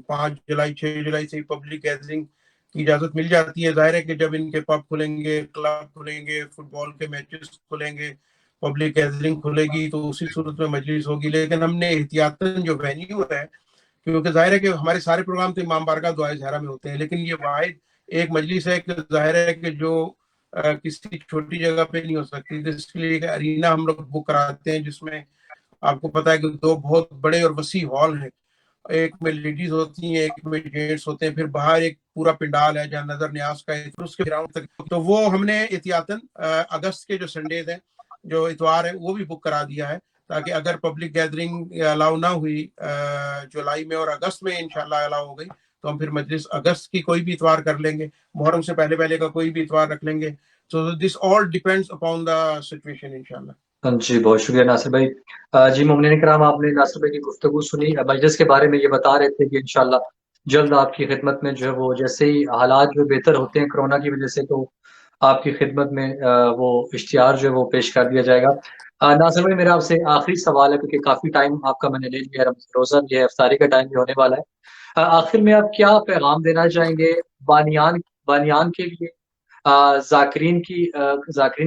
Speaker 2: 5 جولائی 6 جولائی سے پبلک گیدرنگ کی اجازت مل جاتی ہے, ظاہر ہے کہ جب ان کے پب کھلیں گے, کلب کھلیں گے, فٹ بال کے میچز کھلیں گے, پبلک گیدرنگ کھلے گی, تو اسی صورت میں مجلس ہوگی. لیکن ہم نے احتیاطاً جو وینیو ہے, کیونکہ ظاہر ہے کہ ہمارے سارے پروگرام تو امام بارگاہ دعائے زہرا میں ہوتے ہیں, لیکن یہ واحد ایک مجلس ہے کہ ظاہر ہے کہ جو کسی چھوٹی جگہ پہ نہیں ہو سکتی, اس کے لیے ارینا ہم لوگ بک کراتے ہیں, جس میں آپ کو پتا ہے کہ 2 بہت بڑے اور وسیع ہال ہیں. ایک میں لیڈیز ہوتی ہیں, ایک میں جینٹس ہوتے ہیں, پھر باہر ایک پورا پنڈال ہے جہاں نظر نیاز کا ہے, اس کے گراؤنڈ تک. تو وہ ہم نے احتیاطاً اگست کے جو سنڈیز ہیں, جو اتوار ہے, وہ بھی بک کرا دیا ہے, تاکہ اگر پبلک گیدرنگ الاؤ نہ ہوئی جولائی میں اور اگست میں انشاءاللہ الاؤ ہو گئی, تو ہم پھر مجلس اگست کی کوئی بھی اتوار کر لیں گے, محرم سے پہلے کا کوئی بھی اتوار رکھ لیں گے. So this all depends upon the situation انشاءاللہ.
Speaker 1: جی بہت شکریہ ناصر بھائی. جی مومنین کرام, آپ نے ناصر بھائی کی گفتگو سنی. مجلس کے بارے میں یہ بتا رہے تھے کہ انشاءاللہ جلد آپ کی خدمت میں جو ہے وہ جیسے ہی حالات جو بہتر ہوتے ہیں کرونا کی وجہ سے, تو آپ کی خدمت میں وہ اشتہار جو ہے وہ پیش کر دیا جائے گا۔ ناصر بھائی، میرا آپ سے آخری سوال ہے، کیونکہ کافی ٹائم آپ کا میں نے لے لیا ہے، روزہ بھی ہے، افطاری کا ٹائم بھی ہونے والا ہے۔ آخر میں آپ کیا پیغام دینا چاہیں گے بانیان کے لیے، ذاکرین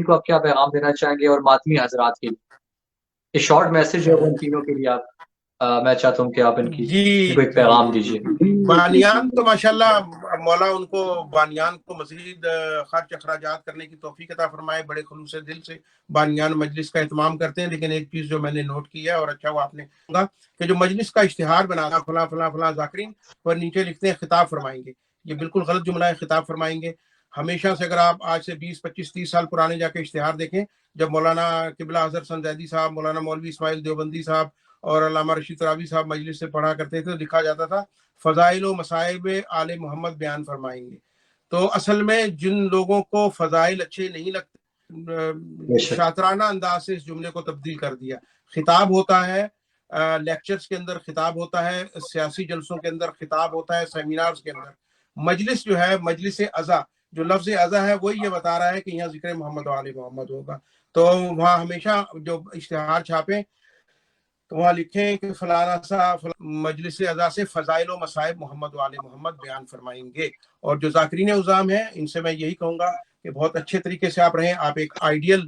Speaker 1: کو آپ کیا پیغام دینا چاہیں گے، اور ماتمی حضرات کے لیے شارٹ میسج ہے ان تینوں کے لیے؟ آپ میں چاہتا ہوں کہ آپ ان
Speaker 2: جی
Speaker 1: کو ایک
Speaker 2: جی
Speaker 1: پیغام
Speaker 2: جی
Speaker 1: دیجیے۔
Speaker 2: بانیان تو ماشاءاللہ مولا ان کو بانیان کو مزید خرچ اخراجات کرنے کی توفیق عطا فرمائے، بڑے خلوص دل سے بانیان مجلس کا اہتمام کرتے ہیں۔ لیکن ایک چیز جو میں نے نوٹ کی ہے، اور اچھا وہ آپ نے کہا کہ جو مجلس کا اشتہار بنانا فلاں فلاں فلاں ذاکرین، پر نیچے لکھتے ہیں خطاب فرمائیں گے، یہ بالکل غلط جملہ ہے، خطاب فرمائیں گے۔ ہمیشہ سے اگر آپ آج سے 20 25 30 سال پرانے جا کے اشتہار دیکھیں، جب مولانا قبلہ حضرت سنزیدی صاحب، مولانا مولوی اسماعیل دیوبندی صاحب اور علامہ رشید ترابی صاحب مجلس سے پڑھا کرتے تھے، تو لکھا جاتا تھا فضائل و مصائب آل محمد بیان فرمائیں گے۔ تو اصل میں جن لوگوں کو فضائل اچھے نہیں لگتے، شاطرانہ انداز سے اس جملے کو تبدیل کر دیا۔ خطاب ہوتا ہے، لیکچرز کے اندر خطاب ہوتا ہے، سیاسی جلسوں کے اندر خطاب ہوتا ہے، سیمینارز کے اندر۔ مجلس جو ہے، مجلس ازا، جو لفظ ازا ہے وہی یہ بتا رہا ہے کہ یہاں ذکر محمد و آل محمد ہوگا۔ تو وہاں ہمیشہ جو اشتہار چھاپیں تو وہاں لکھیں کہ فلانا سا مجلس ازا سے فضائل و مصائب محمد و آل محمد بیان فرمائیں گے۔ اور جو ذاکرین عظام ہیں، ان سے میں یہی کہوں گا کہ بہت اچھے طریقے سے آپ رہیں، آپ ایک آئیڈیل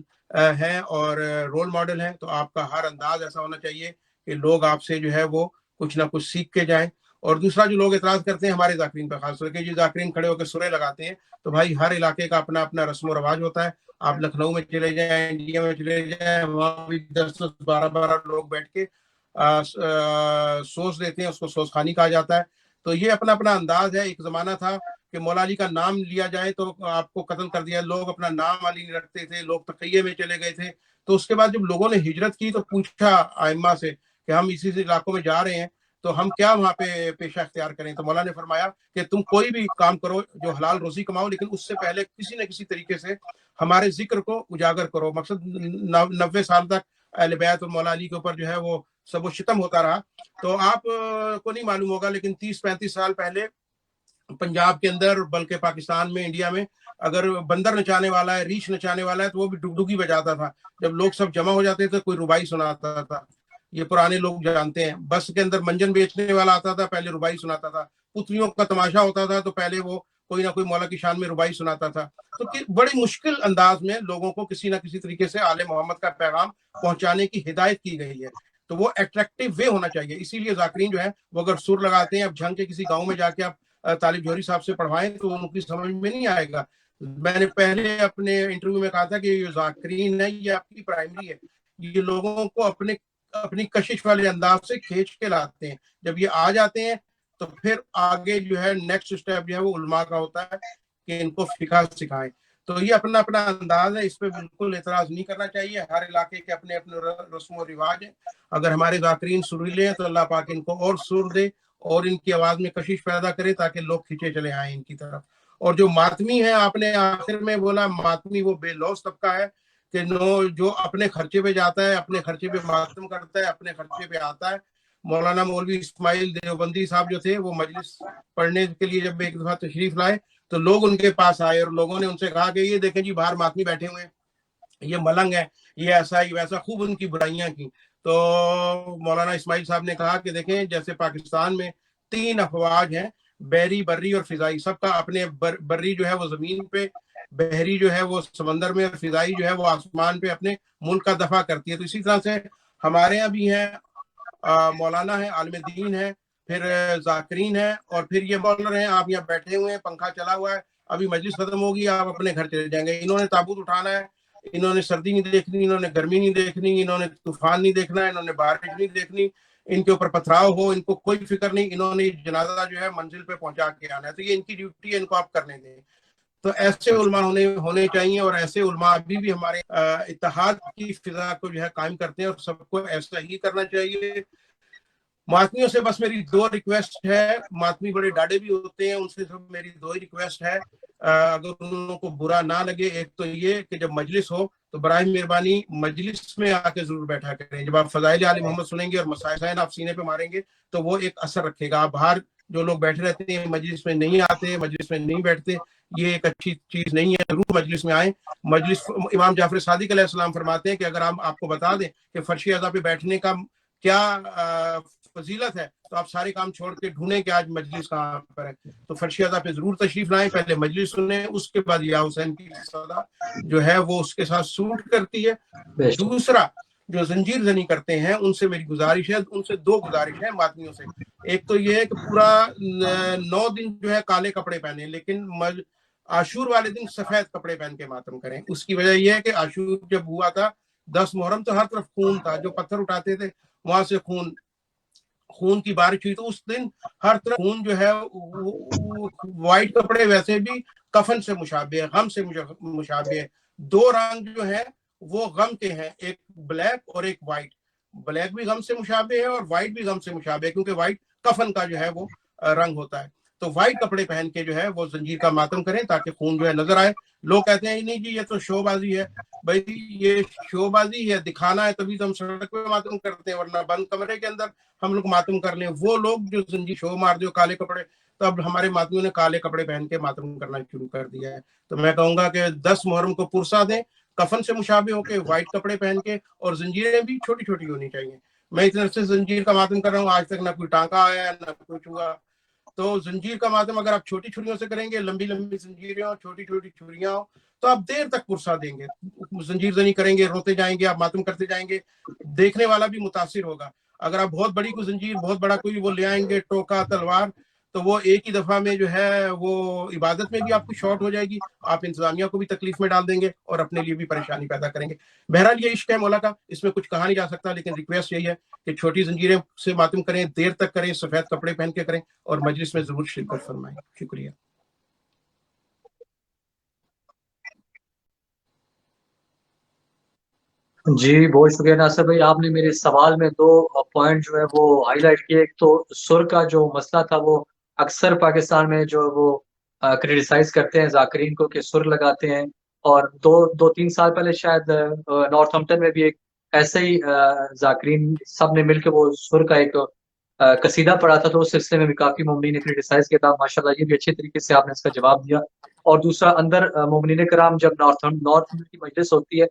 Speaker 2: ہیں اور رول ماڈل ہیں، تو آپ کا ہر انداز ایسا ہونا چاہیے کہ لوگ آپ سے جو ہے وہ کچھ نہ کچھ سیکھ کے جائیں۔ اور دوسرا جو لوگ اعتراض کرتے ہیں ہمارے ذاکرین پہ، خاص طور کے جو ذاکرین کھڑے ہو کے سرے لگاتے ہیں، تو بھائی ہر علاقے کا اپنا اپنا رسم و رواج ہوتا ہے۔ آپ لکھنؤ میں چلے جائیں، انڈیا میں چلے جائیں، وہاں بھی 10 12 لوگ بیٹھ کے سوز دیتے ہیں، اس کو سوز خانی کہا جاتا ہے۔ تو یہ اپنا اپنا انداز ہے۔ ایک زمانہ تھا کہ مولا علی کا نام لیا جائے تو آپ کو قتل کر دیا، لوگ اپنا نام علی نہیں رکھتے تھے، لوگ تقیے میں چلے گئے تھے۔ تو اس کے بعد جب لوگوں نے ہجرت کی تو پوچھا ائمہ سے کہ ہم اسی علاقوں میں جا رہے ہیں تو ہم کیا وہاں پہ پیشہ اختیار کریں؟ تو مولا نے فرمایا کہ تم کوئی بھی کام کرو جو حلال روزی کماؤ، لیکن اس سے پہلے کسی نہ کسی طریقے سے ہمارے ذکر کو اجاگر کرو۔ مقصد 90 سال تک اہل بیت اور مولا علی کے اوپر جو ہے وہ سب و شتم ہوتا رہا۔ تو آپ کو نہیں معلوم ہوگا، لیکن 30-35 سال پہلے پنجاب کے اندر، بلکہ پاکستان میں، انڈیا میں، اگر بندر نچانے والا ہے، ریچھ نچانے والا ہے، تو وہ بھی ڈگڈگی بجاتا تھا۔ جب لوگ سب جمع ہو جاتے تھے، کوئی ربائی سناتا تھا۔ یہ پرانے لوگ جانتے ہیں۔ بس کے اندر منجن بیچنے والا آتا تھا، پہلے ربائی سناتا تھا۔ پتلیوں کا تماشا ہوتا تھا تو پہلے وہ کوئی نہ کوئی مولا کی شان میں ربائی سناتا تھا۔ تو بڑی مشکل انداز میں لوگوں کو کسی نہ کسی طریقے سے آل محمد کا پیغام پہنچانے کی ہدایت کی گئی ہے۔ تو وہ اٹریکٹیو وے ہونا چاہیے۔ اسی لیے ذاکرین جو ہے وہ اگر سر لگاتے ہیں، اب جھنگ کے کسی گاؤں میں جا کے آپ طالب جوہری صاحب سے پڑھوائیں تو ان کی سمجھ میں نہیں آئے گا۔ میں نے پہلے اپنے انٹرویو میں کہا تھا کہ یہ ذاکرین ہے، یہ آپ کی پرائمری ہے۔ یہ لوگوں کو اپنی کشش والے انداز سے کھینچ کے لاتے ہیں۔ جب یہ آ جاتے ہیں تو پھر آگے جو ہے نیکسٹ اسٹیپ جو ہے وہ علماء کا ہوتا ہے کہ ان کو فقہ سکھائیں۔ تو یہ اپنا اپنا انداز ہے، اس پہ بالکل اعتراض نہیں کرنا چاہیے۔ ہر علاقے کے اپنے اپنے رسم و رواج ہیں۔ اگر ہمارے ذاکرین سریلے ہیں تو اللہ پاک ان کو اور سر دے اور ان کی آواز میں کشش پیدا کرے تاکہ لوگ کھینچے چلے آئیں ان کی طرف۔ اور جو ماتمی ہے، آپ نے آخر میں بولا ماتمی وہ بے لوث طبقہ ہے کہ جو اپنے خرچے پہ جاتا ہے، اپنے خرچے پہ ماتم کرتا ہے، اپنے خرچے پہ آتا ہے۔ مولانا مولوی اسماعیل دیوبندی صاحب جو تھے وہ مجلس پڑھنے کے لیے جب ایک دفعہ تشریف لائے تو لوگ ان کے پاس آئے اور لوگوں نے ان سے کہا کہ یہ دیکھیں جی باہر ماتمی بیٹھے ہوئے ہیں، یہ ملنگ ہے، یہ ایسا ہی ویسا، خوب ان کی برائیاں کی۔ تو مولانا اسماعیل صاحب نے کہا کہ دیکھیں جیسے پاکستان میں 3 افواج ہیں، بحری، بری اور فضائی، سب کا اپنے بری جو ہے وہ زمین پہ، بحری جو ہے وہ سمندر میں، اور فضائی جو ہے وہ آسمان پہ اپنے ملک کا دفاع کرتی ہے۔ تو اسی طرح سے ہمارے یہاں بھی ہیں، مولانا ہے، عالم دین ہے، پھر ذاکرین ہے، اور پھر یہ مولر ہیں۔ آپ یہاں بیٹھے ہوئے ہیں، پنکھا چلا ہوا ہے، ابھی مجلس ختم ہوگی، آپ اپنے گھر چلے جائیں گے۔ انہوں نے تابوت اٹھانا ہے، انہوں نے سردی نہیں دیکھنی، انہوں نے گرمی نہیں دیکھنی، انہوں نے طوفان نہیں دیکھنا، انہوں نے بارش نہیں دیکھنی، ان کے اوپر پتھراؤ ہو ان کو کوئی فکر نہیں، انہوں نے جنازہ جو ہے منزل پہ پہنچا کے آنا ہے۔ تو یہ ان کی ڈیوٹی ہے، ان کو آپ کرنے دیں۔ تو ایسے علماء ہونے چاہیے، اور ایسے علماء ابھی بھی ہمارے اتحاد کی فضا کو جو ہے قائم کرتے ہیں، اور سب کو ایسا ہی کرنا چاہیے۔ ماتمیوں سے بس میری 2 ریکویسٹ ہے۔ ماتمی بڑے ڈاڈے بھی ہوتے ہیں، ان سے سب میری 2 ہی ریکویسٹ ہے، اگر ان کو برا نہ لگے۔ ایک تو یہ کہ جب مجلس ہو تو برائے مہربانی مجلس میں آ کے ضرور بیٹھا کریں۔ جب آپ فضائل آل محمد سنیں گے اور مسائل آپ سینے پہ ماریں گے تو وہ ایک اثر رکھے گا۔ آپ باہر جو لوگ بیٹھے رہتے ہیں، مجلس میں نہیں آتے، مجلس میں نہیں بیٹھتے، یہ ایک اچھی چیز نہیں ہے. ضرور مجلس میں آئیں. مجلس امام جعفر صادق علیہ السلام فرماتے ہیں کہ اگر ہم آپ کو بتا دیں کہ فرش اعضا پہ بیٹھنے کا کیا فضیلت ہے تو آپ سارے کام چھوڑ کے ڈھونڈیں کہ آج مجلس کہاں پر ہے. تو فرش اعضا پہ ضرور تشریف لائیں. پہلے مجلس سنیں, اس کے بعد یا حسین کی صدا جو ہے وہ اس کے ساتھ سوٹ کرتی ہے. دوسرا, جو زنجیر زنی کرتے ہیں ان سے میری گزارش ہے, ان سے 2 گزارش ہے ماتمیوں سے. ایک تو یہ ہے کہ پورا 9 دن جو ہے کالے کپڑے پہنے, لیکن عاشور والے دن سفید کپڑے پہن کے ماتم کریں. اس کی وجہ یہ ہے کہ عاشور جب ہوا تھا 10 محرم تو ہر طرف خون تھا, جو پتھر اٹھاتے تھے وہاں سے خون کی بارش ہوئی. تو اس دن ہر طرف خون جو ہے وائٹ کپڑے ویسے بھی کفن سے مشابہ ہے, غم سے مشابہ ہے. 2 رنگ جو ہے وہ غم کے ہیں, ایک بلیک اور ایک وائٹ. بلیک بھی غم سے مشابہ ہے اور وائٹ بھی غم سے مشابہ ہے, کیونکہ وائٹ کفن کا جو ہے وہ رنگ ہوتا ہے. تو وائٹ کپڑے پہن کے جو ہے وہ زنجیر کا ماتم کریں تاکہ خون جو ہے نظر آئے. لوگ کہتے ہیں نہیں جی یہ تو شو بازی ہے. بھائی یہ شو بازی ہے, دکھانا ہے تبھی تو ہم سڑک پہ ماتم کرتے ہیں, ورنہ بند کمرے کے اندر ہم لوگ ماتم کر لیں. وہ لوگ جو زنجیر شو مار دے کالے کپڑے, تو اب ہمارے ماتمیوں نے کالے کپڑے پہن کے ماتم کرنا شروع کر دیا ہے. تو میں کہوں گا کہ 10 محرم کو پرسا دیں کفن سے مشابہ ہو کے, وائٹ کپڑے پہن کے, اور زنجیریں بھی چھوٹی چھوٹی ہونی چاہیے. میں اتنے عرصے سے زنجیر کا ماتم کر رہا ہوں, آج تک نہ کوئی ٹانکا آیا نہ کچھ ہوا. تو زنجیر کا ماتم اگر آپ چھوٹی چھریوں سے کریں گے, لمبی لمبی زنجیریں ہوں, چھوٹی چھوٹی چھریاں ہوں, تو آپ دیر تک پرسا دیں گے. زنجیر زنی کریں گے, روتے جائیں گے, آپ ماتم کرتے جائیں گے, دیکھنے والا بھی متاثر ہوگا. اگر آپ بہت بڑی کوئی زنجیر, بہت بڑا کوئی وہ لے آئیں گے, ٹوکا تلوار, تو وہ ایک ہی دفعہ میں جو ہے وہ عبادت میں بھی آپ کو شارٹ ہو جائے گی, آپ انتظامیہ کو بھی تکلیف میں ڈال دیں گے اور اپنے لیے بھی پریشانی پیدا کریں گے. بہرحال یہ عشق ہے مولا کا, اس میں کچھ کہا نہیں جا سکتا, لیکن ریکویسٹ یہی ہے کہ چھوٹی زنجیریں سے ماتم کریں, دیر تک کریں, سفید کپڑے پہن کے کریں, اور مجلس میں ضرور شرکت فرمائیں. شکریہ.
Speaker 1: جی بہت شکریہ ناصر بھائی, آپ نے میرے سوال میں 2 پوائنٹ جو ہے وہ ہائی لائٹ کیے. ایک تو سر کا جو مسئلہ تھا, وہ اکثر پاکستان میں جو وہ کریٹیسائز کرتے ہیں ذاکرین کو کہ سر لگاتے ہیں, اور 2-3 سال پہلے شاید نارتھ ہمپٹن میں بھی ایک ایسے ہی ذاکرین سب نے مل کے وہ سر کا ایک قصیدہ پڑھا تھا, تو اس سلسلے میں بھی کافی مومنین نے کریٹیسائز کیا تھا. ماشاءاللہ یہ بھی اچھے طریقے سے آپ نے اس کا جواب دیا. اور دوسرا, اندر مومنین کرام جب نارتھ کی مجلس ہوتی ہے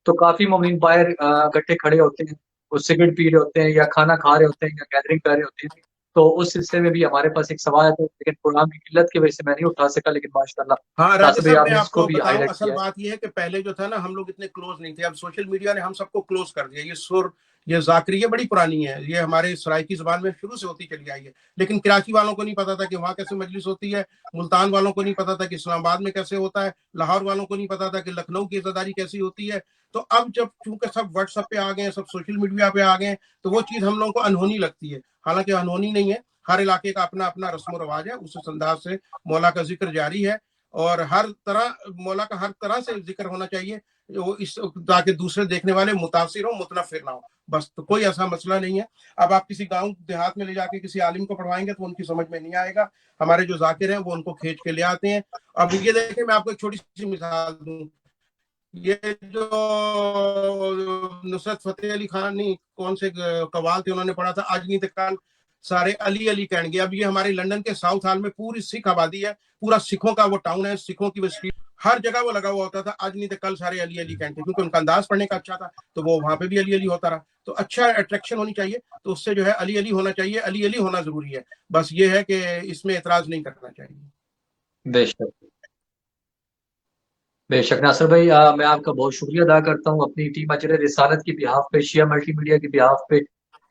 Speaker 1: تو کافی مومنین باہر اکٹھے کھڑے ہوتے ہیں, وہ سگریٹ پی رہے ہوتے ہیں یا کھانا کھا رہے ہوتے ہیں یا گیدرنگ کر رہے ہوتے ہیں. تو اس سلسلے میں بھی ہمارے پاس ایک سوال ہے, لیکن پروگرام کی قلت کی وجہ سے میں نہیں اٹھا سکا, لیکن ماشاءاللہ
Speaker 2: ہاں راجہ
Speaker 1: ناصر بھائی
Speaker 2: صاحب,
Speaker 1: آپ
Speaker 2: میں
Speaker 1: نے اس
Speaker 2: آپ
Speaker 1: کو
Speaker 2: کو
Speaker 1: بھی ہائی
Speaker 2: بتاؤں,
Speaker 1: لائٹ
Speaker 2: اصل
Speaker 1: کیا ہے.
Speaker 2: بات یہ ہے کہ پہلے جو تھا نا ہم لوگ اتنے کلوز نہیں تھے. اب سوشل میڈیا نے ہم سب کو کلوز کر دیا. یہ سر, یہ ذاکری, یہ بڑی پرانی ہے, یہ ہمارے سرائکی زبان میں شروع سے ہوتی چلی آئی ہے. لیکن کراچی والوں کو نہیں پتا تھا کہ وہاں کیسے مجلس ہوتی ہے, ملتان والوں کو نہیں پتا تھا کہ اسلام آباد میں کیسے ہوتا ہے, لاہور والوں کو نہیں پتا تھا کہ لکھنؤ کی عزاداری کیسی ہوتی ہے. تو اب جب چونکہ سب واٹس ایپ پہ آ گئے ہیں, سب سوشل میڈیا پہ آ گئے ہیں, تو وہ چیز ہم لوگوں کو انہونی لگتی ہے. حالانکہ انہونی نہیں ہے, ہر علاقے کا اپنا اپنا رسم و رواج ہے. اس انداز سے مولا کا ذکر جاری ہے, اور ہر طرح مولا کا ہر طرح سے ذکر ہونا چاہیے تاکہ دوسرے دیکھنے والے متاثر ہوں, متنفر نہ ہو. بس, تو کوئی ایسا مسئلہ نہیں ہے. اب آپ کسی گاؤں دیہات میں لے جا کے کسی عالم کو پڑھوائیں گے تو ان کی سمجھ میں نہیں آئے گا. ہمارے جو ذاکر ہیں وہ ان کو کھینچ کے لے آتے ہیں. اب یہ دیکھیں, میں آپ کو ایک چھوٹی سی مثال دوں. یہ جو نصرت فتح علی خان نہیں, کون سے قوال تھے, انہوں نے پڑھا تھا آج نہیں تکان سارے علی علی کہیں گے. اب یہ ہمارے لندن کے ساؤتھ ہال میں پوری سکھ آبادی ہے, پورا سکھوں کا وہ ٹاؤن ہے, سکھوں کی وہ اسٹریٹ, ہر جگہ وہ لگا ہوا ہوتا تھا آج نہیں تو کل سارے علی علی کہیں گے, کیونکہ ان کا انداز پڑھنے کا اچھا تھا, تو وہ وہاں پہ بھی علی علی ہوتا رہا. تو اچھا اٹریکشن ہونی چاہیے, تو اس سے جو ہے علی علی ہونا چاہیے, علی علی ہونا ضروری ہے. بس یہ ہے کہ اس میں اعتراض نہیں کرنا چاہیے.
Speaker 1: بے شک بے شک ناصر بھائی, میں آپ کا بہت شکریہ ادا کرتا ہوں اپنی ٹیم اجر رسالت کی بہاف پہ, شیعہ ملٹی میڈیا کی بہاف پہ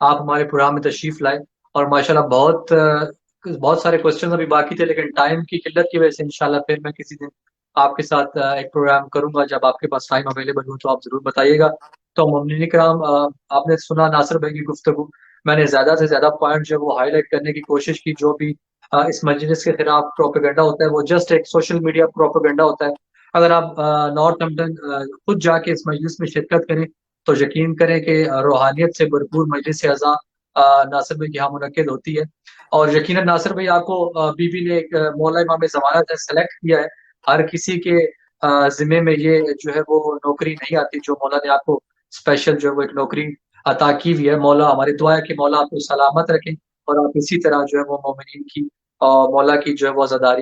Speaker 1: آپ ہمارے پروگرام میں تشریف لائے. اور ماشاءاللہ بہت سارے کوسچن ابھی باقی تھے, لیکن ٹائم کی قلت کی وجہ سے انشاءاللہ پھر میں کسی دن آپ کے ساتھ ایک پروگرام کروں گا, جب آپ کے پاس ٹائم اویلیبل ہو تو آپ ضرور بتائیے گا. تو مومنین کرام, آپ نے سنا ناصر بھائی کی گفتگو, میں نے زیادہ سے زیادہ پوائنٹ جو وہ ہائی لائٹ کرنے کی کوشش کی. جو بھی اس مجلس کے خلاف پروپیگنڈا ہوتا ہے وہ جسٹ ایک سوشل میڈیا پروپیگنڈا ہوتا ہے. اگر آپ نارتھ ہمپٹن خود جا کے اس مجلس میں شرکت کریں تو یقین کریں کہ روحانیت سے بھرپور مجلس اعضا ناصر بھائی کی یہاں منعقد ہوتی ہے. اور یقیناً ناصر بھائی آپ کو بی بی نے ایک مولا امام ضمانت سلیکٹ کیا ہے. ہر کسی کے ذمے میں یہ جو ہے وہ نوکری نہیں آتی جو مولا نے آپ کو اسپیشل جو ہے وہ ایک نوکری عطا کی ہوئی ہے. مولا, ہماری دعا ہے کہ مولا آپ کو سلامت رکھیں, اور آپ اسی طرح جو ہے وہ مومنین کی مولا کی جو ہے وہ عزاداری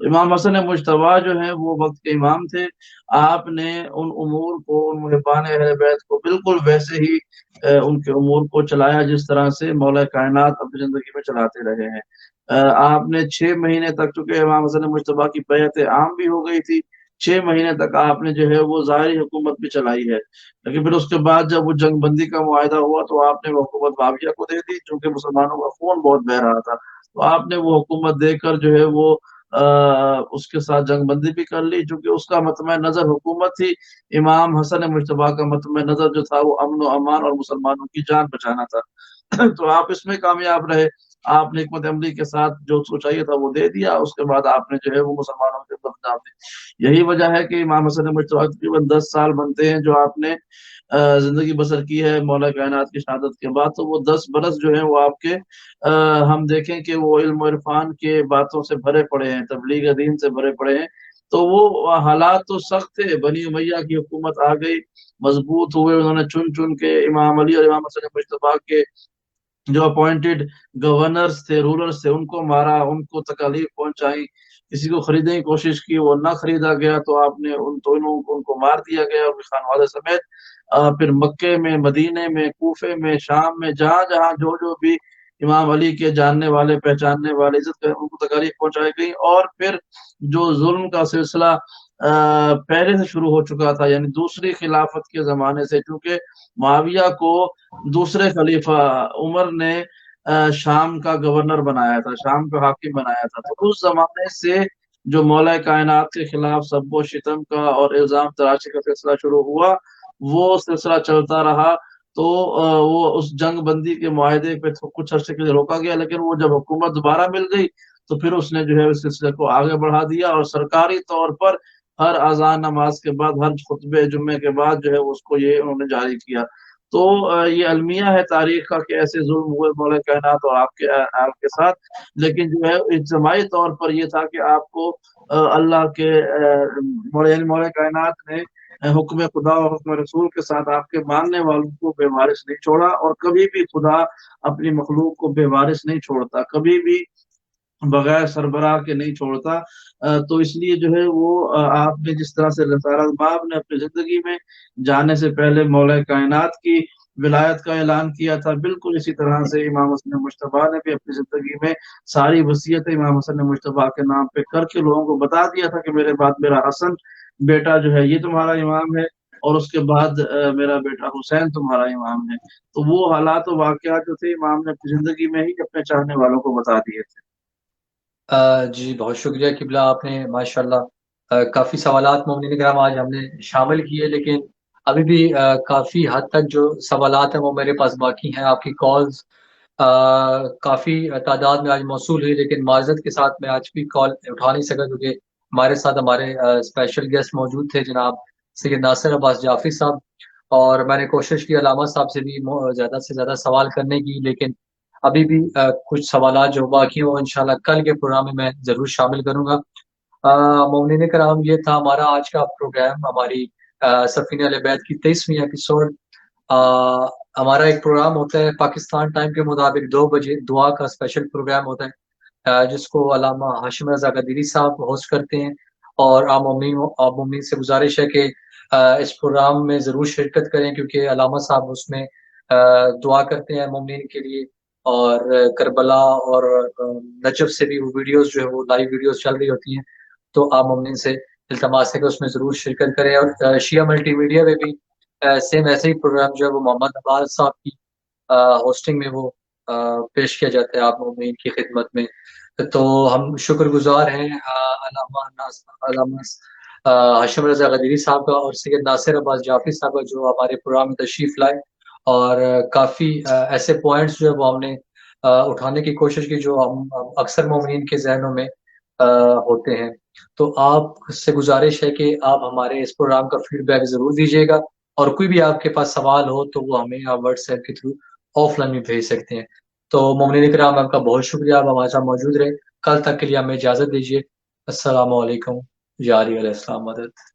Speaker 3: تو امام حسن مجتبی جو ہیں وہ وقت کے امام تھے. آپ نے ان امور کو، ان محبان اہل بیت کو بالکل ویسے ہی ان کے امور کو چلایا جس طرح سے مولا کائنات اپنی زندگی میں چلاتے رہے ہیں. آپ نے 6 مہینے تک، چونکہ امام حسن مجتبی کی بیعت عام بھی ہو گئی تھی، 6 مہینے تک آپ نے جو ہے وہ ظاہری حکومت بھی چلائی ہے. لیکن پھر اس کے بعد جب وہ جنگ بندی کا معاہدہ ہوا تو آپ نے وہ حکومت معاویہ کو دے دی، چونکہ مسلمانوں کا خون بہت بہہ رہا تھا. تو آپ نے وہ حکومت دے کر جو ہے وہ اس کے ساتھ جنگ بندی بھی کر لی، چونکہ اس کا مطمع نظر حکومت تھی. امام حسن مجتبی کا مطمع نظر جو تھا وہ امن و امان اور مسلمانوں کی جان بچانا تھا. تو آپ اس میں کامیاب رہے. آپ نے حکمت عملی کے ساتھ جو چاہیے تھا وہ دے دیا. اس کے بعد آپ نے جو ہے وہ مسلمانوں کے بدنام دی. یہی وجہ ہے کہ امام حسن مجتبی تقریباً 10 سال بنتے ہیں جو آپ نے زندگی بسر کی ہے مولا کائنات کی شہادت کے بعد. تو وہ 10 برس جو ہیں وہ آپ کے ہم دیکھیں کہ وہ علم و عرفان کے باتوں سے بھرے پڑے ہیں، تبلیغ دین سے بھرے پڑے ہیں. تو وہ حالات تو سخت تھے. بنی امیہ کی حکومت آ گئی، مضبوط ہوئے. انہوں نے چن چن کے امام علی اور امام حسن مجتبی کے جو اپوائنٹڈ گورنرز تھے، رولرز تھے، ان کو مارا، ان کو تکالیف پہنچائی. کسی کو خریدنے کی کوشش کی، وہ نہ خریدا گیا تو آپ نے ان دونوں ان کو مار دیا گیا، اور خانوادے سمیت. پھر مکے میں، مدینے میں، کوفے میں، شام میں، جہاں جہاں جو بھی امام علی کے جاننے والے، پہچاننے والے، عزت کریں، ان کو تکالیف پہنچائی گئی. اور پھر جو ظلم کا سلسلہ پہلے سے شروع ہو چکا تھا، یعنی دوسری خلافت کے زمانے سے، چونکہ معاویہ کو دوسرے خلیفہ عمر نے شام کا گورنر بنایا تھا، شام کا حاکم بنایا تھا. تو اس زمانے سے جو مولا کائنات کے خلاف سب و شتم کا اور الزام تراشی کا سلسلہ شروع ہوا، وہ سلسلہ چلتا رہا. تو وہ اس جنگ بندی کے معاہدے پہ کچھ عرصے کے لیے روکا گیا، لیکن وہ جب حکومت دوبارہ مل گئی تو پھر اس نے جو ہے اس سلسلے کو آگے بڑھا دیا، اور سرکاری طور پر ہر اذان نماز کے بعد، ہر خطبے جمعے کے بعد جو ہے اس کو یہ انہوں نے جاری کیا. تو یہ المیہ ہے تاریخ کا کہ ایسے ظلم ہوئے مولا کائنات اور آپ کے ساتھ. لیکن جو ہے اجتماعی طور پر یہ تھا کہ آپ کو اللہ کے مولا کائنات نے حکم خدا اور حکم رسول کے ساتھ آپ کے ماننے والوں کو بے وارث نہیں چھوڑا. اور کبھی بھی خدا اپنی مخلوق کو بے وارث نہیں چھوڑتا، کبھی بھی بغیر سربراہ کے نہیں چھوڑتا. تو اس لیے جو ہے وہ آپ نے جس طرح سے اللہ تعالیٰ باپ نے اپنی زندگی میں جانے سے پہلے مولا کائنات کی ولایت کا اعلان کیا تھا، بالکل اسی طرح سے امام حسن مجتبی نے بھی اپنی زندگی میں ساری وصیتیں امام حسن مجتبی کے نام پہ کر کے لوگوں کو بتا دیا تھا کہ میرے بعد میرا حسن بیٹا جو ہے یہ تمہارا امام ہے، اور اس کے بعد میرا بیٹا حسین تمہارا امام ہے. تو وہ حالات و واقعات جو تھے امام نے اپنی زندگی میں ہی اپنے چاہنے والوں کو بتا دیے تھے.
Speaker 1: جی بہت شکریہ قبلہ، آپ نے ماشاءاللہ کافی سوالات مومنین کرام آج ہم نے شامل کیے، لیکن ابھی بھی کافی حد تک جو سوالات ہیں وہ میرے پاس باقی ہیں. آپ کی کالز کافی تعداد میں آج موصول ہوئی، لیکن معذرت کے ساتھ میں آج بھی کال اٹھا نہیں سکا کیونکہ ہمارے ساتھ ہمارے اسپیشل گیسٹ موجود تھے جناب سید ناصر عباس جعفری صاحب، اور میں نے کوشش کی علامہ صاحب سے بھی زیادہ سے زیادہ سوال کرنے کی، لیکن ابھی بھی کچھ سوالات جو باقی ہوں انشاءاللہ کل کے پروگرام میں ضرور شامل کروں گا. مومنین کرام، یہ تھا ہمارا آج کا پروگرام، ہماری سفینہ اہل بیت کی 23ویں ایپیسوڈ. ہمارا ایک پروگرام ہوتا ہے پاکستان ٹائم کے مطابق 2 بجے، دعا کا اسپیشل پروگرام ہوتا ہے جس کو علامہ ہاشم رضا قدیری صاحب ہوسٹ کرتے ہیں. اور عام مومنین سے گزارش ہے کہ اس پروگرام میں ضرور شرکت کریں، کیونکہ علامہ صاحب اس میں دعا کرتے ہیں مومنین کے لیے. اور کربلا اور نجف سے بھی وہ ویڈیوز جو ہے وہ لائیو ویڈیوز چل رہی ہوتی ہیں. تو آپ مومنین سے التماس ہے کہ اس میں ضرور شرکت کریں. اور شیعہ ملٹی میڈیا میں بھی سیم ایسے ہی پروگرام جو ہے وہ محمد عباس صاحب کی ہوسٹنگ میں وہ پیش کیا جاتا ہے آپ مومنین کی خدمت میں. تو ہم شکر گزار ہیں علامہ ہاشم رضا قدیری صاحب کا اور سید ناصر عباس جعفری صاحب کا جو ہمارے پروگرام میں تشریف لائے، اور کافی ایسے پوائنٹس جو ہے وہ ہم نے اٹھانے کی کوشش کی جو ہم اکثر مومنین کے ذہنوں میں ہوتے ہیں. تو آپ سے گزارش ہے کہ آپ ہمارے اس پروگرام کا فیڈ بیک ضرور دیجیے گا، اور کوئی بھی آپ کے پاس سوال ہو تو وہ ہمیں آپ واٹس ایپ کے تھرو آف لائن بھی بھیج سکتے ہیں. تو مومنین کرام، آپ کا بہت شکریہ، آپ ہمارے ساتھ موجود رہے. کل تک کے لیے ہمیں اجازت دیجیے. السلام علیکم. جاری علیہ السلام مدد.